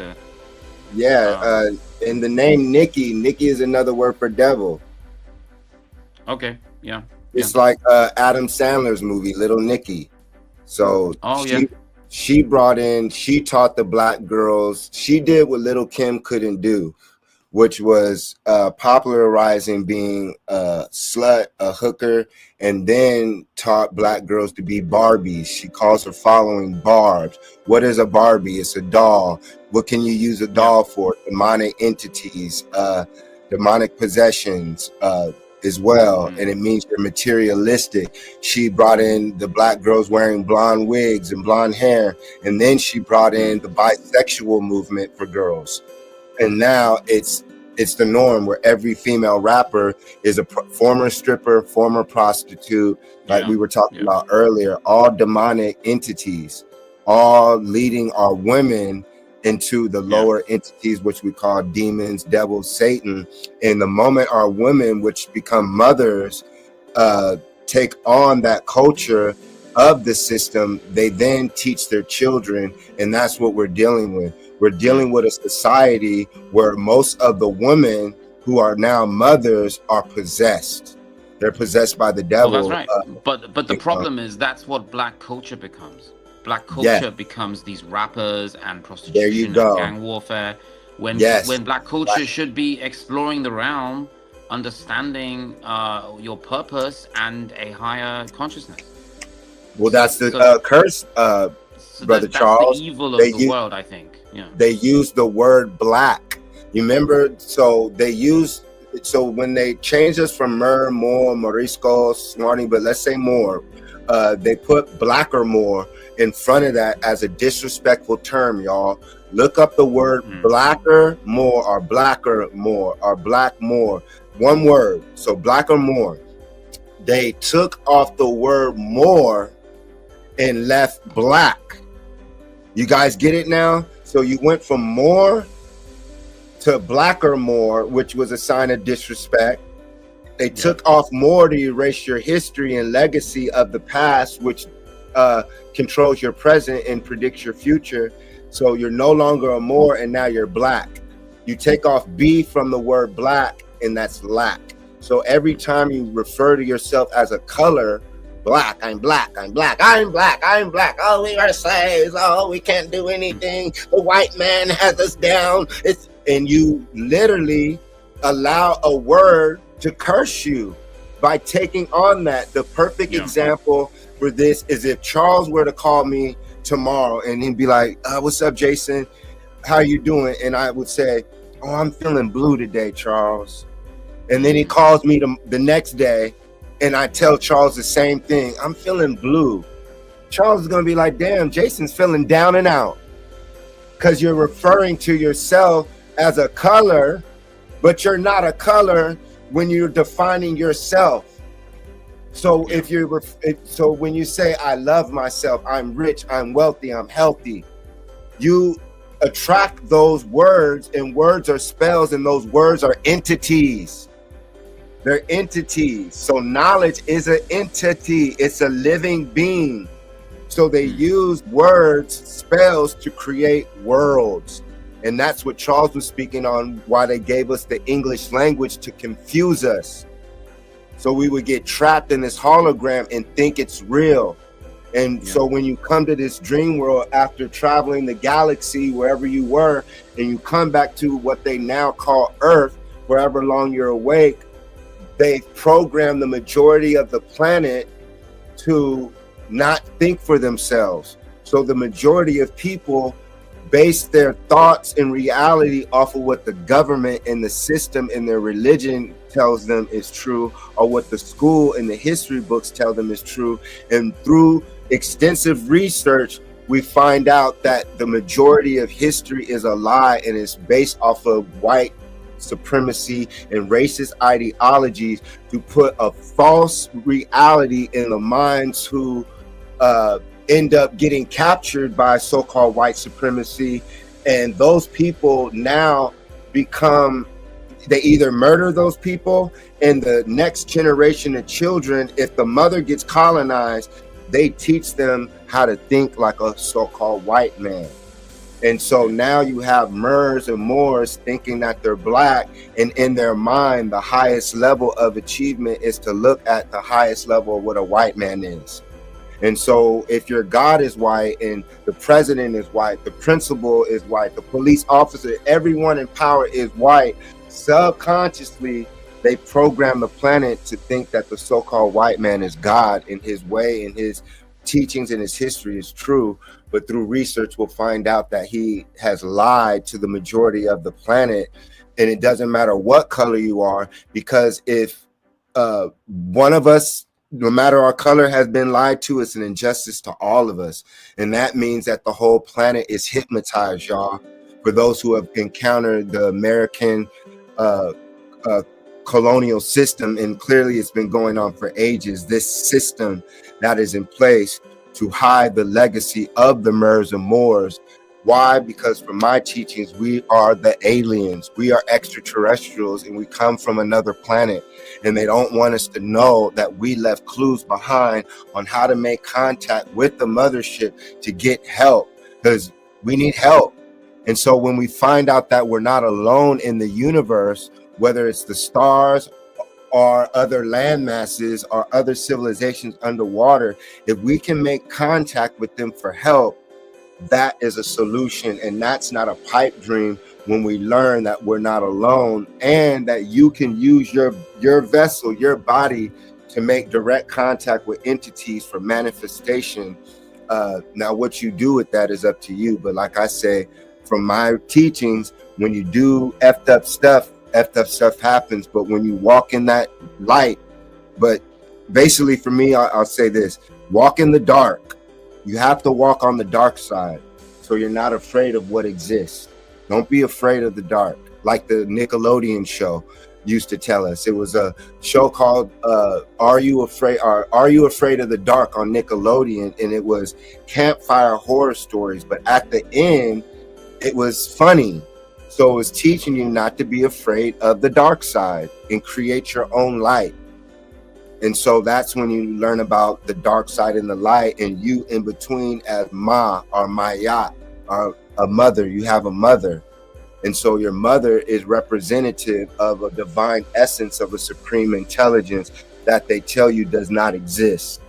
and the name Nikki is another word for devil. Okay, yeah. It's like Adam Sandler's movie Little Nicky. So she taught the black girls. She did what Little Kim couldn't do, which was popularizing being a slut, a hooker, and then taught black girls to be Barbies. She calls her following Barbs. What is a Barbie? It's a doll. What can you use a doll for? Demonic entities, demonic possessions as well. And it means you're materialistic. She brought in the black girls wearing blonde wigs and blonde hair. And then she brought in the bisexual movement for girls. And now it's the norm where every female rapper is a former stripper, former prostitute, like we were talking about earlier, all demonic entities, all leading our women into the lower entities, which we call demons, devils, Satan. And the moment our women, which become mothers, take on that culture of the system, they then teach their children. And that's what we're dealing with. We're dealing with a society where most of the women who are now mothers are possessed. They're possessed by the devil. Well, that's right. But the problem is that's what black culture becomes. Black culture becomes these rappers and prostitution and gang warfare. When black culture should be exploring the realm, understanding your purpose and a higher consciousness. Well, that's the curse, Brother Charles. That's the evil of the world, I think. Yeah. They use the word black. You remember? So when they changed us from more, Morisco, Smarty, but let's say more, they put black or more in front of that as a disrespectful term, y'all. Look up the word blacker more or blacker more or black more. One word. So black or more. They took off the word more and left black. You guys get it now? So you went from more to blacker more, which was a sign of disrespect. They took off more to erase your history and legacy of the past, which controls your present and predicts your future. So you're no longer a more, and now you're black. You take off B from the word black, and that's lack. So every time you refer to yourself as a color, black, I'm black, I'm black, I'm black, I'm black. Oh, we are slaves. Oh, we can't do anything. The white man has us down. And you literally allow a word to curse you by taking on that. The perfect example for this is if Charles were to call me tomorrow and he'd be like, what's up, Jason? How you doing? And I would say, oh, I'm feeling blue today, Charles. And then he calls me the next day and I tell Charles the same thing. I'm feeling blue. Charles is going to be like, damn, Jason's feeling down and out. Because you're referring to yourself as a color, but you're not a color when you're defining yourself. So so when you say, I love myself, I'm rich, I'm wealthy, I'm healthy, you attract those words, and words are spells, and those words are entities. They're entities. So knowledge is an entity. It's a living being. So they use words, spells to create worlds. And that's what Charles was speaking on, why they gave us the English language to confuse us. So we would get trapped in this hologram and think it's real. And so when you come to this dream world after traveling the galaxy, wherever you were, and you come back to what they now call Earth, wherever long you're awake, they program the majority of the planet to not think for themselves. So the majority of people base their thoughts and reality off of what the government and the system and their religion tells them is true, or what the school and the history books tell them is true. And through extensive research, we find out that the majority of history is a lie and is based off of white supremacy and racist ideologies to put a false reality in the minds who end up getting captured by so-called white supremacy. And those people now become, they either murder those people, and the next generation of children, if the mother gets colonized, they teach them how to think like a so-called white man. And so now you have Moors and Moors thinking that they're black, and in their mind, the highest level of achievement is to look at the highest level of what a white man is. And so if your God is white and the president is white, the principal is white, the police officer, everyone in power is white, subconsciously they program the planet to think that the so-called white man is God in his way, and his teachings and his history is true. But through research, we'll find out that he has lied to the majority of the planet. And it doesn't matter what color you are, because if one of us, no matter our color, has been lied to, it's an injustice to all of us. And that means that the whole planet is hypnotized, y'all. For those who have encountered the American colonial system, and clearly it's been going on for ages, this system that is in place to hide the legacy of the Moors and Moors. Why? Because from my teachings, we are the aliens. We are extraterrestrials, and we come from another planet. And they don't want us to know that we left clues behind on how to make contact with the mothership to get help, because we need help. And so when we find out that we're not alone in the universe, whether it's the stars or other land masses or other civilizations underwater, if we can make contact with them for help, that is a solution. And that's not a pipe dream when we learn that we're not alone, and that you can use your vessel, your body, to make direct contact with entities for manifestation. Now what you do with that is up to you. But like I say, from my teachings, when you do effed up stuff happens. But when you walk in that light, but basically for me, I'll say this: walk in the dark. You have to walk on the dark side, so you're not afraid of what exists. Don't be afraid of the dark. Like the Nickelodeon show used to tell us. It was a show called Are You Afraid of the Dark on Nickelodeon, and it was campfire horror stories, but at the end it was funny. So it was teaching you not to be afraid of the dark side and create your own light. And so that's when you learn about the dark side and the light, and you in between as Ma or Maya or a mother. You have a mother. And so your mother is representative of a divine essence of a supreme intelligence that they tell you does not exist.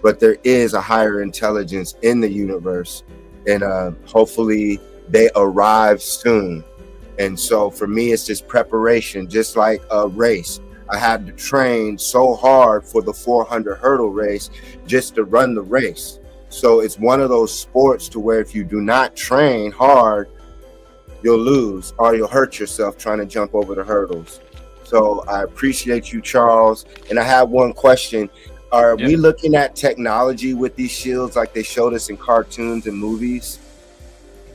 But there is a higher intelligence in the universe, and hopefully they arrive soon. And so for me, it's just preparation, just like a race. I had to train so hard for the 400 hurdle race just to run the race. So it's one of those sports to where if you do not train hard, you'll lose or you'll hurt yourself trying to jump over the hurdles. So I appreciate you, Charles. And I have one question. Are we looking at technology with these shields like they showed us in cartoons and movies?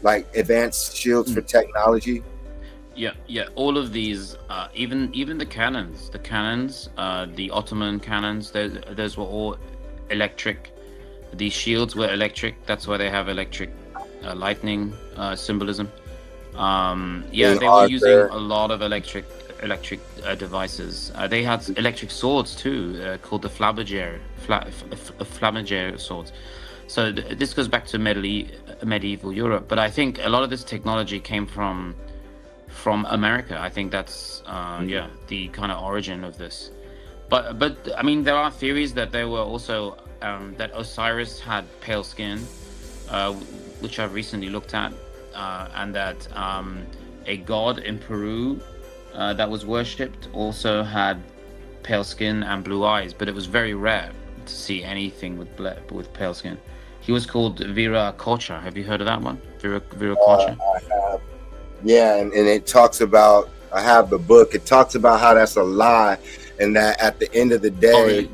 Like advanced shields for technology? Yeah. All of these, even the cannons, the Ottoman cannons, those were all electric. These shields were electric. That's why they have electric lightning symbolism. They were using a lot of electric devices. They had electric swords too, called the flammager swords. So this goes back to medieval Europe. But I think a lot of this technology came from America. I think that's the kind of origin of this. But I mean, there are theories that there were also that Osiris had pale skin, which I've recently looked at, and that a god in Peru that was worshipped also had pale skin and blue eyes, but it was very rare to see anything with pale skin. He was called Viracocha. Have you heard of that one? Viracocha? I have. Yeah, and it talks about, I have the book, it talks about how that's a lie, and that at the end of the day,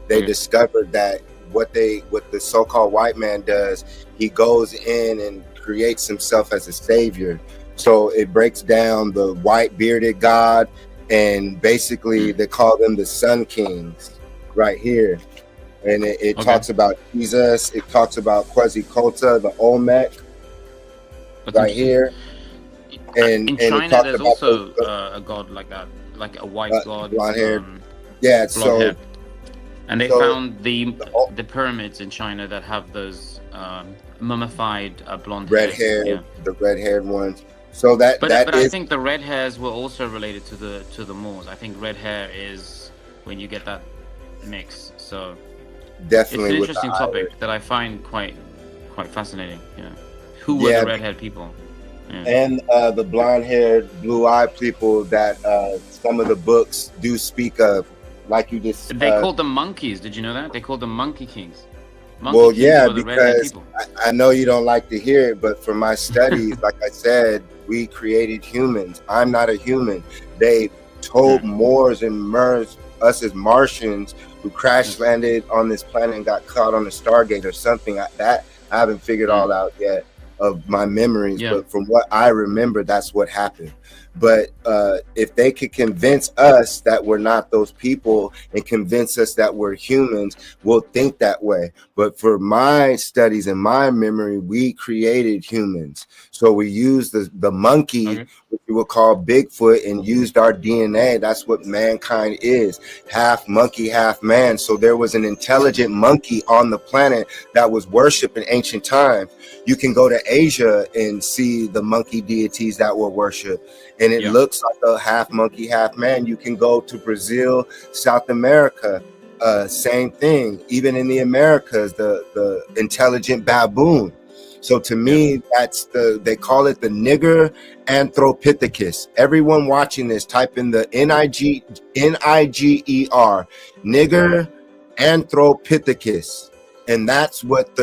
they discovered that what the so-called white man does, he goes in and creates himself as a savior. So it breaks down the white bearded god, and basically they call them the Sun Kings right here. And it talks about Jesus. It talks about Quetzalcoatl, the Olmec, right here. And in and China, there's also a god like that, like a white god, blonde-haired. Yeah, so hair. And they found the pyramids in China that have those mummified blonde red hair. hair, the red-haired ones. So but I think the red hairs were also related to the Moors. I think red hair is when you get that mix. So definitely it's an interesting topic that I find quite fascinating. Yeah, who were the red-haired people? Yeah. And the blonde-haired, blue-eyed people that some of the books do speak of, like you just. They called them monkeys. Did you know that? They called them monkey kings. Well, yeah, because I know you don't like to hear it, but for my studies, like I said, we created humans. I'm not a human. They told Moors and Mers, us as Martians, who crash landed on this planet and got caught on a Stargate or something like that. I haven't figured all out yet of my memories, but from what I remember, that's what happened. But if they could convince us that we're not those people and convince us that we're humans, we'll think that way. But for my studies and my memory, we created humans. So we used the monkey, which we would call Bigfoot, and used our DNA. That's what mankind is, half monkey, half man. So there was an intelligent monkey on the planet that was worshipped in ancient times. You can go to Asia and see the monkey deities that were worshipped. And it looks like a half monkey, half man. You can go to Brazil, South America, same thing. Even in the Americas, the intelligent baboon. So to me, that's they call it the nigger Anthropithecus. Everyone watching this, type in the Niger, nigger Anthropithecus. And that's what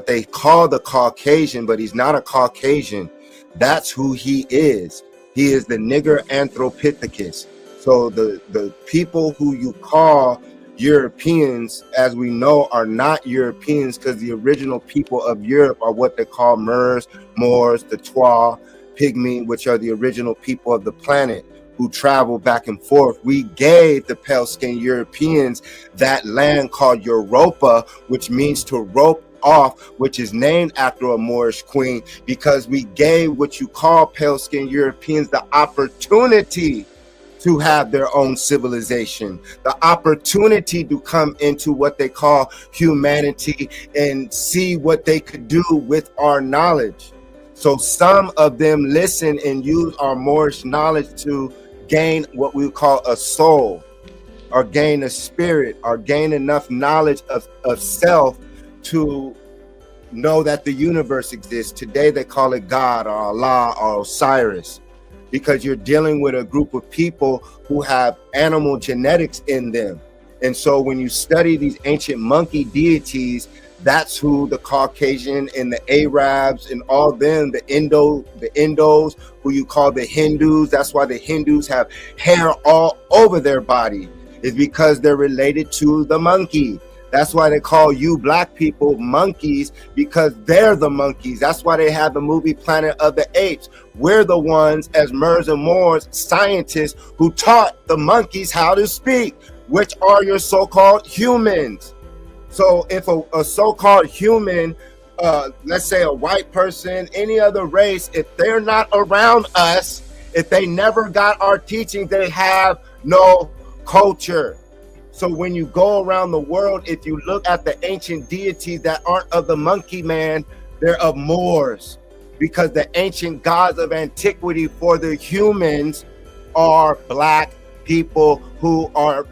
they call the Caucasian, but he's not a Caucasian. That's who he is. He is the nigger Anthropithecus. So the people who you call Europeans, as we know, are not Europeans, because the original people of Europe are what they call Moors, the Twa, Pygmy, which are the original people of the planet who travel back and forth. We gave the pale-skinned Europeans that land called Europa, which means to rope off, which is named after a Moorish queen, because we gave what you call pale-skinned Europeans the opportunity to have their own civilization, the opportunity to come into what they call humanity and see what they could do with our knowledge. So some of them listen and use our Moorish knowledge to gain what we call a soul, or gain a spirit, or gain enough knowledge of self to know that the universe exists. Today they call it God or Allah or Osiris, because you're dealing with a group of people who have animal genetics in them. And so when you study these ancient monkey deities, that's who the Caucasian and the Arabs and all them, the Indos, who you call the Hindus. That's why the Hindus have hair all over their body, is because they're related to the monkey. That's why they call you black people monkeys, because they're the monkeys. That's why they have the movie Planet of the Apes. We're the ones, as Mers and Moors, scientists who taught the monkeys how to speak, which are your so-called humans. So if a so-called human, let's say a white person, any other race, if they're not around us, if they never got our teachings, they have no culture. So when you go around the world, if you look at the ancient deities that aren't of the monkey man, they're of Moors, because the ancient gods of antiquity for the humans are black people who are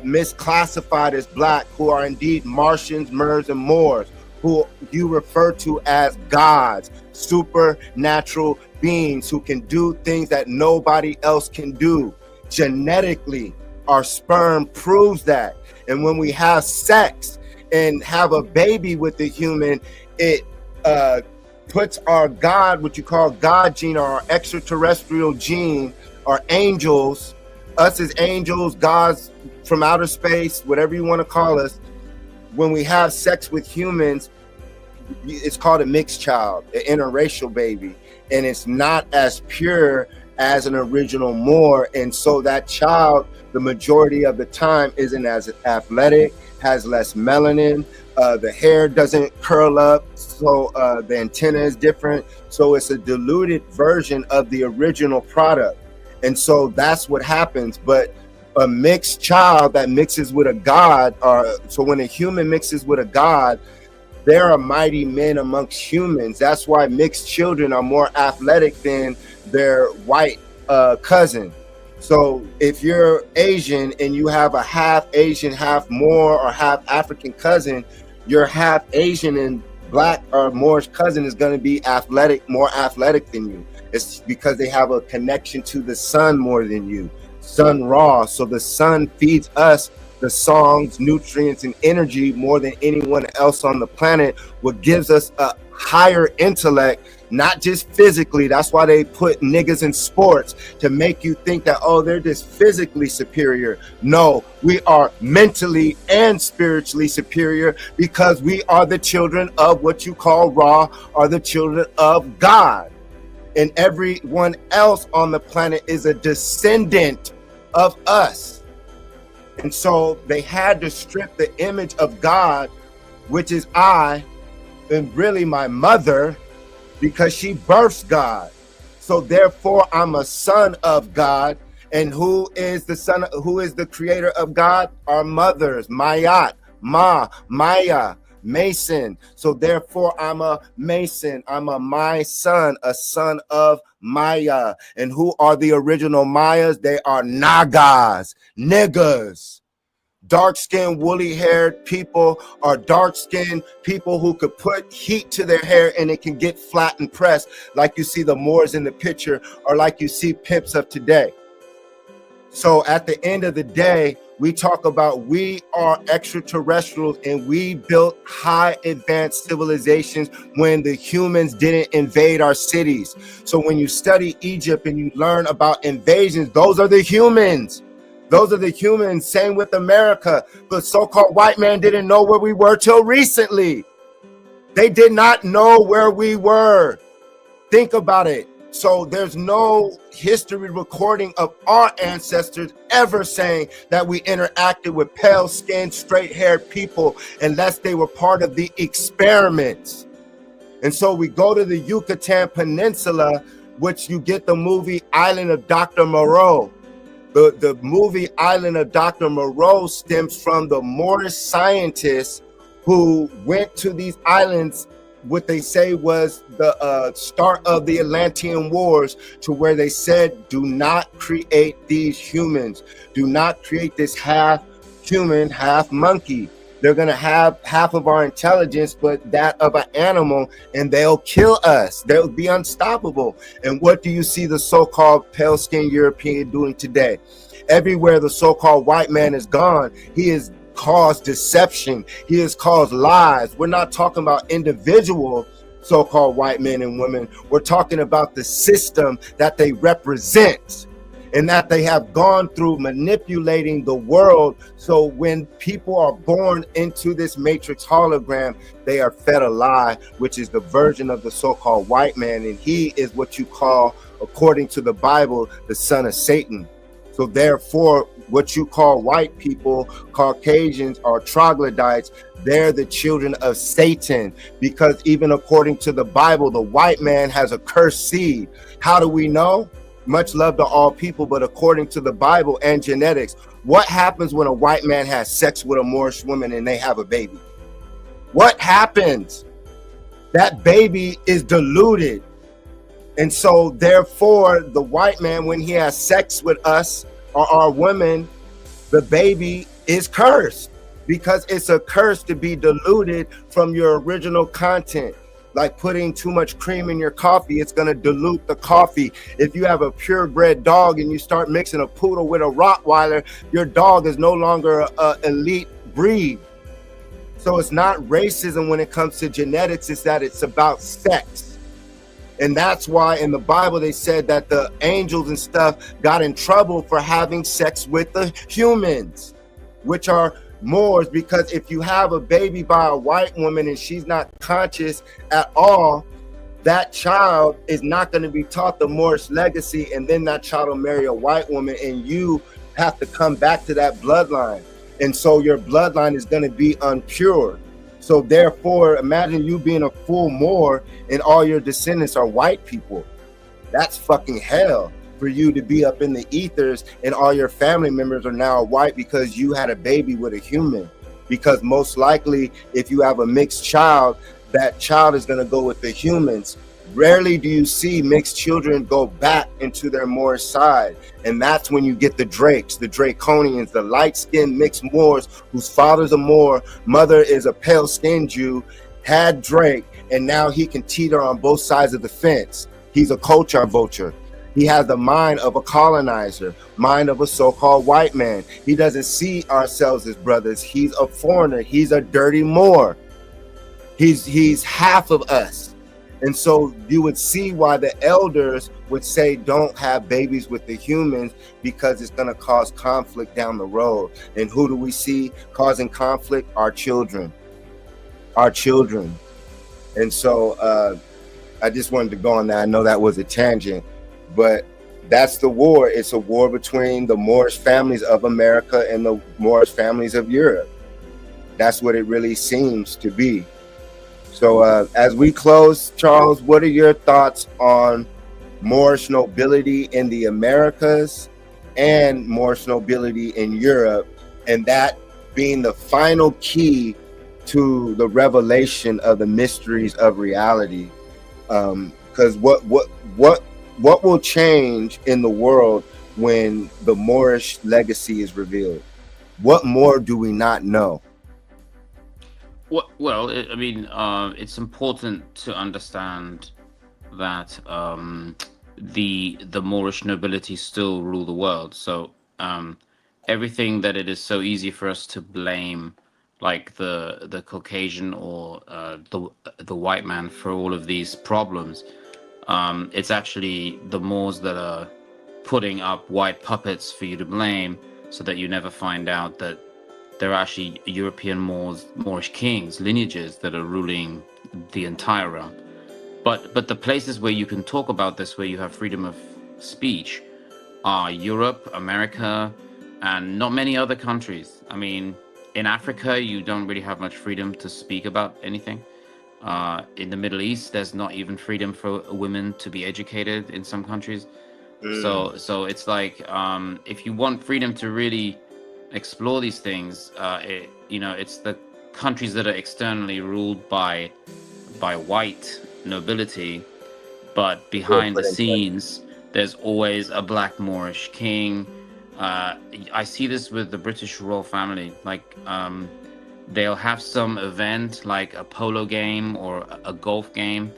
misclassified as black, who are indeed Martians, Mers, and Moors, who you refer to as gods, supernatural beings who can do things that nobody else can do. Genetically, our sperm proves that. And when we have sex and have a baby with the human, it puts our God, what you call God gene, or our extraterrestrial gene, our angels, us as angels, gods from outer space, whatever you want to call us, when we have sex with humans, it's called a mixed child, an interracial baby. and it's not as pure as an original Moor. And so that child, the majority of the time, isn't as athletic, has less melanin, the hair doesn't curl up, so the antenna is different. So it's a diluted version of the original product. And so that's what happens. But a mixed child that mixes with a god, so when a human mixes with a god, there are mighty men amongst humans. That's why mixed children are more athletic than their white cousin. So if you're Asian and you have a half Asian, half Moor, or half African cousin, your half Asian and black or Moorish cousin is going to be athletic, more athletic than you. It's because they have a connection to the sun more than you. Sun Ra. So the sun feeds us the songs, nutrients, and energy more than anyone else on the planet, what gives us a higher intellect, not just physically. That's why they put niggas in sports, to make you think that, oh, they're just physically superior. No, we are mentally and spiritually superior, because we are the children of what you call Ra, are the children of God. And everyone else on the planet is a descendant of us. And so they had to strip the image of God, which is I, and really my mother, because she births God. So therefore I'm a son of God. And who is the creator of God? Our mothers, Mayat, Ma, Maya, Mason. So therefore I'm a Mason. I'm my son, a son of Maya. And who are the original Mayas? They are Nagas, niggas. Dark-skinned, woolly-haired people are dark-skinned people who could put heat to their hair and it can get flat and pressed, like you see the Moors in the picture, or like you see pimps of today. So at the end of the day, we talk about we are extraterrestrials, and we built high advanced civilizations when the humans didn't invade our cities. So when you study Egypt and you learn about invasions, those are the humans. Those are the humans. Same with America. The so-called white man didn't know where we were till recently. They did not know where we were. Think about it. So there's no history recording of our ancestors ever saying that we interacted with pale-skinned, straight-haired people unless they were part of the experiments. And so we go to the Yucatan Peninsula, which you get the movie Island of Dr. Moreau. The movie Island of Dr. Moreau stems from the Moorish scientists who went to these islands, what they say was the start of the Atlantean Wars, to where they said, do not create these humans. Do not create this half human, half monkey. They're going to have half of our intelligence, but that of an animal, and they'll kill us. They'll be unstoppable. And what do you see the so-called pale-skinned European doing today? Everywhere the so-called white man is gone, he has caused deception. He has caused lies. We're not talking about individual so-called white men and women. We're talking about the system that they represent, and that they have gone through manipulating the world. So when people are born into this matrix hologram, they are fed a lie, which is the version of the so-called white man. And he is what you call, according to the Bible, the son of Satan. So therefore, what you call white people, Caucasians, or troglodytes, they're the children of Satan, because even according to the Bible, the white man has a cursed seed. How do we know? Much love to all people, but according to the Bible and genetics, what happens when a white man has sex with a Moorish woman and they have a baby? What happens? That baby is diluted. And so therefore, the white man, when he has sex with us or our women, the baby is cursed, because it's a curse to be diluted from your original content. Like putting too much cream in your coffee, it's going to dilute the coffee. If you have a purebred dog and you start mixing a poodle with a Rottweiler, your dog is no longer an elite breed. So it's not racism when it comes to genetics, it's that it's about sex. And that's why in the Bible they said that the angels and stuff got in trouble for having sex with the humans, which are Moors, because if you have a baby by a white woman and she's not conscious at all, that child is not going to be taught the Moorish legacy, and then that child will marry a white woman, and you have to come back to that bloodline. And so your bloodline is going to be unpure. So therefore, imagine you being a full Moor and all your descendants are white people. That's fucking hell for you to be up in the ethers and all your family members are now white because you had a baby with a human. Because most likely, if you have a mixed child, that child is going to go with the humans. Rarely do you see mixed children go back into their Moorish side. And that's when you get the Drakes, the Draconians, the light-skinned mixed Moors whose father's a Moor, mother is a pale-skinned Jew, had Drake, and now he can teeter on both sides of the fence. He's a culture vulture. He has the mind of a colonizer, mind of a so-called white man. He doesn't see ourselves as brothers. He's a foreigner. He's a dirty Moor. He's half of us. And so you would see why the elders would say don't have babies with the humans, because it's going to cause conflict down the road. And who do we see causing conflict? Our children. Our children. And so I just wanted to go on that. I know that was a tangent, but that's the war. It's a war between the Moorish families of America and the Moorish families of Europe. That's what it really seems to be. So as we close, Charles, what are your thoughts on Moorish nobility in the Americas and Moorish nobility in Europe, and that being the final key to the revelation of the mysteries of reality? Because what will change in the world when the Moorish legacy is revealed? What more do we not know? Well, I mean, it's important to understand that the Moorish nobility still rule the world. So everything that it is so easy for us to blame, like the Caucasian or the white man for all of these problems, it's actually the Moors that are putting up white puppets for you to blame, so that you never find out that there are actually European Moorish kings, lineages that are ruling the entire realm. But the places where you can talk about this, where you have freedom of speech, are Europe, America, and not many other countries. I mean, in Africa, you don't really have much freedom to speak about anything. In the Middle East, there's not even freedom for women to be educated in some countries. So it's like, if you want freedom to really explore these things, it's the countries that are externally ruled by white nobility, but behind the scenes there's always a black Moorish king. I see this with the British royal family. Like they'll have some event like a polo game or a golf game,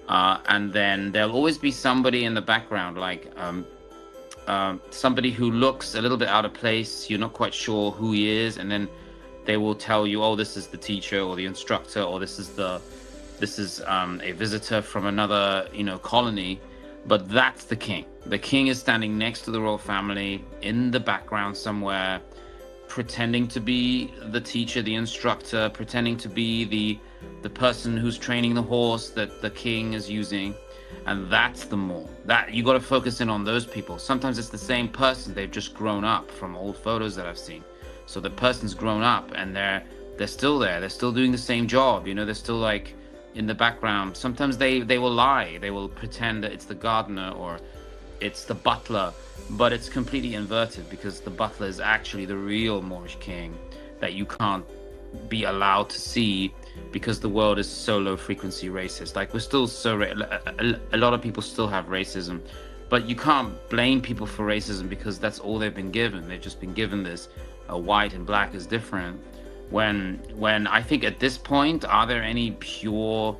and then there'll always be somebody in the background, like somebody who looks a little bit out of place. You're not quite sure who he is, and then they will tell you, oh, this is the teacher or the instructor, or this is a visitor from another colony. But that's the king. The king is standing next to the royal family in the background somewhere, pretending to be the teacher, the instructor, pretending to be the person who's training the horse that the king is using. And that's the Moor. That you got to focus in on those people. Sometimes it's the same person. They've just grown up from old photos that I've seen. So the person's grown up and they're still there. They're still doing the same job. They're still like in the background. Sometimes they will lie. They will pretend that it's the gardener or it's the butler, but it's completely inverted, because the butler is actually the real Moorish king that you can't be allowed to see, because the world is so low frequency racist. Like, we're still a lot of people still have racism, but you can't blame people for racism, because that's all they've been given. They've just been given this white and black is different. When I think at this point, are there any pure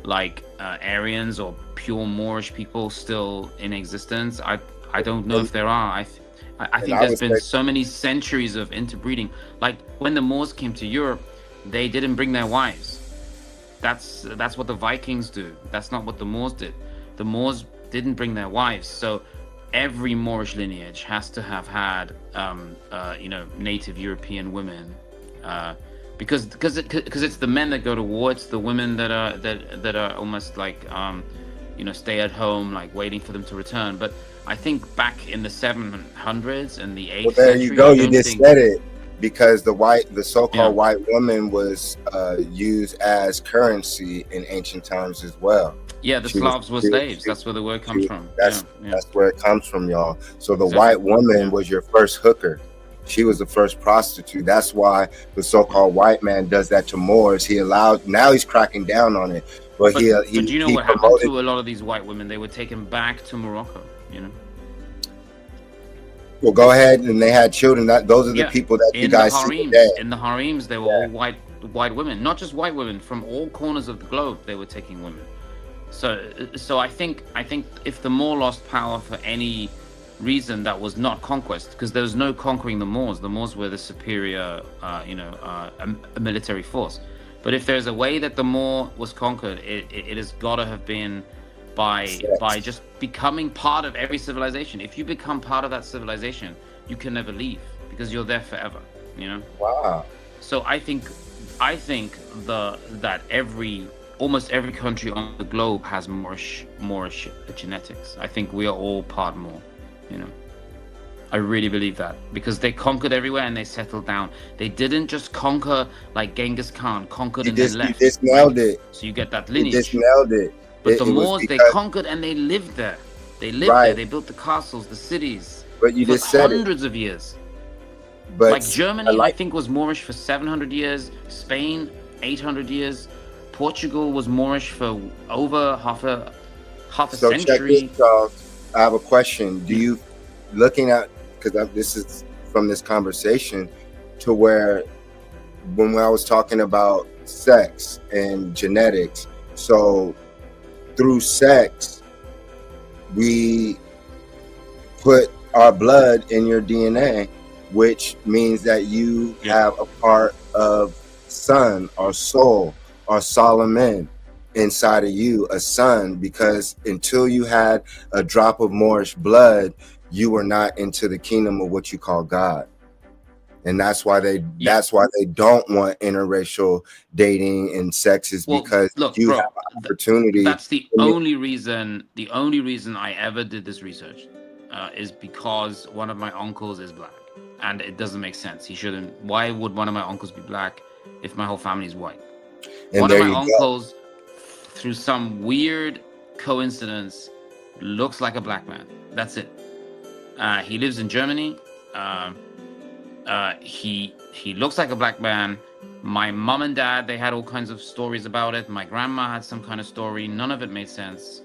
Aryans or pure Moorish people still in existence? I don't know if there are. I think there's been so many centuries of interbreeding. Like when the Moors came to Europe, they didn't bring their wives. That's what the Vikings do. That's not what the Moors did. The Moors didn't bring their wives. So every Moorish lineage has to have had native European women because it's the men that go to war. It's the women that are almost like stay at home, like waiting for them to return. But I think back in the 700s and the 8th Well, there century, you go. I You don't just think, said it, because the so-called yeah. white woman was used as currency in ancient times as well. Yeah, the She was- Slavs were she was- slaves. That's where the word comes from. That's Yeah. that's where it comes from, y'all. So the Exactly. white woman Yeah. was your first hooker. She was the first prostitute. That's why the so-called white man does that to Moors. Now he's cracking down on it. But But he do you know he what happened promoted. to a lot of these white women? They were taken back to Morocco. Well, go ahead, and they had children. Those are the people that you guys see today. In the harems, they were all white women, not just white women from all corners of the globe. They were taking women. So I think if the Moor lost power for any reason that was not conquest, because there was no conquering the Moors. The Moors were the superior, a military force. But if there's a way that the Moor was conquered, it has got to have been by just becoming part of every civilization. If you become part of that civilization, you can never leave because you're there forever. Wow. So I think that almost every country on the globe has Moorish genetics. I think we are all part Moor. I really believe that, because they conquered everywhere and they settled down. They didn't just conquer like Genghis Khan conquered and then left. You just nailed it. So you get that lineage. You just nailed it. But the Moors, they conquered and they lived there. They lived there. They built the castles, the cities. But you for just said hundreds of years. But like Germany, I think was Moorish for 700 years. Spain, 800 years. Portugal was Moorish for over half a century. Check this, Charles. I have a question. Do you, looking at, because this is from this conversation, to where when I was talking about sex and genetics, so through sex, we put our blood in your DNA, which means that you have a part of sun or soul or Solomon inside of you, a son, because until you had a drop of Moorish blood, you were not into the kingdom of what you call God. And that's why they don't want interracial dating and sex, is because you have an opportunity. That's the only reason I ever did this research is because one of my uncles is black, and it doesn't make sense. He shouldn't. Why would one of my uncles be black if my whole family is white? And one of my uncles, through some weird coincidence, looks like a black man. That's it. He lives in Germany. He looks like a black man. My mom and dad, they had all kinds of stories about it. My grandma had some kind of story. None of it made sense.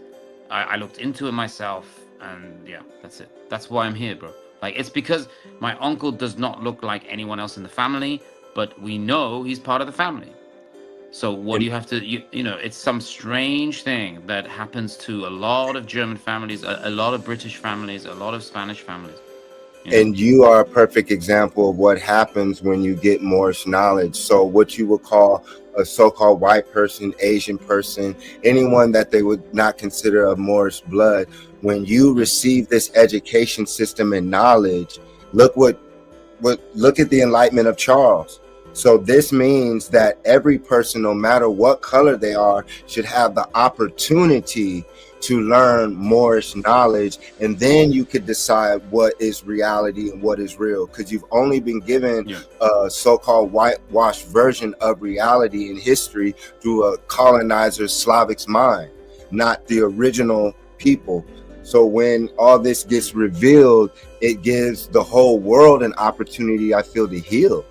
I looked into it myself, and yeah, that's it. That's why I'm here, bro. Like, it's because my uncle does not look like anyone else in the family, but we know he's part of the family. So what do you have to, it's some strange thing that happens to a lot of German families, a lot of British families, a lot of Spanish families. And you are a perfect example of what happens when you get Moorish knowledge. So what you would call a so-called white person, Asian person, anyone that they would not consider of Moorish blood, when you receive this education system and knowledge, look at the Enlightenment of Charles. So this means that every person, no matter what color they are, should have the opportunity to learn Moorish knowledge, and then you could decide what is reality and what is real, because you've only been given a so-called whitewashed version of reality in history through a colonizer's Slavics mind, not the original people. So when all this gets revealed, it gives the whole world an opportunity, I feel, to heal,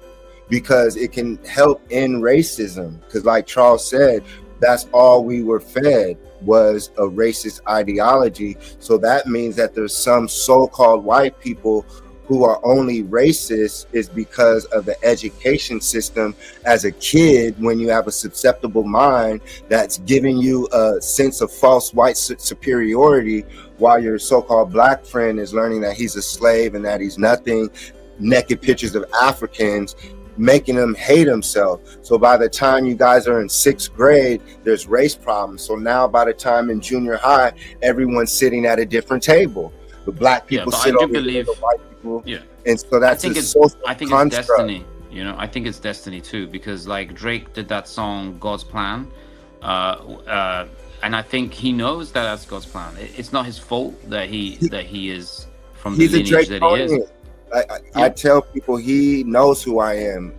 because it can help end racism. Because like Charles said, that's all we were fed, was a racist ideology. So that means that there's some so-called white people who are only racist is because of the education system as a kid, when you have a susceptible mind that's giving you a sense of false white superiority, while your so-called black friend is learning that he's a slave and that he's nothing, naked pictures of Africans, making him hate himself. So by the time you guys are in 6th grade, there's race problems. So now by the time in junior high, everyone's sitting at a different table. The black people sit over the white people. Yeah. And so that's I think it's destiny. You know, I think it's destiny too, because like Drake did that song God's Plan, and I think he knows that that's God's plan. It's not his fault that he is from the He's a lineage that he is. Draconian. I tell people he knows who I am.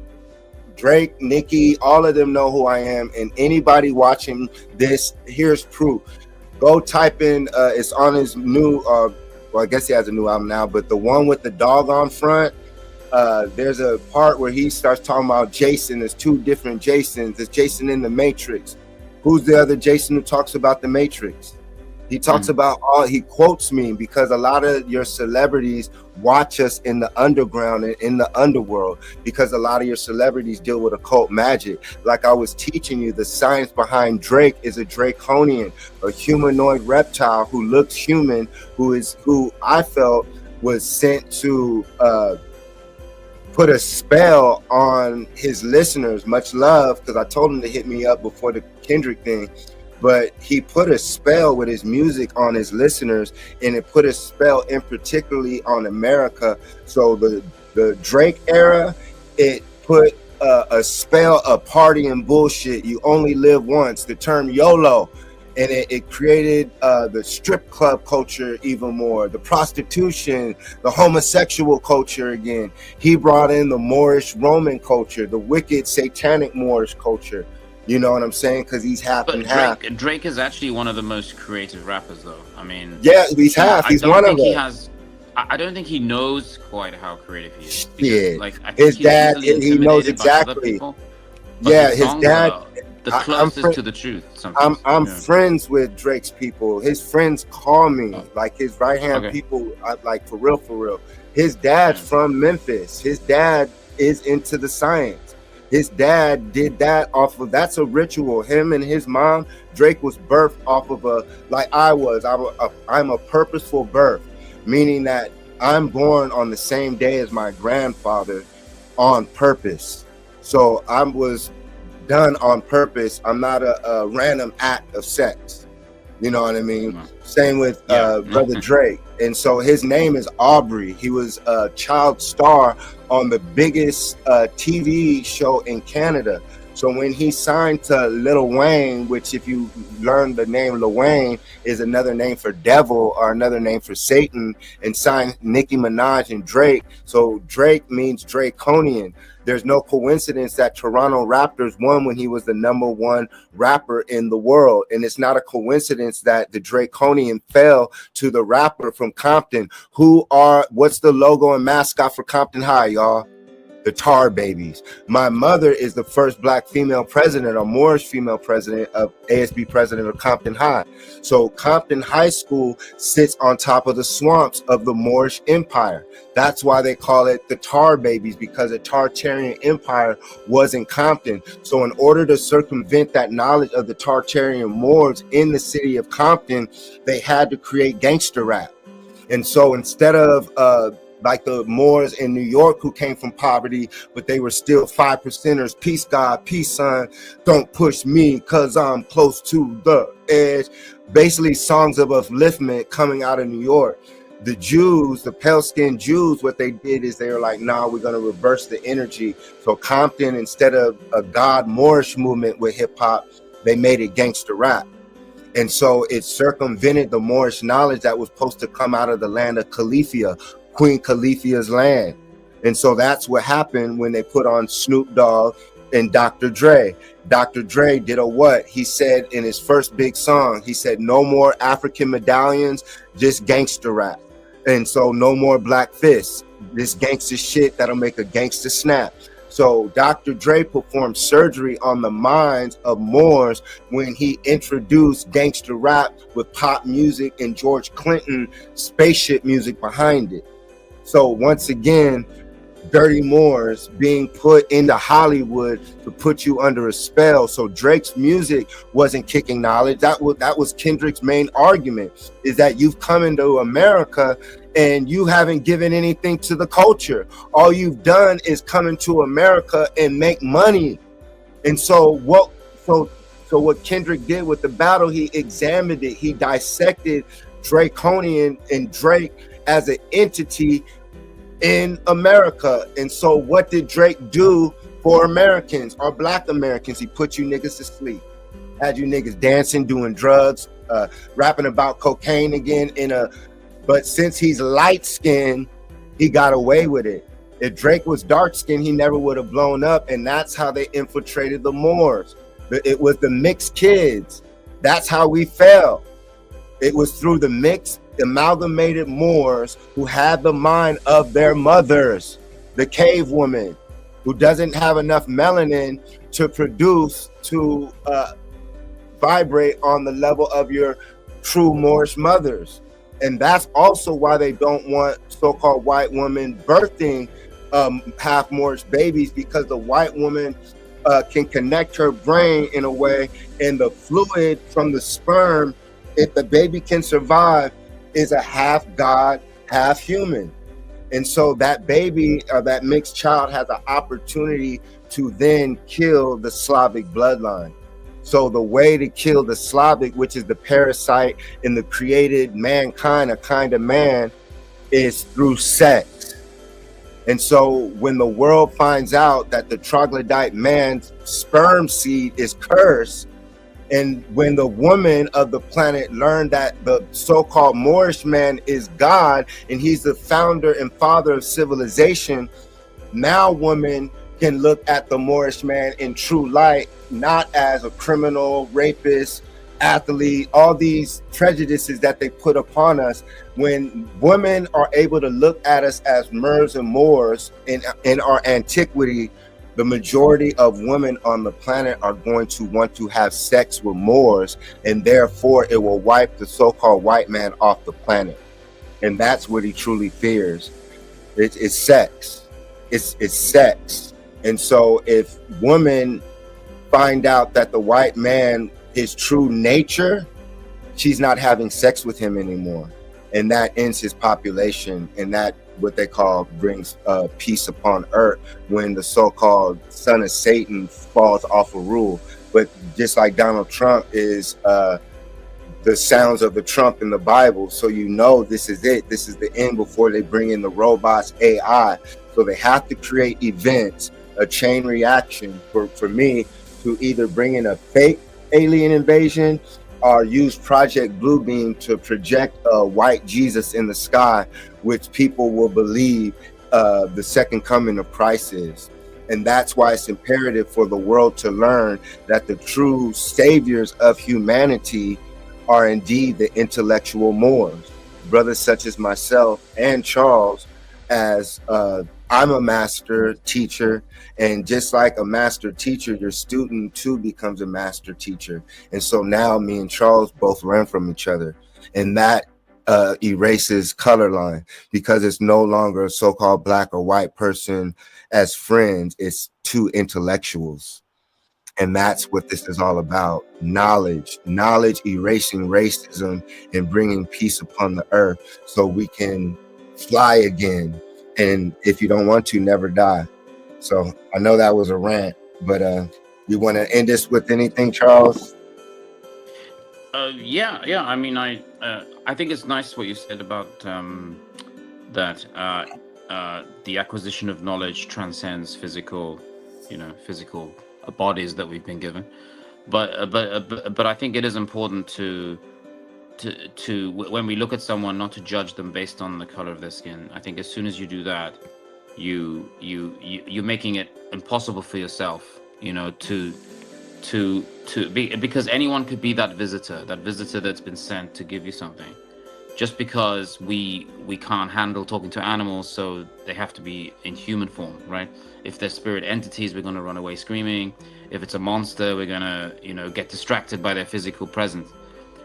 Drake, Nicki, all of them know who I am, and anybody watching this, here's proof. Go type in, it's on his new, well, I guess he has a new album now, but the one with the dog on front, there's a part where he starts talking about Jason. There's two different Jasons. There's Jason in the Matrix. Who's the other Jason who talks about the Matrix? He talks about he quotes me because a lot of your celebrities watch us in the underground and in the underworld, because a lot of your celebrities deal with occult magic. Like I was teaching you, the science behind Drake is a draconian, a humanoid reptile who looks human, who I felt was sent to put a spell on his listeners. Much love, because I told him to hit me up before the Kendrick thing. But he put a spell with his music on his listeners, and it put a spell in particularly on America. So the Drake era, it put a spell, a party and bullshit. You only live once. The term YOLO, and it created the strip club culture even more, the prostitution, the homosexual culture again. He brought in the Moorish Roman culture, the wicked satanic Moorish culture. You know what I'm saying? Because he's half and half. Drake is actually one of the most creative rappers, though. I mean, yeah, he's half. He's one of them. I don't think he knows quite how creative he is. Because, like, I think his dad, he knows exactly. Yeah, his dad. The closest to the truth. I'm friends with Drake's people. His friends call me like his right hand people. Like for real. His dad's from Memphis. His dad is into the science. His dad did that off of, that's a ritual. Him and his mom, Drake was birthed off of I'm a purposeful birth, meaning that I'm born on the same day as my grandfather on purpose. So I was done on purpose. I'm not a random act of sex. You know what I mean? Same with Brother Drake. And so his name is Aubrey. He was a child star on the biggest TV show in Canada. So when he signed to Lil Wayne, which if you learn the name Lil Wayne is another name for devil or another name for Satan, and signed Nicki Minaj and Drake. So Drake means draconian. There's no coincidence that Toronto Raptors won when he was the #1 rapper in the world. And it's not a coincidence that the draconian fell to the rapper from Compton. What's the logo and mascot for Compton High, y'all? The Tar Babies. My mother is the first black female president, or Moorish female president of ASB president of Compton High. So Compton High School sits on top of the swamps of the Moorish Empire. That's why they call it the Tar Babies, because the Tartarian Empire was in Compton. So in order to circumvent that knowledge of the Tartarian Moors in the city of Compton, they had to create gangster rap. And so instead of like the Moors in New York who came from poverty, but they were still 5%ers. Peace, God, peace, son. Don't push me because I'm close to the edge. Basically, songs of upliftment coming out of New York. The Jews, the pale-skinned Jews, what they did is they were like, nah, we're going to reverse the energy. So Compton, instead of a God Moorish movement with hip-hop, they made it gangster rap. And so it circumvented the Moorish knowledge that was supposed to come out of the land of Califia, Queen Califia's land. And so that's what happened when they put on Snoop Dogg and Dr. Dre. Dr. Dre did a what? He said in his first big song, he said, no more African medallions, just gangster rap. And so no more black fists, this gangster shit that'll make a gangster snap. So Dr. Dre performed surgery on the minds of Moors when he introduced gangster rap with pop music and George Clinton spaceship music behind it. So once again, dirty Moors being put into Hollywood to put you under a spell. So Drake's music wasn't kicking knowledge. That was Kendrick's main argument, is that you've come into America and you haven't given anything to the culture. All you've done is come into America and make money. And so what Kendrick did with the battle, he examined it, he dissected Draconian and Drake as an entity in America. And so what did Drake do for Americans or Black Americans? He put you niggas to sleep. Had you niggas dancing, doing drugs, rapping about cocaine again but since he's light skinned, he got away with it. If Drake was dark skinned, he never would have blown up. And that's how they infiltrated the Moors. It was the mixed kids. That's how we fell. It was through the mixed, amalgamated Moors who had the mind of their mothers, the cave woman, who doesn't have enough melanin to produce, to vibrate on the level of your true Moorish mothers. And that's also why they don't want so-called white women birthing half Moorish babies, because the white woman can connect her brain in a way, and the fluid from the sperm, if the baby can survive, is a half god, half human. And so that baby, that mixed child, has an opportunity to then kill the Slavic bloodline. So the way to kill the Slavic, which is the parasite in the created mankind, a kind of man, is through sex. And so when the world finds out that the troglodyte man's sperm seed is cursed, and when the woman of the planet learned that the so-called Moorish man is God and he's the founder and father of civilization, now women can look at the Moorish man in true light, not as a criminal, rapist, athlete, all these prejudices that they put upon us. When women are able to look at us as Moors and Moors in our antiquity, the majority of women on the planet are going to want to have sex with Moors, and therefore it will wipe the so-called white man off the planet. And that's what he truly fears. It's sex. It's sex. And so if women find out that the white man, his true nature, she's not having sex with him anymore. And that ends his population, and that what they call brings peace upon earth, when the so-called son of Satan falls off a rule. But just like Donald Trump is the sounds of the trump in the Bible, so you know this is it. This is the end before they bring in the robots, AI. So they have to create events, a chain reaction for me to either bring in a fake alien invasion or use Project Bluebeam to project a white Jesus in the sky, which people will believe the second coming of Christ is. And that's why it's imperative for the world to learn that the true saviors of humanity are indeed the intellectual Moors. Brothers such as myself and Charles, as I'm a master teacher, and just like a master teacher, your student too becomes a master teacher. And so now me and Charles both learn from each other, and that erases color line, because it's no longer a so-called black or white person as friends. It's two intellectuals. And that's what this is all about. Knowledge erasing racism and bringing peace upon the earth so we can fly again. And if you don't want to, never die. So I know that was a rant, but you want to end this with anything, Charles? Yeah. I mean, I think it's nice what you said about that the acquisition of knowledge transcends physical bodies that we've been given. But I think it is important to when we look at someone, not to judge them based on the color of their skin. I think as soon as you do that, you're making it impossible for yourself, to be, because anyone could be that visitor that's been sent to give you something. Just because we can't handle talking to animals, so they have to be in human form, right? If they're spirit entities, we're going to run away screaming. If it's a monster, we're going to get distracted by their physical presence.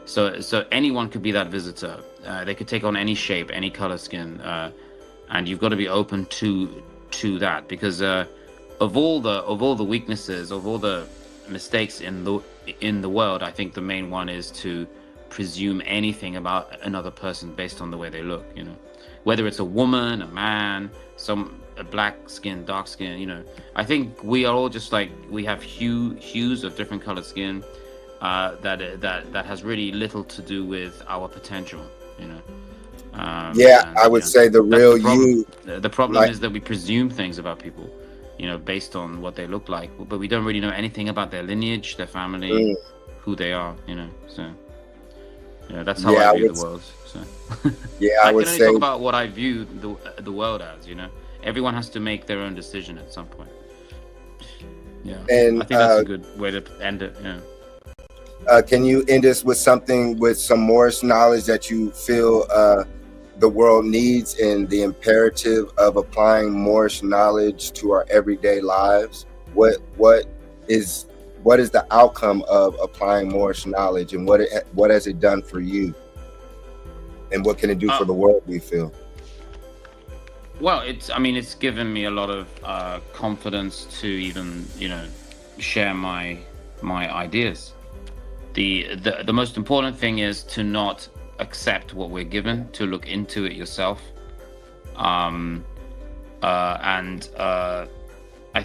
So anyone could be that visitor. They could take on any shape, any color skin, and you've got to be open to that, because of all the weaknesses, of all the mistakes in the world, I think the main one is to presume anything about another person based on the way they look. Whether it's a woman, a man, a black skin, dark skin. I think we are all just like, we have hues of different colored skin. That has really little to do with our potential. Yeah, I would say the that's real the problem. you. The problem Like, is that we presume things about people, based on what they look like, but we don't really know anything about their lineage, their family, mm, who they are. So that's how I yeah, I view would. the world. So Yeah, I I would can only say, talk about what I view the world as. Everyone has to make their own decision at some point. Yeah, I and think that's a good way to end it. can you end us with something with some Morse knowledge that you feel the world needs, and the imperative of applying Morse knowledge to our everyday lives? What is the outcome of applying Morse knowledge, and what has it done for you, and what can it do for the world, we feel? Well, it's given me a lot of confidence to even share my ideas. The most important thing is to not accept what we're given, to look into it yourself. And I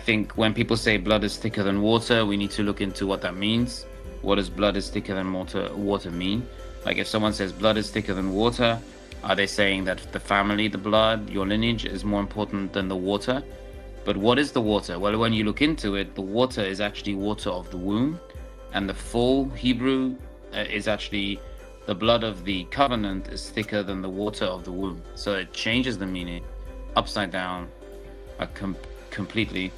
think when people say blood is thicker than water, we need to look into what that means. What does blood is thicker than water mean? Like, if someone says blood is thicker than water, are they saying that the family, the blood, your lineage is more important than the water? But what is the water? Well, when you look into it, the water is actually water of the womb, and the full Hebrew is actually the blood of the covenant is thicker than the water of the womb. So it changes the meaning upside down completely.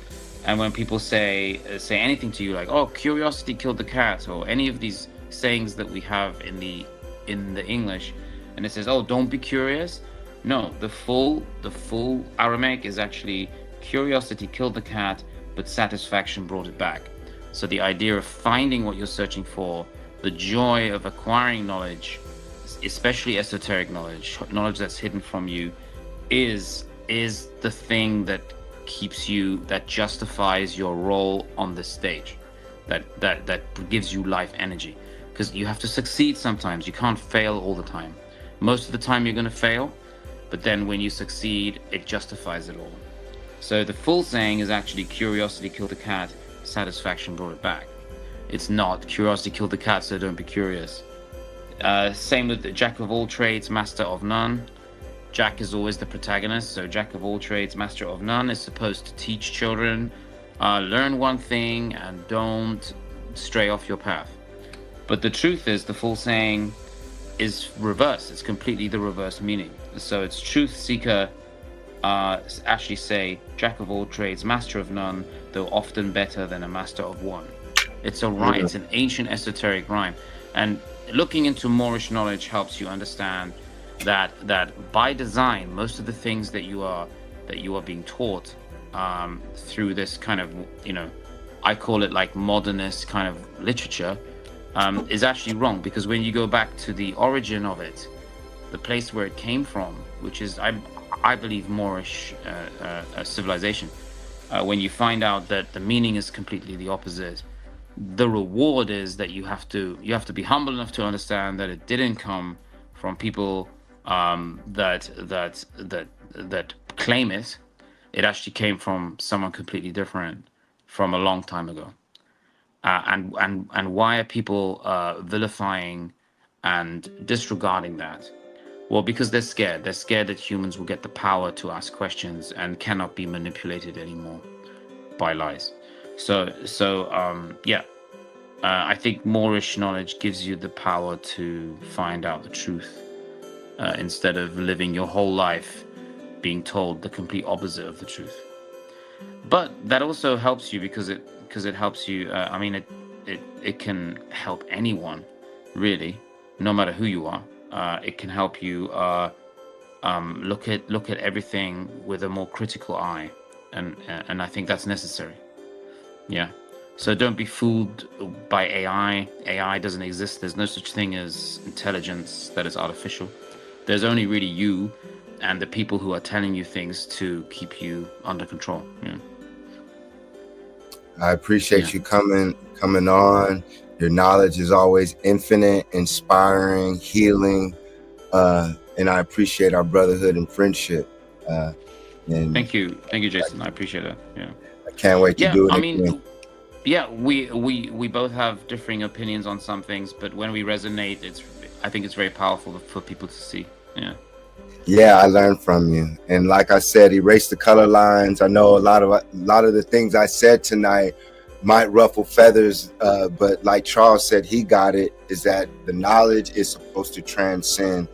And when people say anything to you like, "Oh, curiosity killed the cat," or any of these sayings that we have in the English, and it says, "Oh, don't be curious." No, the full Aramaic is actually curiosity killed the cat, but satisfaction brought it back. So the idea of finding what you're searching for, the joy of acquiring knowledge, especially esoteric knowledge that's hidden from you, is the thing that keeps you, that justifies your role on the stage, that gives you life energy. Because you have to succeed sometimes. You can't fail all the time. Most of the time you're going to fail, but then when you succeed, it justifies it all. So the full saying is actually curiosity killed the cat, satisfaction brought it back. It's not curiosity killed the cat, so don't be curious. Same with the jack of all trades, master of none. Jack is always the protagonist, so jack of all trades, master of none is supposed to teach children, learn one thing and don't stray off your path. But the truth is, the full saying is reverse. It's completely the reverse meaning. So it's truth seeker actually say, jack of all trades, master of none, though often better than a master of one. It's a rhyme. It's an ancient esoteric rhyme. And looking into Moorish knowledge helps you understand that by design, most of the things that you are being taught through this kind of, I call it like modernist kind of literature, is actually wrong. Because when you go back to the origin of it, the place where it came from, which is, I believe, Moorish civilization, when you find out that the meaning is completely the opposite, the reward is that you have to be humble enough to understand that it didn't come from people that claim it. It actually came from someone completely different from a long time ago. And why are people vilifying and disregarding that? Well, because they're scared. They're scared that humans will get the power to ask questions and cannot be manipulated anymore by lies. I think Moorish knowledge gives you the power to find out the truth instead of living your whole life being told the complete opposite of the truth. But that also helps you because it helps you. It can help anyone, really, no matter who you are. It can help you look at everything with a more critical eye, and I think that's necessary. Yeah. So don't be fooled by AI. AI doesn't exist. There's no such thing as intelligence that is artificial. There's only really you and the people who are telling you things to keep you under control. Yeah. I appreciate you coming on. Your knowledge is always infinite, inspiring, healing, and I appreciate our brotherhood and friendship. And thank you, Jason. I appreciate it. Yeah. I can't wait to do it again. Yeah, we both have differing opinions on some things, but when we resonate, I think it's very powerful for people to see. Yeah. Yeah, I learned from you. And like I said, erase the color lines. I know a lot of the things I said tonight might ruffle feathers, but like Charles said, he got it, is that the knowledge is supposed to transcend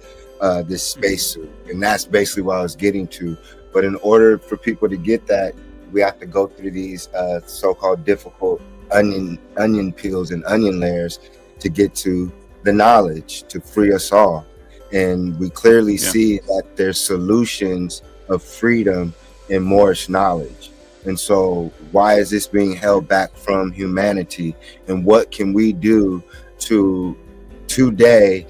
this spacesuit. And that's basically what I was getting to. But in order for people to get that, we have to go through these so-called difficult onion peels and onion layers to get to the knowledge, to free us all. And we clearly see that there's solutions of freedom in Moorish knowledge. And so why is this being held back from humanity? And what can we do today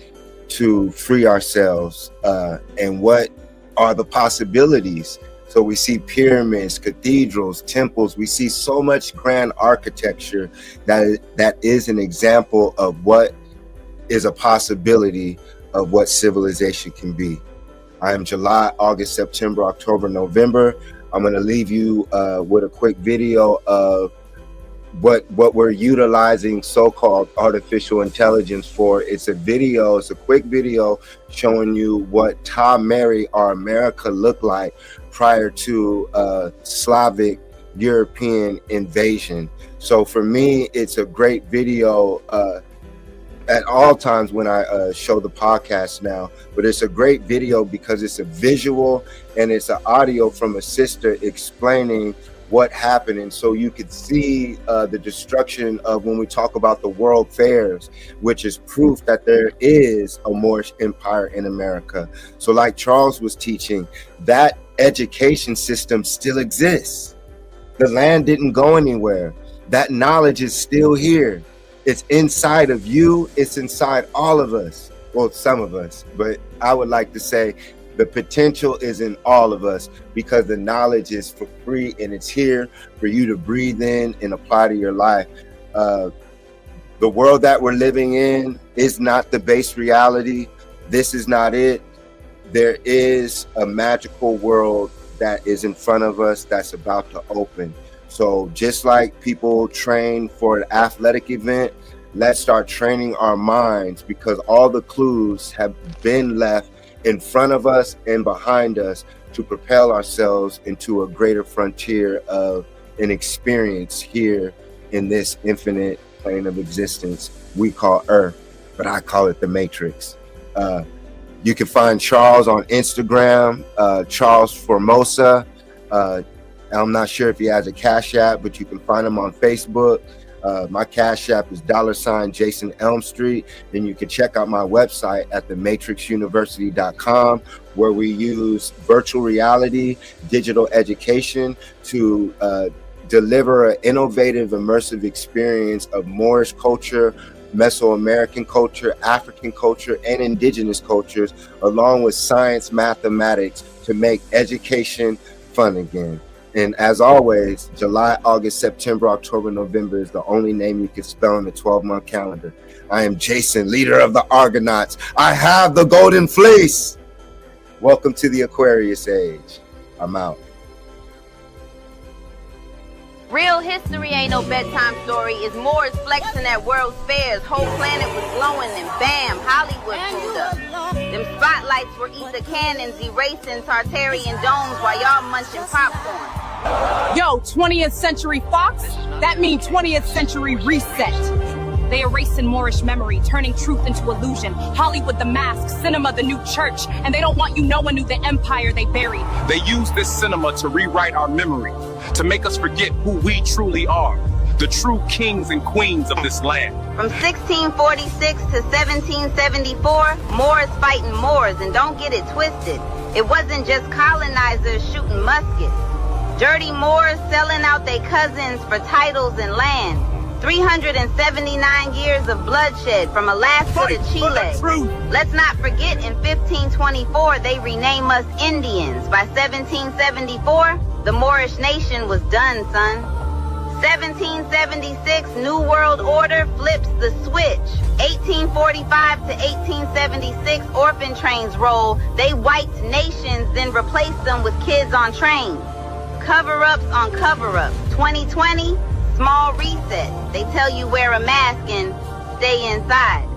to free ourselves? And what are the possibilities? So we see pyramids, cathedrals, temples. We see so much grand architecture that is an example of what is a possibility of what civilization can be. I am July, August, September, October, November. I'm going to leave you with a quick video of what we're utilizing so-called artificial intelligence for. It's a quick video showing you what Tom Mary or America looked like prior to Slavic European invasion. So for me, it's a great video at all times when I show the podcast now, but it's a great video because it's a visual and it's an audio from a sister explaining what happened. And so you could see the destruction of, when we talk about the world fairs, which is proof that there is a Moorish empire in America. So like Charles was teaching, that education system still exists. The land didn't go anywhere. That knowledge is still here. It's inside of you. It's inside all of us. Well, some of us, but I would like to say the potential is in all of us, because the knowledge is for free and it's here for you to breathe in and apply to your life. The world that we're living in is not the base reality. This is not it. There is a magical world that is in front of us that's about to open. So just like people train for an athletic event, let's start training our minds, because all the clues have been left in front of us and behind us to propel ourselves into a greater frontier of an experience here in this infinite plane of existence we call Earth, but I call it the Matrix. You can find Charles on Instagram, Charles Formosa. I'm not sure if he has a Cash App, but you can find him on Facebook. My Cash App is $ Jason Elm Street. And you can check out my website at thematrixuniversity.com, where we use virtual reality, digital education to deliver an innovative, immersive experience of Moorish culture, Mesoamerican culture, African culture, and indigenous cultures, along with science, mathematics, to make education fun again. And as always, July, August, September, October, November is the only name you can spell in the 12-month calendar. I am Jason, leader of the Argonauts. I have the golden fleece. Welcome to the Aquarius age. I'm out. Real history ain't no bedtime story. It's Moors flexing at World's Fairs. Whole planet was glowing and bam, Hollywood pulled up. Them spotlights were ether cannons erasing Tartarian domes while y'all munching popcorn. Yo, 20th century Fox? That means 20th century reset. They erasing Moorish memory, turning truth into illusion. Hollywood the mask, cinema the new church, and they don't want you knowing who the empire they buried. They use this cinema to rewrite our memory, to make us forget who we truly are, the true kings and queens of this land. From 1646 to 1774, Moors fighting Moors, and don't get it twisted. It wasn't just colonizers shooting muskets. Dirty Moors selling out their cousins for titles and land. 379 years of bloodshed from Alaska to Chile. Let's not forget, in 1524, they rename us Indians. By 1774, the Moorish nation was done, son. 1776, New World Order flips the switch. 1845 to 1876, orphan trains roll. They wiped nations, then replaced them with kids on trains. Cover-ups on cover-ups. 2020, small reset. They tell you wear a mask and stay inside.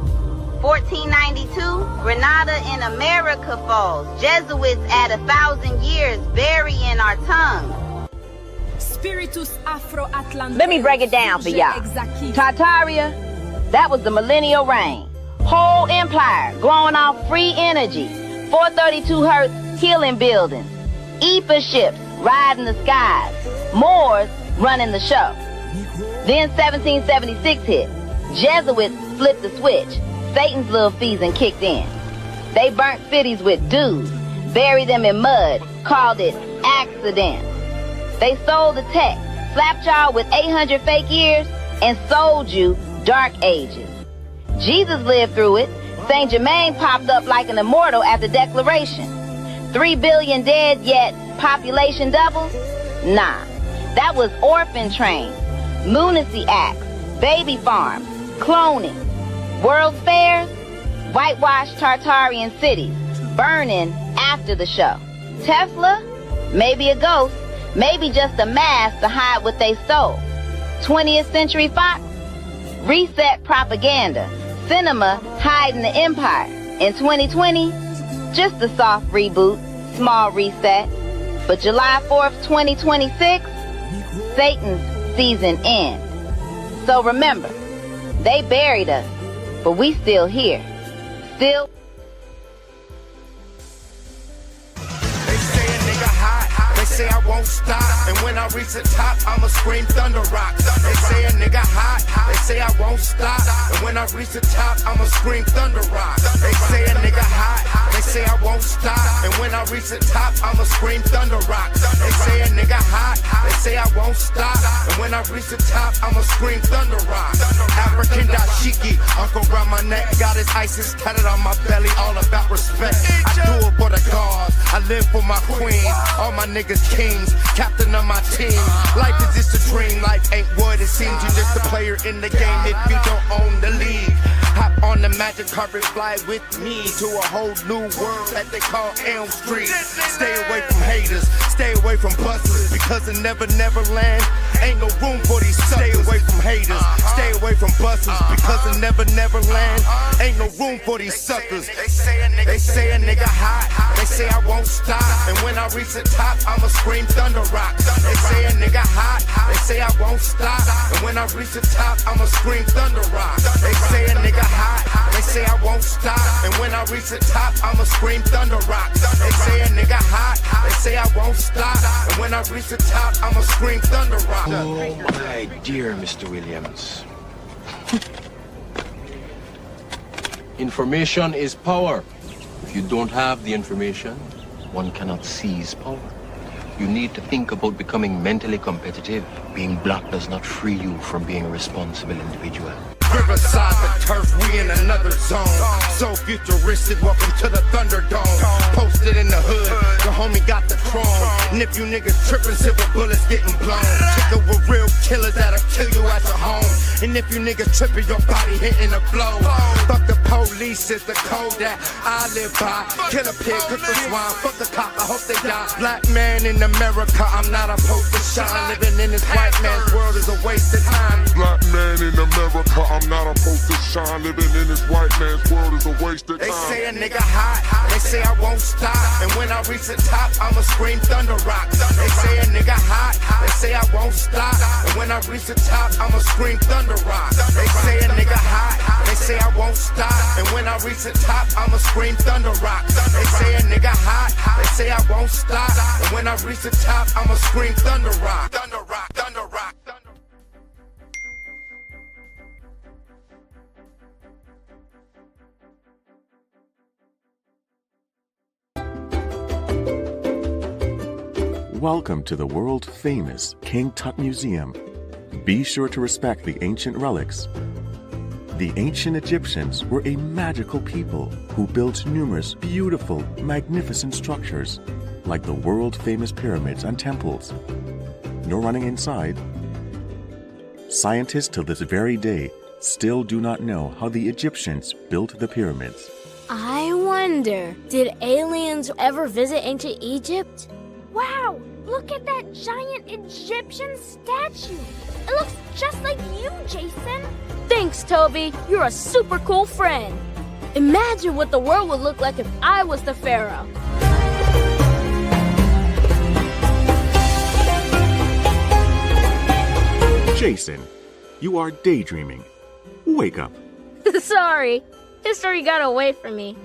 1492, Granada in America falls. Jesuits add 1,000 years, burying our tongue. Let me break it down for y'all. Tartaria, that was the millennial reign. Whole empire growing off free energy. 432 hertz healing buildings. Ether ships riding the skies. Moors running the show. Then 1776 hit. Jesuits flipped the switch. Satan's little feasting kicked in. They burnt cities with dudes, buried them in mud, called it accidents. They sold the tech, slapped y'all with 800 fake years, and sold you dark ages. Jesus lived through it. Saint Germain popped up like an immortal at the Declaration. 3 billion dead, yet population doubles? Nah, that was orphan trains, lunacy acts, baby farms, cloning, World's fairs, whitewashed Tartarian cities, burning after the show. Tesla, maybe a ghost, maybe just a mask to hide what they stole. 20th Century Fox, reset propaganda, cinema hiding the empire. In 2020, just a soft reboot, small reset. But July 4th, 2026, Satan's season ends. So remember, they buried us, but we still here. Still. They say a nigga hot, they say I won't stop. And when I reach the top, I'ma scream thunder rock. They say a nigga hot, they say I won't stop. And when I reach the top, I'ma scream thunder rock. They say a nigga hot, they say I won't stop. And when I reach the top, I'ma scream thunder rock. They say a nigga hot, they say I won't stop. And when I reach the top, I'ma scream thunder rock. African dashiki, uncle around my neck, got his ISIS tatted on my belly, all about respect. I do it for the gods, I live for my queen. All my niggas kings, captain of my team. Life is just a dream, life ain't what it seems. You just a player in the game if you don't own the league. Hop on the magic carpet, fly with me to a whole new world that they call Elm Street. Stay away from haters, stay away from busters, because in Never Land ain't no room for these suckers. Stay away from haters, stay away from busters, because in Never Land ain't no room for these suckers. They say a nigga hot, they say I won't stop. And when I reach the top, I'ma scream thunder rock. They say a nigga hot, they say I won't stop. And when I reach the top, I'ma scream thunder rock. They say a nigga hot, they say I won't stop. And when I reach the top, I'ma scream thunder rock. They say a nigga hot, they say I won't stop. And when I reach the top, I'ma scream thunder rock. Oh my dear Mr. Williams. Information is power. If you don't have the information, one cannot seize power. You need to think about becoming mentally competitive. Being black does not free you from being a responsible individual. Riverside, the turf, we in another zone. So futuristic, welcome to the Thunderdome. Posted in the hood, the homie got the chrome. And if you niggas tripping, silver bullets getting blown. Chicken with real killers that'll kill you at your home. And if you niggas tripping, your body hitting a blow. Fuck the police is the code that I live by. Kill a pig, cook the swine, fuck the cop, I hope they die. Black man in America, I'm not opposed to shine. Living in this white man's world is a waste of time. Black man in America, I'm not opposed to shine. Living in this white man's world is a waste of time. They say a nigga hot, they say I won't stop. And when I reach the top, I'ma scream thunder rock. They say a nigga hot, they say I won't stop. And when I reach the top, I'ma scream thunder rock. They say a nigga hot, they say I won't stop. And when I reach the top, I'ma scream thunder rock. They say a nigga hot, they say I won't stop. And when I reach the top, I'ma scream thunder rock. Thunder rock, thunder rock, thunder rock. Welcome to the world-famous King Tut Museum. Be sure to respect the ancient relics. The ancient Egyptians were a magical people who built numerous beautiful, magnificent structures, like the world-famous pyramids and temples. No running inside. Scientists till this very day still do not know how the Egyptians built the pyramids. I wonder, did aliens ever visit ancient Egypt? Wow! Look at that giant Egyptian statue! It looks just like you, Jason! Thanks, Toby. You're a super cool friend. Imagine what the world would look like if I was the pharaoh. Jason, you are daydreaming. Wake up. Sorry, history got away from me.